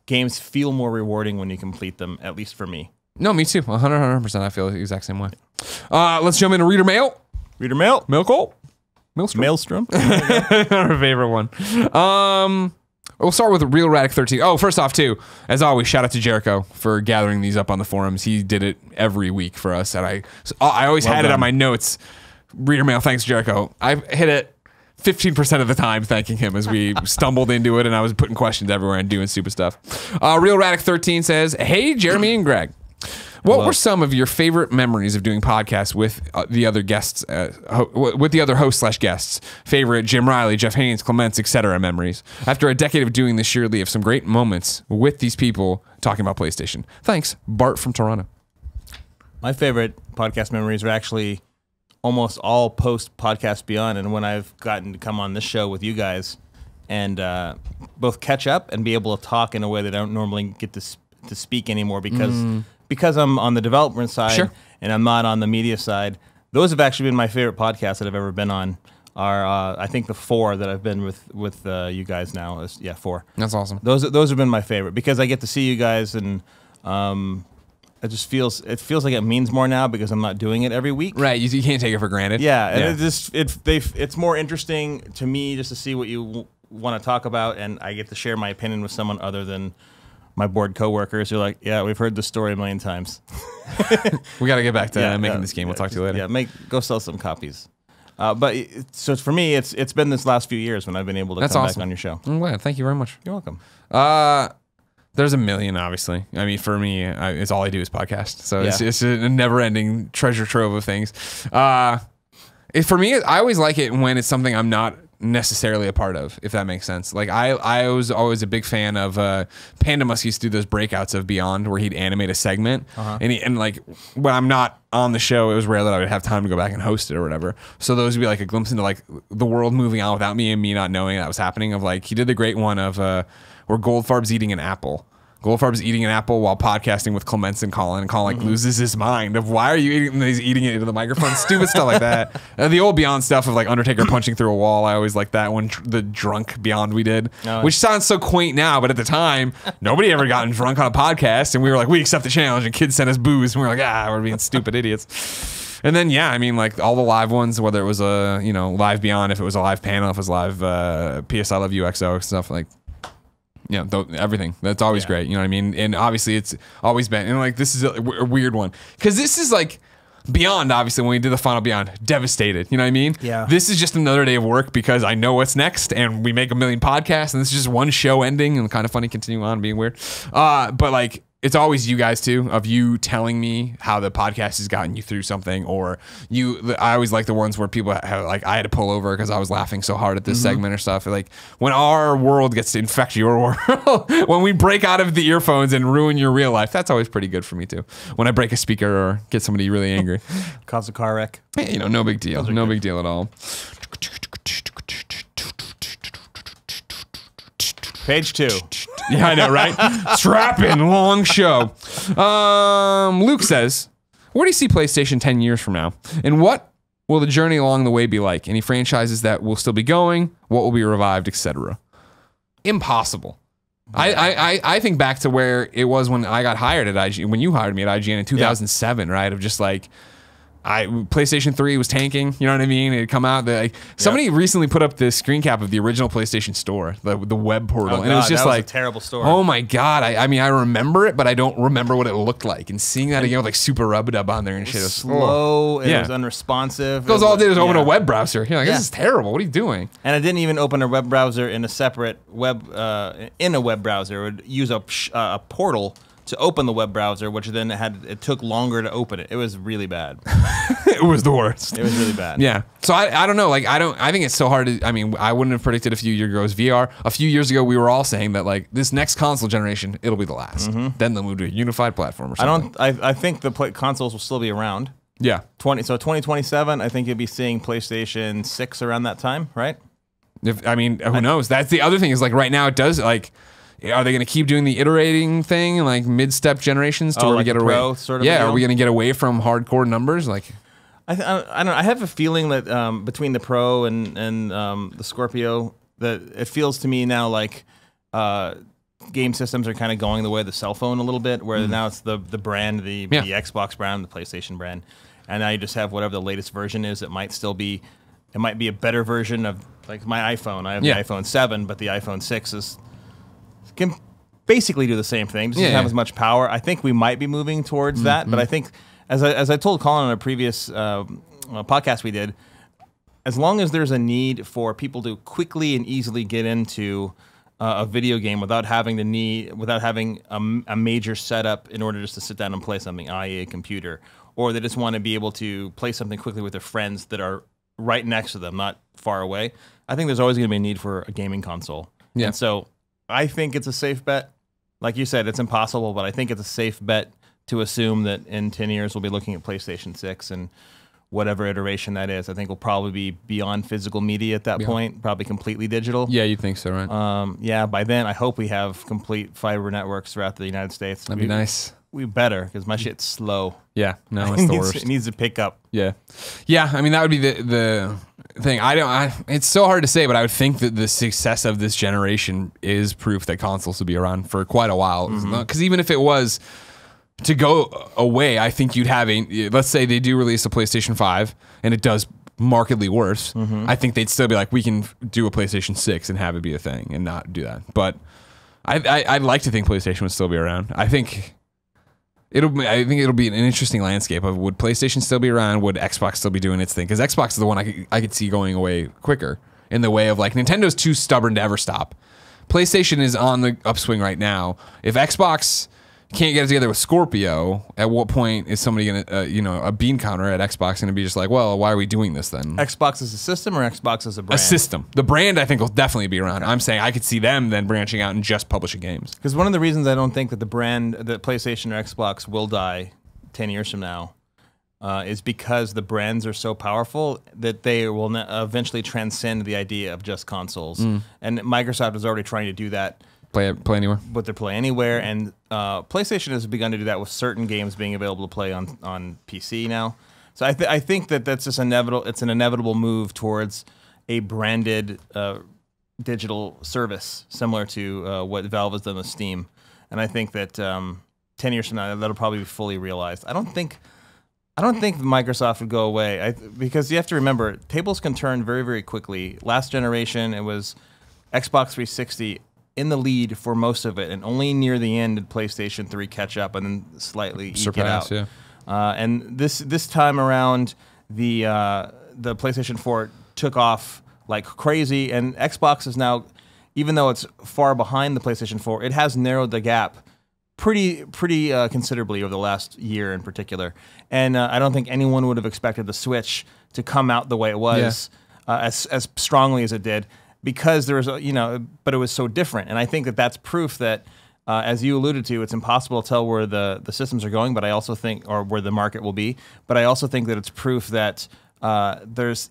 [SPEAKER 2] games feel more rewarding when you complete them, at least for me. No, me too. 100%. I feel the exact same way. Let's jump into reader mail. Reader mail. Mailstrom. Mailstrom. Our favorite one.
[SPEAKER 1] We'll start with Real Radic 13. Oh, first off, too, as always, shout out to Jericho for gathering these up on the forums. He did it every week for us, and I always had it on my notes. Reader mail, thanks, Jericho. I hit it 15% of the time thanking him as we stumbled into it, and I was putting questions everywhere and doing stupid stuff. Real Radic 13 says, hey, Jeremy and Greg. What were some of your favorite memories of doing podcasts with the other guests, with the other hosts/guests? Favorite Jim Riley, Jeff Haynes, Clements, etc. memories. After a decade of doing this, surely have some great moments with these people talking about PlayStation. Thanks, Bart from Toronto.
[SPEAKER 2] My favorite podcast memories are actually almost all post Podcast Beyond, and when I've gotten to come on this show with you guys and both catch up and be able to talk in a way that I don't normally get to speak anymore because I'm on the development side and I'm not on the media side. Those have actually been my favorite podcasts that I've ever been on. Are I think the 4 that I've been with you guys now is 4.
[SPEAKER 1] That's awesome.
[SPEAKER 2] Those have been my favorite because I get to see you guys and it just feels like it means more now because I'm not doing it every week.
[SPEAKER 1] Right, you can't take it for granted.
[SPEAKER 2] Yeah, and it's more interesting to me just to see what you want to talk about, and I get to share my opinion with someone other than my bored coworkers who are like, yeah, we've heard the story a million times.
[SPEAKER 1] We got to get back to making this game. We'll talk to you later.
[SPEAKER 2] Yeah, go sell some copies. So for me, it's been this last few years when I've been able to come back on your show.
[SPEAKER 1] I'm glad. Thank you very much.
[SPEAKER 2] You're welcome.
[SPEAKER 1] There's a million, obviously. I mean, for me, it's all I do is podcast. So it's a never-ending treasure trove of things. For me, I always like it when it's something I'm not necessarily a part of, if that makes sense. Like I was always a big fan of Panda Musk used to do those breakouts of Beyond where he'd animate a segment, and like when I'm not on the show, it was rare that I would have time to go back and host it or whatever. So those would be like a glimpse into like the world moving on without me and me not knowing that was happening. Of like he did the great one of where Goldfarb's eating an apple. Goldfarb's eating an apple while podcasting with Clements and Colin like loses his mind of why are you eating, and he's eating it into the microphone, stupid stuff like that. And the old Beyond stuff of like Undertaker punching through a wall, I always liked that one, the drunk Beyond we did, which sounds so quaint now, but at the time, nobody ever gotten drunk on a podcast, and we were like, we accept the challenge, and kids sent us booze, and we were like, we're being stupid idiots. And then, I mean, like all the live ones, whether it was a, live Beyond, if it was a live panel, if it was live PS I Love You XO stuff, like, everything. That's always great. You know what I mean? And obviously it's always been, and like this is a weird one because this is like Beyond, obviously when we did the final Beyond, devastated. You know what I mean?
[SPEAKER 2] Yeah.
[SPEAKER 1] This is just another day of work because I know what's next and we make a million podcasts and this is just one show ending and kind of funny continuing on being weird. But like, it's always you guys too, of you telling me how the podcast has gotten you through something, or I always like the ones where people have like, I had to pull over because I was laughing so hard at this segment or stuff. Like when our world gets to infect your world, when we break out of the earphones and ruin your real life, that's always pretty good for me too. When I break a speaker or get somebody really angry.
[SPEAKER 2] Cause a car wreck.
[SPEAKER 1] Hey, no big deal. No big deal at all.
[SPEAKER 2] Page 2.
[SPEAKER 1] Yeah, I know, right? Strapping, long show. Luke says, where do you see PlayStation 10 years from now? And what will the journey along the way be like? Any franchises that will still be going? What will be revived, etc.? Impossible. I think back to where it was when I got hired at IGN, when you hired me at IGN in 2007, right? Of just like, PlayStation 3 was tanking, you know what I mean? It had come out. Somebody recently put up the screen cap of the original PlayStation Store, the web portal, and it was just like
[SPEAKER 2] a terrible store.
[SPEAKER 1] Oh my god! I mean, I remember it, but I don't remember what it looked like. And seeing that again with like Super Rub-a-Dub on there and shit, it was
[SPEAKER 2] slow. It was unresponsive.
[SPEAKER 1] Because all it did was open a web browser. You're like, this is terrible. What are you doing?
[SPEAKER 2] And I didn't even open a web browser in a separate web in a web browser. It would use a portal to open the web browser, which then it took longer to open it. It was really bad.
[SPEAKER 1] It was the worst.
[SPEAKER 2] It was really bad.
[SPEAKER 1] Yeah. So I don't know. Like I think it's so hard to. I mean, I wouldn't have predicted a few years ago as VR. A few years ago, we were all saying that like this next console generation, it'll be the last. Then they'll move to a unified platform or something.
[SPEAKER 2] I think the consoles will still be around.
[SPEAKER 1] Yeah.
[SPEAKER 2] 2027. I think you'll be seeing PlayStation 6 around that time, right?
[SPEAKER 1] Who knows? That's the other thing is like right now it does like. Are they going to keep doing the iterating thing, like mid-step generations, to where we get away?
[SPEAKER 2] Pro sort of
[SPEAKER 1] are we going to get away from hardcore numbers? Like,
[SPEAKER 2] I don't know. I have a feeling that between the Pro and the Scorpio, that it feels to me now like game systems are kind of going the way of the cell phone a little bit, where now it's the brand, the Xbox brand, the PlayStation brand, and now you just have whatever the latest version is. It might be a better version of like my iPhone. I have the iPhone 7, but the iPhone 6 is can basically do the same thing, just doesn't have as much power. I think we might be moving towards that, but I think, as I told Colin on a previous podcast we did, as long as there's a need for people to quickly and easily get into a video game without having a major setup in order just to sit down and play something, i.e. a computer, or they just want to be able to play something quickly with their friends that are right next to them, not far away, I think there's always going to be a need for a gaming console. Yeah. And so I think it's a safe bet. Like you said, it's impossible, but I think it's a safe bet to assume that in 10 years we'll be looking at PlayStation 6 and whatever iteration that is. I think we'll probably be beyond physical media at that point, probably completely digital.
[SPEAKER 1] Yeah, you think so, right?
[SPEAKER 2] Yeah, by then I hope we have complete fiber networks throughout the United States.
[SPEAKER 1] That'd be nice.
[SPEAKER 2] We better, because my shit's slow.
[SPEAKER 1] Yeah, no, it's the worst.
[SPEAKER 2] It needs to pick up.
[SPEAKER 1] Yeah. Yeah, I mean, that would be the thing. It's so hard to say, but I would think that the success of this generation is proof that consoles will be around for quite a while. Because even if it was to go away, I think you'd have let's say they do release a PlayStation 5 and it does markedly worse. I think they'd still be like, we can do a PlayStation 6 and have it be a thing and not do that. But I'd like to think PlayStation would still be around. I think it'll be an interesting landscape of, would PlayStation still be around? Would Xbox still be doing its thing? Because Xbox is the one I could see going away quicker, in the way of like, Nintendo's too stubborn to ever stop. PlayStation is on the upswing right now. If Xbox can't get it together with Scorpio, at what point is somebody going to, a bean counter at Xbox going to be just like, well, why are we doing this then?
[SPEAKER 2] Xbox as a system or Xbox as a brand?
[SPEAKER 1] A system. The brand, I think, will definitely be around. I'm saying I could see them then branching out and just publishing games.
[SPEAKER 2] Because one of the reasons I don't think that that PlayStation or Xbox will die 10 years from now is because the brands are so powerful that they will eventually transcend the idea of just consoles. And Microsoft is already trying to do that.
[SPEAKER 1] Play anywhere.
[SPEAKER 2] With their Play Anywhere, and PlayStation has begun to do that with certain games being available to play on PC now. So I think that's just inevitable. It's an inevitable move towards a branded digital service, similar to what Valve has done with Steam. And I think that 10 years from now, that'll probably be fully realized. I don't think Microsoft would go away, because you have to remember, tables can turn very, very quickly. Last generation, it was Xbox 360 in the lead for most of it, and only near the end did PlayStation 3 catch up and then slightly surpass it out. Yeah. And this time around, the PlayStation 4 took off like crazy, and Xbox is now, even though it's far behind the PlayStation 4, it has narrowed the gap pretty considerably over the last year in particular. And I don't think anyone would have expected the Switch to come out the way it was, as strongly as it did. Because there was, but it was so different. And I think that that's proof that, as you alluded to, it's impossible to tell where the systems are going, but I also think, or where the market will be. But I also think that it's proof that there's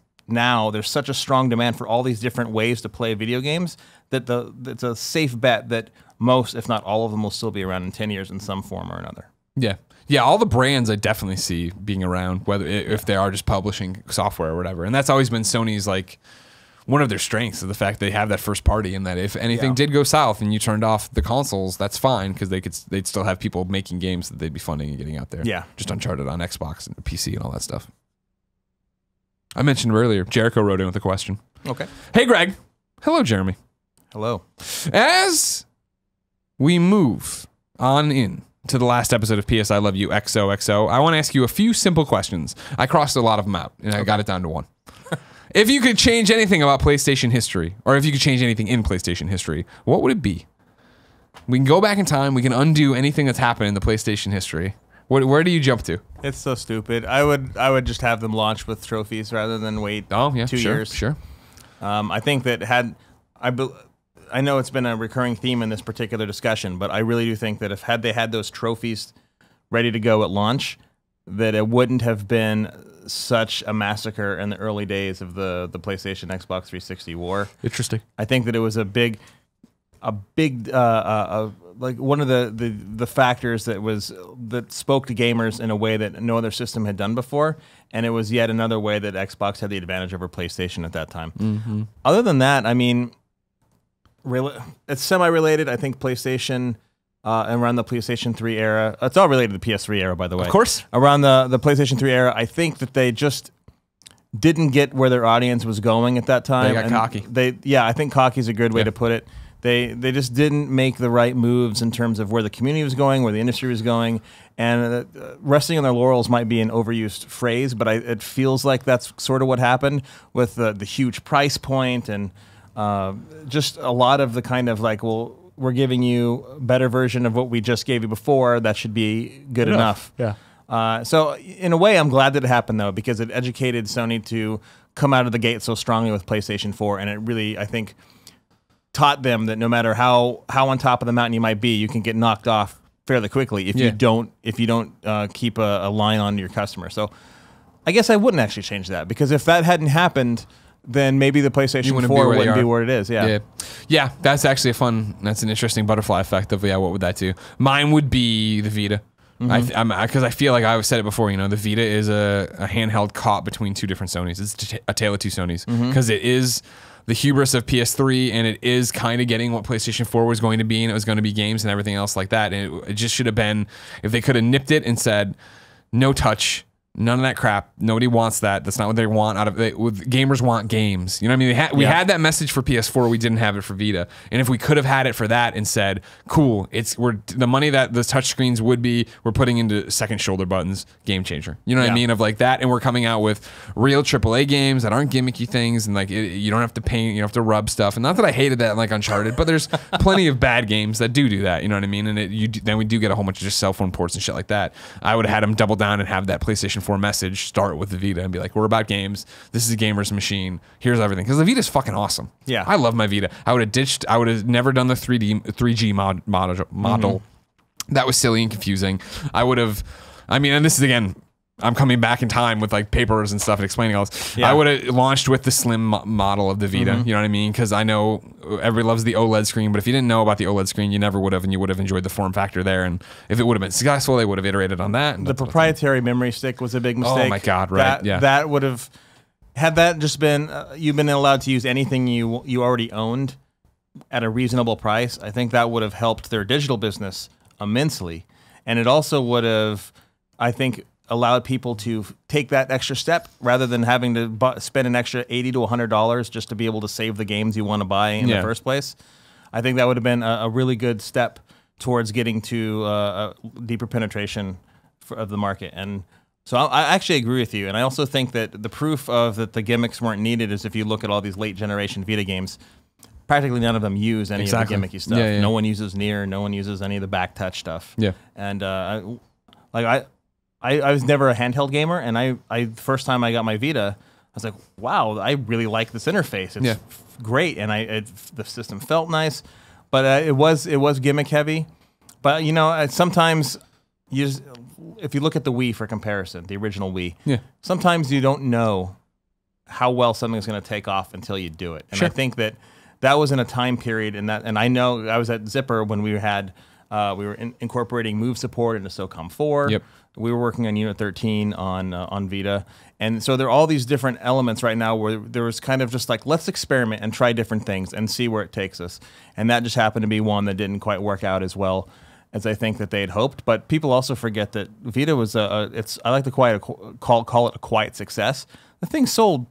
[SPEAKER 2] such a strong demand for all these different ways to play video games that it's a safe bet that most, if not all of them, will still be around in 10 years in some form or another. Yeah.
[SPEAKER 1] Yeah, all the brands I definitely see being around, whether if they are just publishing software or whatever. And that's always been Sony's, like, one of their strengths, is the fact they have that first party, and that if anything did go south and you turned off the consoles, that's fine, because they'd still have people making games that they'd be funding and getting out there.
[SPEAKER 2] Yeah.
[SPEAKER 1] Just Uncharted on Xbox and PC and all that stuff. I mentioned earlier, Jericho wrote in with a question.
[SPEAKER 2] Okay.
[SPEAKER 1] Hey, Greg. Hello, Jeremy.
[SPEAKER 2] Hello.
[SPEAKER 1] As we move on in to the last episode of PS I Love You XOXO, I want to ask you a few simple questions. I crossed a lot of them out, and I got it down to one. If you could change anything about PlayStation history, or if you could change anything in PlayStation history, what would it be? We can go back in time. We can undo anything that's happened in the PlayStation history. Where do you jump to?
[SPEAKER 2] It's so stupid. I would just have them launch with trophies rather than wait 2 years.
[SPEAKER 1] Sure.
[SPEAKER 2] I think that I know it's been a recurring theme in this particular discussion, but I really do think that had they had those trophies ready to go at launch, that it wouldn't have been such a massacre in the early days of the PlayStation Xbox 360 war.
[SPEAKER 1] Interesting.
[SPEAKER 2] I think that it was a big like one of the factors that spoke to gamers in a way that no other system had done before, and it was yet another way that Xbox had the advantage over PlayStation at that time. Other than that, I mean, it's semi-related. I think PlayStation around the PlayStation 3 era. It's all related to the PS3 era, by the way.
[SPEAKER 1] Of course.
[SPEAKER 2] Around the PlayStation 3 era, I think that they just didn't get where their audience was going at that time.
[SPEAKER 1] They got cocky.
[SPEAKER 2] I think cocky is a good way to put it. They just didn't make the right moves in terms of where the community was going, where the industry was going, and resting on their laurels might be an overused phrase, but it feels like that's sort of what happened with the huge price point and just a lot of the kind of like, well, we're giving you a better version of what we just gave you before. That should be good enough.
[SPEAKER 4] Yeah.
[SPEAKER 2] So in a way, I'm glad that it happened though, because it educated Sony to come out of the gate so strongly with PlayStation 4, and it really, I think, taught them that no matter how on top of the mountain you might be, you can get knocked off fairly quickly if you don't keep a line on your customer. So I guess I wouldn't actually change that, because if that hadn't happened, then maybe the PlayStation 4 wouldn't be what it is.
[SPEAKER 1] Yeah, that's actually that's an interesting butterfly effect of what would that do? Mine would be the Vita. Because I feel like I've said it before, the Vita is a handheld caught between two different Sonys. It's a tale of two Sonys, because it is the hubris of PS3, and it is kind of getting what PlayStation 4 was going to be, and it was going to be games and everything else like that. And it just should have been, if they could have nipped it and said, no touch, none of that crap. Nobody wants that. That's not what they want out of it. Gamers want games. You know what I mean? We had that message for PS4. We didn't have it for Vita. And if we could have had it for that and said, cool, the money that the touchscreens would be, we're putting into second shoulder buttons, game changer. You know what I mean? Of like that. And we're coming out with real AAA games that aren't gimmicky things. And like, you don't have to paint, you don't have to rub stuff. And not that I hated that like Uncharted, but there's plenty of bad games that do that. You know what I mean? And then we do get a whole bunch of just cell phone ports and shit like that. I would have had them double down and have that PlayStation 4 message start with the Vita and be like, we're about games. This is a gamer's machine. Here's everything. Because the Vita's fucking awesome.
[SPEAKER 2] Yeah.
[SPEAKER 1] I love my Vita. I would have never done the 3G model. That was silly and confusing. And this is again, I'm coming back in time with like papers and stuff and explaining all this. I would have launched with the slim model of the Vita. You know what I mean? Because I know everybody loves the OLED screen, but if you didn't know about the OLED screen, you never would have, and you would have enjoyed the form factor there. And if it would have been successful, they would have iterated on that. And
[SPEAKER 2] the proprietary memory stick was a big mistake.
[SPEAKER 1] Oh my God, right?
[SPEAKER 2] That would have, had that just been, you've been allowed to use anything you already owned at a reasonable price, I think that would have helped their digital business immensely. And it also would have, I think, allowed people to take that extra step rather than having to spend an extra $80 to $100 just to be able to save the games you want to buy in the first place. I think that would have been a really good step towards getting to a deeper penetration of the market. And so I actually agree with you. And I also think that the proof of that the gimmicks weren't needed is if you look at all these late generation Vita games, practically none of them use any of the gimmicky stuff. No one uses Nier. No one uses any of the back touch stuff. And I was never a handheld gamer, and I the first time I got my Vita, I was like, wow, I really like this interface. It's great, and the system felt nice, but it was gimmick heavy. But sometimes if you look at the Wii for comparison, the original Wii, sometimes you don't know how well something's going to take off until you do it. And I think that was in a time period, and I know I was at Zipper when we were incorporating move support into SOCOM 4. We were working on Unit 13 on Vita. And so there are all these different elements right now where there was kind of just like, let's experiment and try different things and see where it takes us. And that just happened to be one that didn't quite work out as well as I think that they had hoped. But people also forget that Vita was I like to call it a quiet success. The thing sold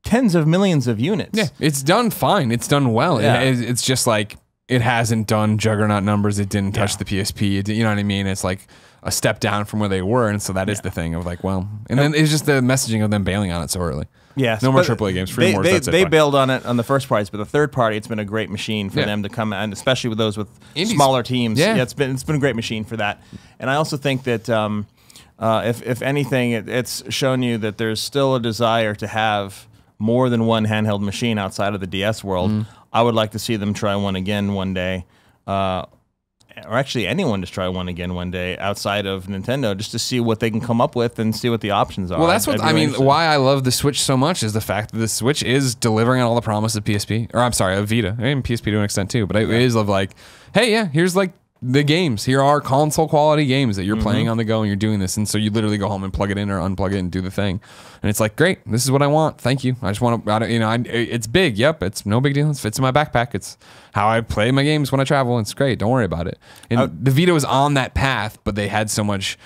[SPEAKER 2] tens of millions of units.
[SPEAKER 1] Yeah, it's done fine. It's done well. It's just like, it hasn't done juggernaut numbers. It didn't touch the PSP. You know what I mean? It's like a step down from where they were. And so that is the thing of like, well, and then it's just the messaging of them bailing on it so early.
[SPEAKER 2] Yes.
[SPEAKER 1] No more AAA games. Free more.
[SPEAKER 2] They bailed on it on the first parties, but the third party, it's been a great machine for them to come, and especially with those with smaller teams. It's been a great machine for that. And I also think that if anything, it's shown you that there's still a desire to have more than one handheld machine outside of the DS world. I would like to see them try one again one day, or actually anyone just try one again one day outside of Nintendo, just to see what they can come up with and see what the options are.
[SPEAKER 1] Well, that's what I mean. Why I love the Switch so much is the fact that the Switch is delivering on all the promise of PSP, or I'm sorry, of Vita, and PSP to an extent too. But it is of like, hey, here's like the games. Here are console quality games that you're playing on the go, and you're doing this. And so you literally go home and plug it in or unplug it and do the thing. And it's like, great, this is what I want. Thank you. I just want to, it's big. Yep, it's no big deal. It fits in my backpack. It's how I play my games when I travel. It's great. Don't worry about it. And the Vita was on that path, but they had so much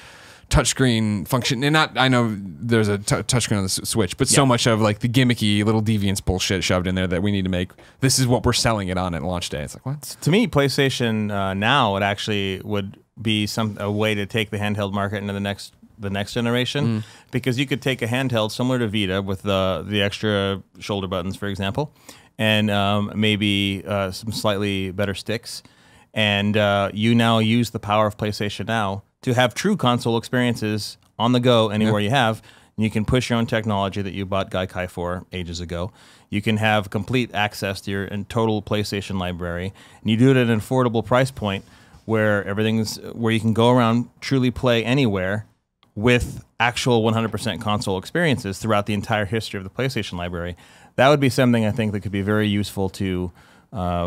[SPEAKER 1] touchscreen function, and not, I know there's a touchscreen on the Switch, but so much of like the gimmicky little deviance bullshit shoved in there that we need to make. This is what we're selling it on at launch day. It's like, what?
[SPEAKER 2] To me, PlayStation Now it actually would be a way to take the handheld market into the next generation, because you could take a handheld similar to Vita with the extra shoulder buttons, for example, and maybe some slightly better sticks, and you now use the power of PlayStation Now to have true console experiences on the go anywhere you have. And you can push your own technology that you bought Gaikai for ages ago. You can have complete access to your total PlayStation library, and you do it at an affordable price point where where you can go around, truly play anywhere with actual 100% console experiences throughout the entire history of the PlayStation library. That would be something I think that could be very useful to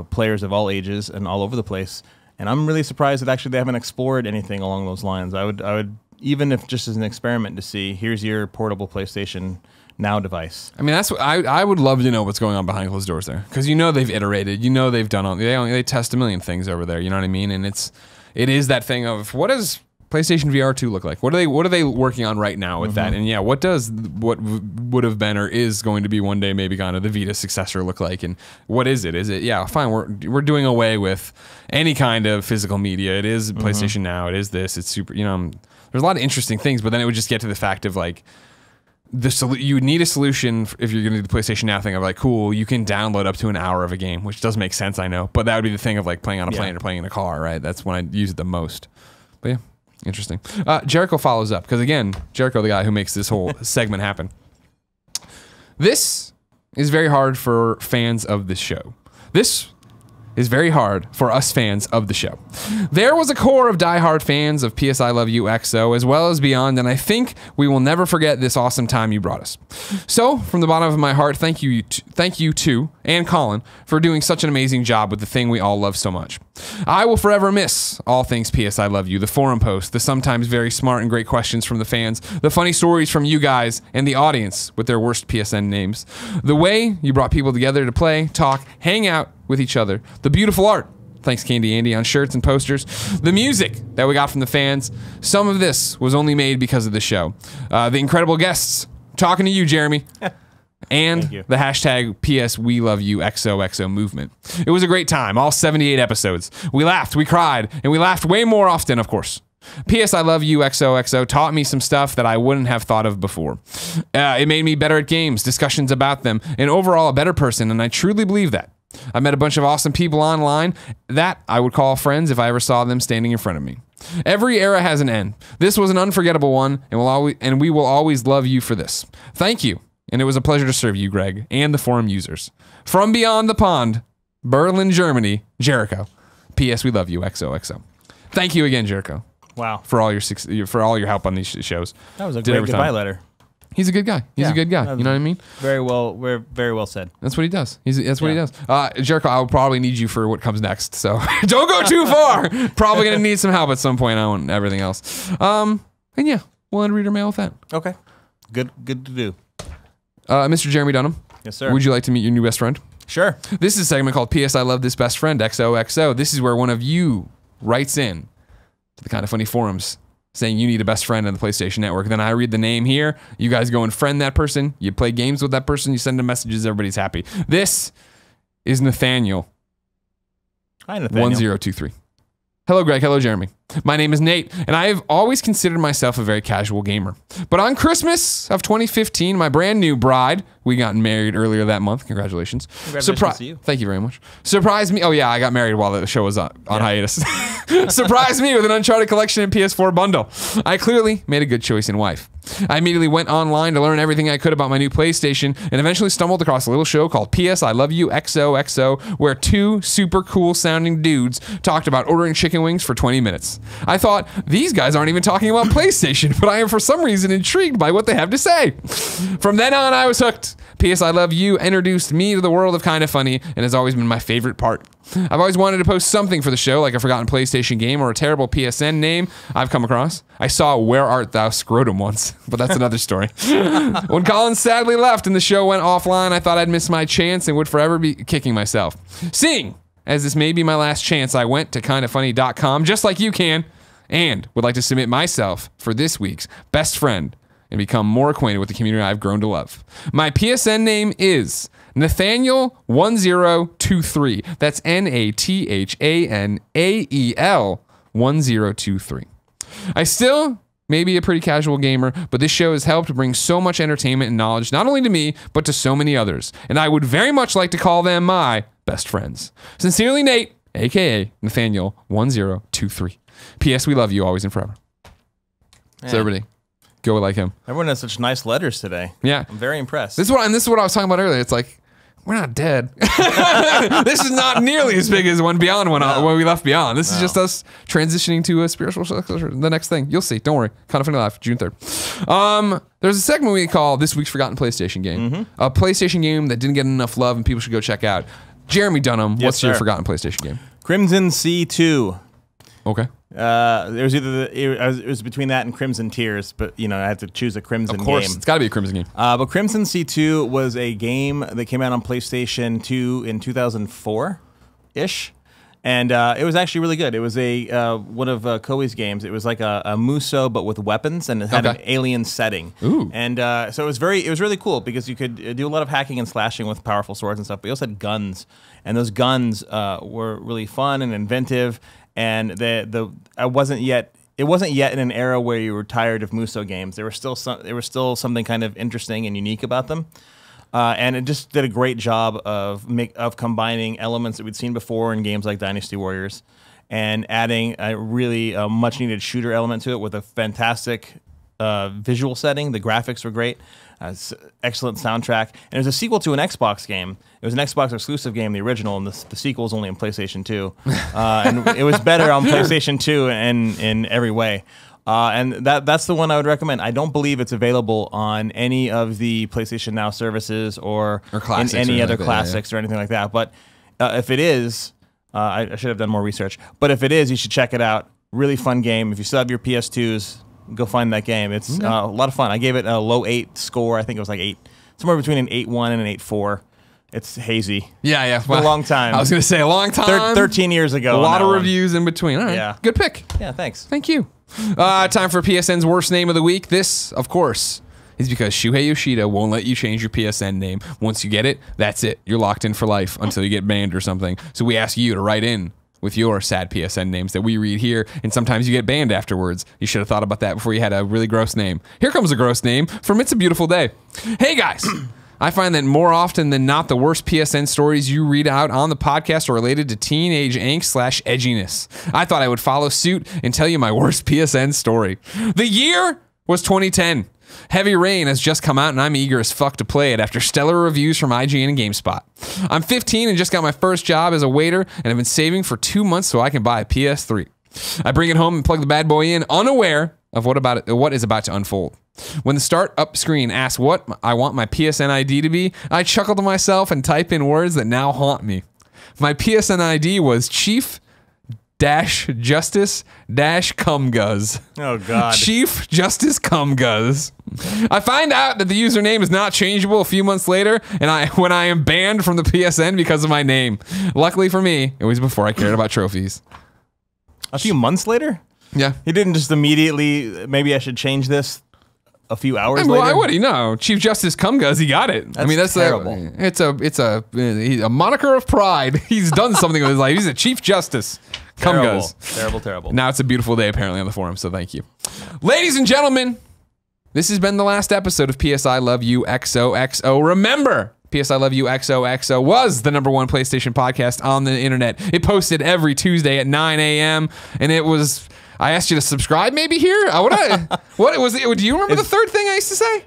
[SPEAKER 2] players of all ages and all over the place. And I'm really surprised that actually they haven't explored anything along those lines. I would even if just as an experiment to see, here's your portable PlayStation Now device.
[SPEAKER 1] I mean, that's what I would love to know what's going on behind closed doors there, because they've iterated, they've done they test a million things over there. You know what I mean? And it is that thing of, what does PlayStation VR 2 look like? What are they working on right now with that? And yeah, what would have been or is going to be one day maybe kind of the Vita successor look like? And what is it? Is it, yeah, fine, we're doing away with any kind of physical media. It is PlayStation Now. It is this. It's super. There's a lot of interesting things, but then it would just get to the fact of like, you would need a solution if you're going to do the PlayStation Now thing of like, cool, you can download up to an hour of a game, which does make sense, I know, but that would be the thing of like playing on a plane or playing in a car, right? That's when I use it the most. But yeah, interesting. Jericho follows up, because again, Jericho, the guy who makes this whole segment happen. This is very hard for fans of this show. This is very hard for us fans of the show. There was a core of diehard fans of PS I Love You XO as well as beyond, and I think we will never forget this awesome time you brought us. So, from the bottom of my heart, thank you to and Colin for doing such an amazing job with the thing we all love so much. I will forever miss all things PS I Love You, the forum posts, the sometimes very smart and great questions from the fans, the funny stories from you guys and the audience with their worst PSN names, the way you brought people together to play, talk, hang out with each other, the beautiful art, thanks Candy Andy, on shirts and posters, the music that we got from the fans. Some of this was only made because of the show. The incredible guests, talking to you, Jeremy. And the hashtag PS We Love You XOXO movement. It was a great time, all 78 episodes. We laughed, we cried, and we laughed way more often, of course. PS I Love You XOXO taught me some stuff that I wouldn't have thought of before. It made me better at games, discussions about them, and overall a better person, and I truly believe that. I met a bunch of awesome people online that I would call friends if I ever saw them standing in front of me. Every era has an end. This was an unforgettable one, and we will always love you for this. Thank you. And it was a pleasure to serve you, Greg, and the forum users. From beyond the pond, Berlin, Germany, Jericho. P.S. We love you, XOXO. Thank you again, Jericho.
[SPEAKER 2] Wow.
[SPEAKER 1] For all your help on these shows.
[SPEAKER 2] That was a great goodbye letter.
[SPEAKER 1] He's a good guy. He's a good guy. You know what I mean?
[SPEAKER 2] Very well said.
[SPEAKER 1] That's what he does. That's what he does. Jericho, I'll probably need you for what comes next. So don't go too far. Probably going to need some help at some point on everything else. And yeah, we'll end reader mail with that.
[SPEAKER 2] Okay. Good to do.
[SPEAKER 1] Mr. Jeremy Dunham.
[SPEAKER 2] Yes, sir.
[SPEAKER 1] Would you like to meet your new best friend?
[SPEAKER 2] Sure.
[SPEAKER 1] This is a segment called P.S. I Love This Best Friend, XOXO. This is where one of you writes in to the Kind of Funny forums saying you need a best friend on the PlayStation Network. Then I read the name here. You guys go and friend that person. You play games with that person. You send them messages. Everybody's happy. This is Nathaniel.
[SPEAKER 2] Hi, Nathaniel.
[SPEAKER 1] 1023. Hello, Greg. Hello, Jeremy. My name is Nate, and I have always considered myself a very casual gamer. But on Christmas of 2015, my brand new bride, we got married earlier that month. Congratulations.
[SPEAKER 2] Congratulations to you.
[SPEAKER 1] Thank you very much. Surprised me. Oh, yeah, I got married while the show was on hiatus. Surprised me with an Uncharted collection and PS4 bundle. I clearly made a good choice in wife. I immediately went online to learn everything I could about my new PlayStation and eventually stumbled across a little show called PS I Love You XOXO, where two super cool sounding dudes talked about ordering chicken wings for 20 minutes. I thought, these guys aren't even talking about PlayStation, but I am for some reason intrigued by what they have to say. From then on, I was hooked. PS I Love You introduced me to the world of Kind of Funny and has always been my favorite part. I've always wanted to post something for the show, like a forgotten PlayStation game or a terrible PSN name I've come across. I saw Where Art Thou Scrotum once, but that's another story. When Colin sadly left and the show went offline, I thought I'd miss my chance and would forever be kicking myself. Seeing as this may be my last chance, I went to kindoffunny.com, just like you can, and would like to submit myself for this week's best friend and become more acquainted with the community I've grown to love. My PSN name is Nathaniel1023. That's NathanAel 1023. I still may be a pretty casual gamer, but this show has helped bring so much entertainment and knowledge, not only to me, but to so many others. And I would very much like to call them my best friends. Sincerely, Nate, aka Nathaniel1023. P.S. We love you always and forever. So everybody, go like him.
[SPEAKER 2] Everyone has such nice letters today.
[SPEAKER 1] Yeah.
[SPEAKER 2] I'm very impressed.
[SPEAKER 1] This is what I was talking about earlier. It's like, we're not dead. This is not nearly as big as when we left Beyond. This is just us transitioning to a spiritual successor. The next thing. You'll see. Don't worry. Kind of Funny Live, June 3rd. There's a segment we call This Week's Forgotten PlayStation Game. A PlayStation game that didn't get enough love and people should go check out. Jeremy Dunham, what's your forgotten PlayStation game?
[SPEAKER 2] Crimson Sea 2.
[SPEAKER 1] Okay.
[SPEAKER 2] It was between that and Crimson Tears, but I had to choose a Crimson game.
[SPEAKER 1] Of course, it's got to be a Crimson game.
[SPEAKER 2] But Crimson Sea 2 was a game that came out on PlayStation 2 in 2004-ish, and it was actually really good. It was one of Koei's games. It was like a Muso but with weapons, and it had an alien setting.
[SPEAKER 1] Ooh.
[SPEAKER 2] And so it was really cool because you could do a lot of hacking and slashing with powerful swords and stuff. But you also had guns, and those guns were really fun and inventive. And it wasn't yet in an era where you were tired of Muso games. There was still something kind of interesting and unique about them, and it just did a great job of combining elements that we'd seen before in games like Dynasty Warriors, and adding a really much needed shooter element to it with a fantastic visual setting. The graphics were great. Excellent soundtrack. And it was a sequel to an Xbox game. It was an Xbox exclusive game, the original, and the sequel was only on PlayStation 2. And it was better on PlayStation 2 in every way. And that's the one I would recommend. I don't believe it's available on any of the PlayStation Now services or in any other classics or anything like that. But if it is, I should have done more research. But if it is, you should check it out. Really fun game. If you still have your PS2s, go find that game. It's a lot of fun. I gave it a low 8 score. I think it was like 8, somewhere between an 8.1 and an 8.4. It's hazy.
[SPEAKER 1] Yeah.
[SPEAKER 2] It's been a long time.
[SPEAKER 1] I was going to say a long time.
[SPEAKER 2] 13 years ago.
[SPEAKER 1] A lot of reviews in between. All right.
[SPEAKER 2] Yeah.
[SPEAKER 1] Good pick.
[SPEAKER 2] Yeah, thanks.
[SPEAKER 1] Thank you. Time for PSN's worst name of the week. This, of course, is because Shuhei Yoshida won't let you change your PSN name. Once you get it, that's it. You're locked in for life until you get banned or something. So we ask you to write in with your sad PSN names that we read here, and sometimes you get banned afterwards. You should have thought about that before you had a really gross name. Here comes a gross name from It's a Beautiful Day. Hey guys, I find that more often than not, the worst PSN stories you read out on the podcast are related to teenage angst / edginess. I thought I would follow suit and tell you my worst PSN story. The year was 2010. Heavy Rain has just come out and I'm eager as fuck to play it after stellar reviews from IGN and GameSpot. I'm 15 and just got my first job as a waiter and I've been saving for 2 months so I can buy a PS3. I bring it home and plug the bad boy in, unaware of what is about to unfold. When the start up screen asks what I want my PSN ID to be, I chuckle to myself and type in words that now haunt me. My PSN ID was Chief Justice Cumguz.
[SPEAKER 2] Oh God.
[SPEAKER 1] Chief Justice Cumguz. I find out that the username is not changeable a few months later, and when I am banned from the PSN because of my name. Luckily for me, it was before I cared about trophies.
[SPEAKER 2] A few months later?
[SPEAKER 1] Yeah.
[SPEAKER 2] He didn't just immediately, maybe I should change this a few hours later?
[SPEAKER 1] Why would he? No. Chief Justice Cumguz, he got it.
[SPEAKER 2] That's terrible.
[SPEAKER 1] It's a moniker of pride. He's done something with his life. He's a Chief Justice.
[SPEAKER 2] Terrible.
[SPEAKER 1] Now it's a beautiful day apparently on the forum, so thank you. Ladies and gentlemen, this has been the last episode of PS I Love You XOXO. Remember, PS I Love You XOXO was the #1 PlayStation podcast on the internet. It posted every Tuesday at 9 a.m. and it was, I asked you to subscribe maybe here? What was it? Do you remember the third thing I used to say?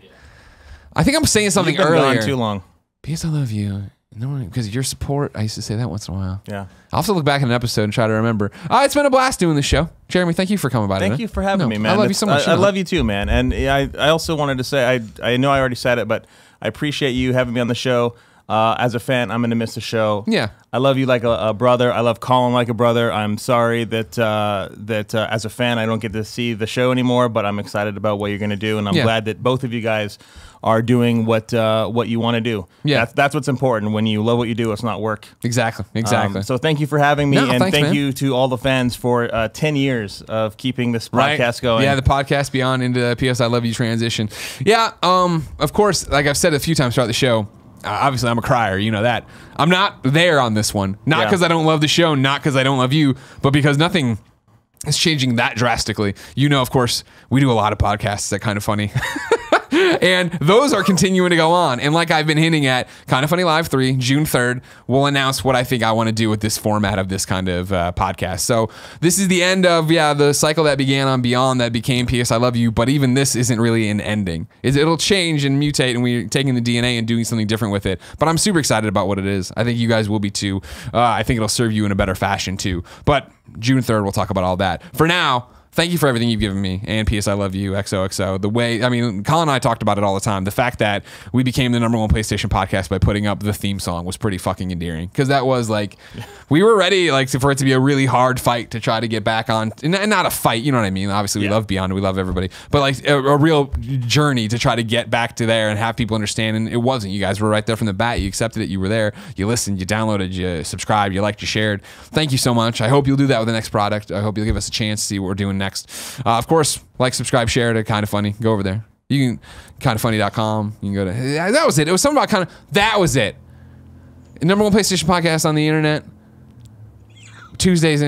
[SPEAKER 1] I think I'm saying something
[SPEAKER 2] You've been
[SPEAKER 1] earlier.
[SPEAKER 2] gone too long.
[SPEAKER 1] PS I Love You. No, because of your support, I used to say that once in a while.
[SPEAKER 2] Yeah.
[SPEAKER 1] I'll have to look back at an episode and try to remember. It's been a blast doing this show. Jeremy, thank you for coming by.
[SPEAKER 2] Thank you for having me, man.
[SPEAKER 1] I love you so much.
[SPEAKER 2] I love you too, man. And I also wanted to say, I know I already said it, but I appreciate you having me on the show. As a fan, I'm going to miss the show.
[SPEAKER 1] Yeah.
[SPEAKER 2] I love you like a brother. I love Colin like a brother. I'm sorry that as a fan, I don't get to see the show anymore, but I'm excited about what you're going to do, and I'm glad that both of you guys are doing what you want to do.
[SPEAKER 1] Yeah.
[SPEAKER 2] That's what's important. When you love what you do, it's not work.
[SPEAKER 1] Exactly.
[SPEAKER 2] So thank you for having me, and
[SPEAKER 1] thanks,
[SPEAKER 2] thank
[SPEAKER 1] man.
[SPEAKER 2] you to all the fans for 10 years of keeping this podcast going.
[SPEAKER 1] Yeah, the podcast beyond into the PS I Love You transition. Yeah, of course, like I've said a few times throughout the show, obviously I'm a crier, you know that. I'm not there on this one. Not because I don't love the show, not because I don't love you, but because nothing is changing that drastically. You know, of course, we do a lot of podcasts that Kind of Funny. And those are continuing to go on. And like I've been hinting at, Kind of Funny Live 3, June 3rd, we'll announce what I think I want to do with this format of this kind of podcast. So this is the end of, the cycle that began on Beyond that became PS I Love You. But even this isn't really an ending. It'll change and mutate, and we're taking the DNA and doing something different with it. But I'm super excited about what it is. I think you guys will be too. I think it'll serve you in a better fashion too. But June 3rd, we'll talk about all that. For now, thank you for everything you've given me, and PS I Love You, XOXO. The way, Colin and I talked about it all the time. The fact that we became the #1 PlayStation podcast by putting up the theme song was pretty fucking endearing. Because that was like, we were ready for it to be a really hard fight to try to get back on, and not a fight, you know what I mean? Obviously, we love Beyond, we love everybody, but like a real journey to try to get back to there and have people understand. And it wasn't. You guys were right there from the bat. You accepted it. You were there. You listened. You downloaded. You subscribed. You liked. You shared. Thank you so much. I hope you'll do that with the next product. I hope you'll give us a chance to see what we're doing next. Of course, like, subscribe, share to Kind of Funny. Go over there. You can kindoffunny.com. You can go to that was it. It was something about that was it. #1 PlayStation podcast on the internet. Tuesdays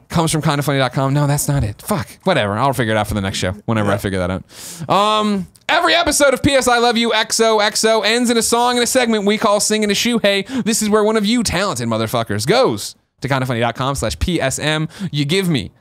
[SPEAKER 1] comes from kindoffunny.com. No, that's not it. Fuck. Whatever. I'll figure it out for the next show whenever I figure that out. Every episode of PS I Love You XOXO ends in a song in a segment we call Singing a Shoe. Hey, this is where one of you talented motherfuckers goes to kindoffunny.com/PSM. You give me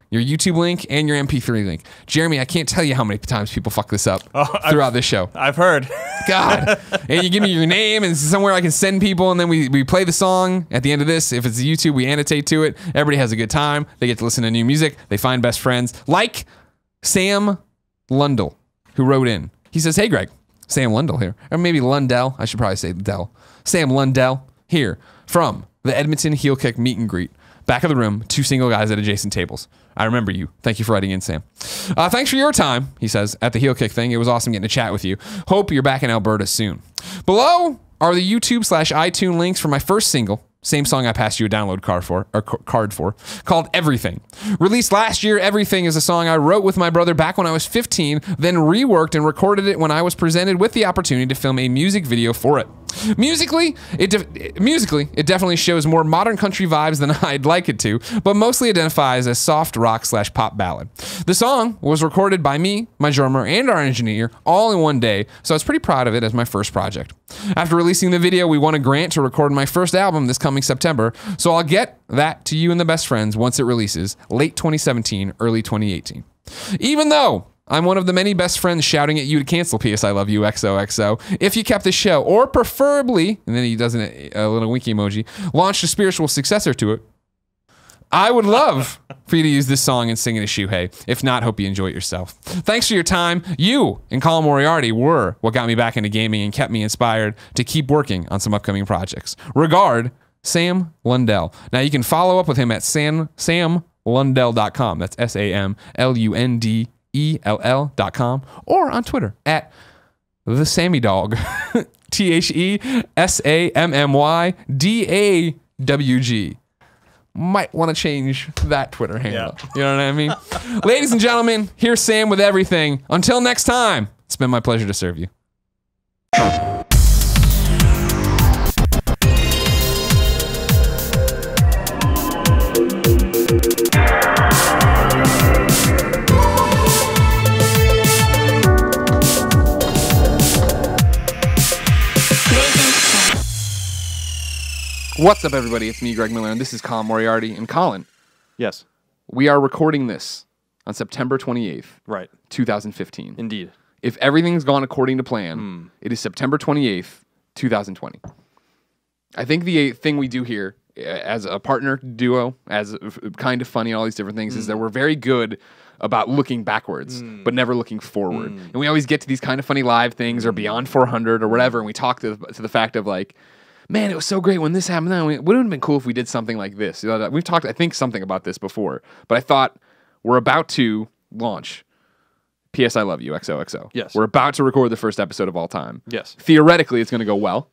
[SPEAKER 1] your YouTube link and your MP3 link. Jeremy, I can't tell you how many times people fuck this up throughout this show.
[SPEAKER 2] I've heard.
[SPEAKER 1] God. And you give me your name and somewhere I can send people, and then we play the song at the end of this. If it's YouTube, we annotate to it. Everybody has a good time. They get to listen to new music. They find best friends. Like Sam Lundell, who wrote in. He says, hey, Greg. Sam Lundell here. Or maybe Lundell. I should probably say Dell. Sam Lundell here from the Edmonton Heel Kick meet and greet. Back of the room, 2 single guys at adjacent tables. I remember you. Thank you for writing in, Sam. Thanks for your time, he says, at the Heel Kick thing. It was awesome getting to chat with you. Hope you're back in Alberta soon. Below are the YouTube/iTunes links for my first single, same song I passed you a download card for, called Everything. Released last year, Everything is a song I wrote with my brother back when I was 15, then reworked and recorded it when I was presented with the opportunity to film a music video for it. Musically, it definitely shows more modern country vibes than I'd like it to, but mostly identifies as soft rock/pop ballad. The song was recorded by me, my drummer, and our engineer all in one day, so I was pretty proud of it as my first project. After releasing the video, we won a grant to record my first album this coming September, so I'll get that to you and the best friends once it releases, late 2017, early 2018. Even though I'm one of the many best friends shouting at you to cancel PS I Love You XOXO. If you kept the show, or preferably, and then he does a little winky emoji, launched a spiritual successor to it, I would love for you to use this song and sing it a shoe. Hey, if not, hope you enjoy it yourself. Thanks for your time. You and Colin Moriarty were what got me back into gaming and kept me inspired to keep working on some upcoming projects. Regard, Sam Lundell. Now you can follow up with him at samlundell.com. That's SAMLUNDELL.com, or on Twitter at the Sammy Dog. TheSammydawg. Might want to change that Twitter handle. Yeah. You know what I mean? Ladies and gentlemen, here's Sam with Everything. Until next time, it's been my pleasure to serve you. What's up, everybody? It's me, Greg Miller, and this is Colin Moriarty. And Colin.
[SPEAKER 4] Yes.
[SPEAKER 1] We are recording this on September 28th.
[SPEAKER 4] Right.
[SPEAKER 1] 2015.
[SPEAKER 4] Indeed.
[SPEAKER 1] If everything's gone according to plan, it is September 28th, 2020. I think the thing we do here as a partner duo, as kind of funny, all these different things, is that we're very good about looking backwards, but never looking forward. And we always get to these kind of funny live things or beyond 400 or whatever, and we talk to the fact of like, man, it was so great when this happened. It would have been cool if we did something like this. You know, we've talked, I think, something about this before, but I thought we're about to launch P.S. I Love You, XOXO.
[SPEAKER 4] Yes.
[SPEAKER 1] We're about to record the first episode of all time.
[SPEAKER 4] Yes.
[SPEAKER 1] Theoretically, it's going to go well.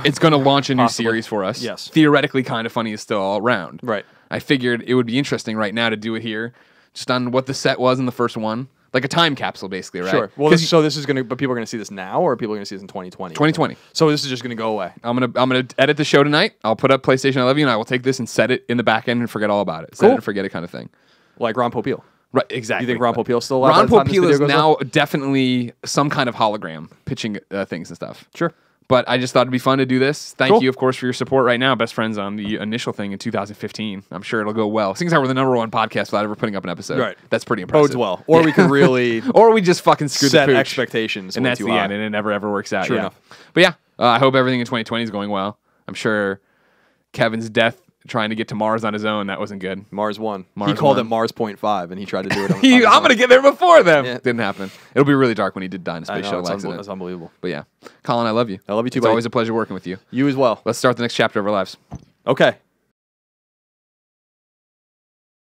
[SPEAKER 1] It's going to launch a new
[SPEAKER 4] Possibly.
[SPEAKER 1] series for us.
[SPEAKER 4] Yes.
[SPEAKER 1] Theoretically, kind of funny is still all around.
[SPEAKER 4] Right.
[SPEAKER 1] I figured it would be interesting right now to do it here, just on what the set was in the first one. Like a time capsule, basically, right?
[SPEAKER 4] Sure. Well, so this is going to, but people are going to see this now, or people are going to see this in 2020?
[SPEAKER 1] 2020.
[SPEAKER 4] So this is just going to go away.
[SPEAKER 1] I'm gonna edit the show tonight. I'll put up PlayStation I Love You, and I will take this and set it in the back end and forget all about it. Set it and forget it kind of thing.
[SPEAKER 4] Like Ron Popeil.
[SPEAKER 1] Right, exactly.
[SPEAKER 4] You think Ron Popeil's still alive?
[SPEAKER 1] Ron
[SPEAKER 4] by the time this
[SPEAKER 1] Popeil
[SPEAKER 4] video
[SPEAKER 1] is
[SPEAKER 4] goes
[SPEAKER 1] now
[SPEAKER 4] up?
[SPEAKER 1] definitely some kind of hologram pitching things and stuff.
[SPEAKER 4] Sure.
[SPEAKER 1] But I just thought it'd be fun to do this. Thank
[SPEAKER 4] Cool.
[SPEAKER 1] you, of course, for your support right now. Best friends on the initial thing in 2015. I'm sure it'll go well. Seeing as how we're the #1 podcast without ever putting up an episode.
[SPEAKER 4] Right.
[SPEAKER 1] That's pretty impressive.
[SPEAKER 4] Bodes well. Or we could really
[SPEAKER 1] Or we just fucking screw
[SPEAKER 4] set
[SPEAKER 1] the pooch.
[SPEAKER 4] expectations
[SPEAKER 1] And
[SPEAKER 4] way
[SPEAKER 1] that's
[SPEAKER 4] too
[SPEAKER 1] the
[SPEAKER 4] high.
[SPEAKER 1] end, and it never ever works out.
[SPEAKER 4] True
[SPEAKER 1] yeah.
[SPEAKER 4] enough.
[SPEAKER 1] But yeah, I hope everything in 2020 is going well. I'm sure Kevin's death trying to get to Mars on his own, that wasn't good.
[SPEAKER 4] Mars 1. He
[SPEAKER 1] Mars
[SPEAKER 4] called
[SPEAKER 1] 1.
[SPEAKER 4] it Mars .5, and he tried to do it on
[SPEAKER 1] I'm going to get there before them.
[SPEAKER 4] Yeah.
[SPEAKER 1] Didn't happen. It'll be really dark when he did die in a
[SPEAKER 4] I
[SPEAKER 1] space
[SPEAKER 4] know,
[SPEAKER 1] shuttle
[SPEAKER 4] it's
[SPEAKER 1] accident.
[SPEAKER 4] that's unbelievable.
[SPEAKER 1] But yeah, Colin, I love you.
[SPEAKER 4] I love you too,
[SPEAKER 1] It's
[SPEAKER 4] buddy.
[SPEAKER 1] always a pleasure working with you.
[SPEAKER 4] You as well.
[SPEAKER 1] Let's start the next chapter of our lives.
[SPEAKER 4] Okay.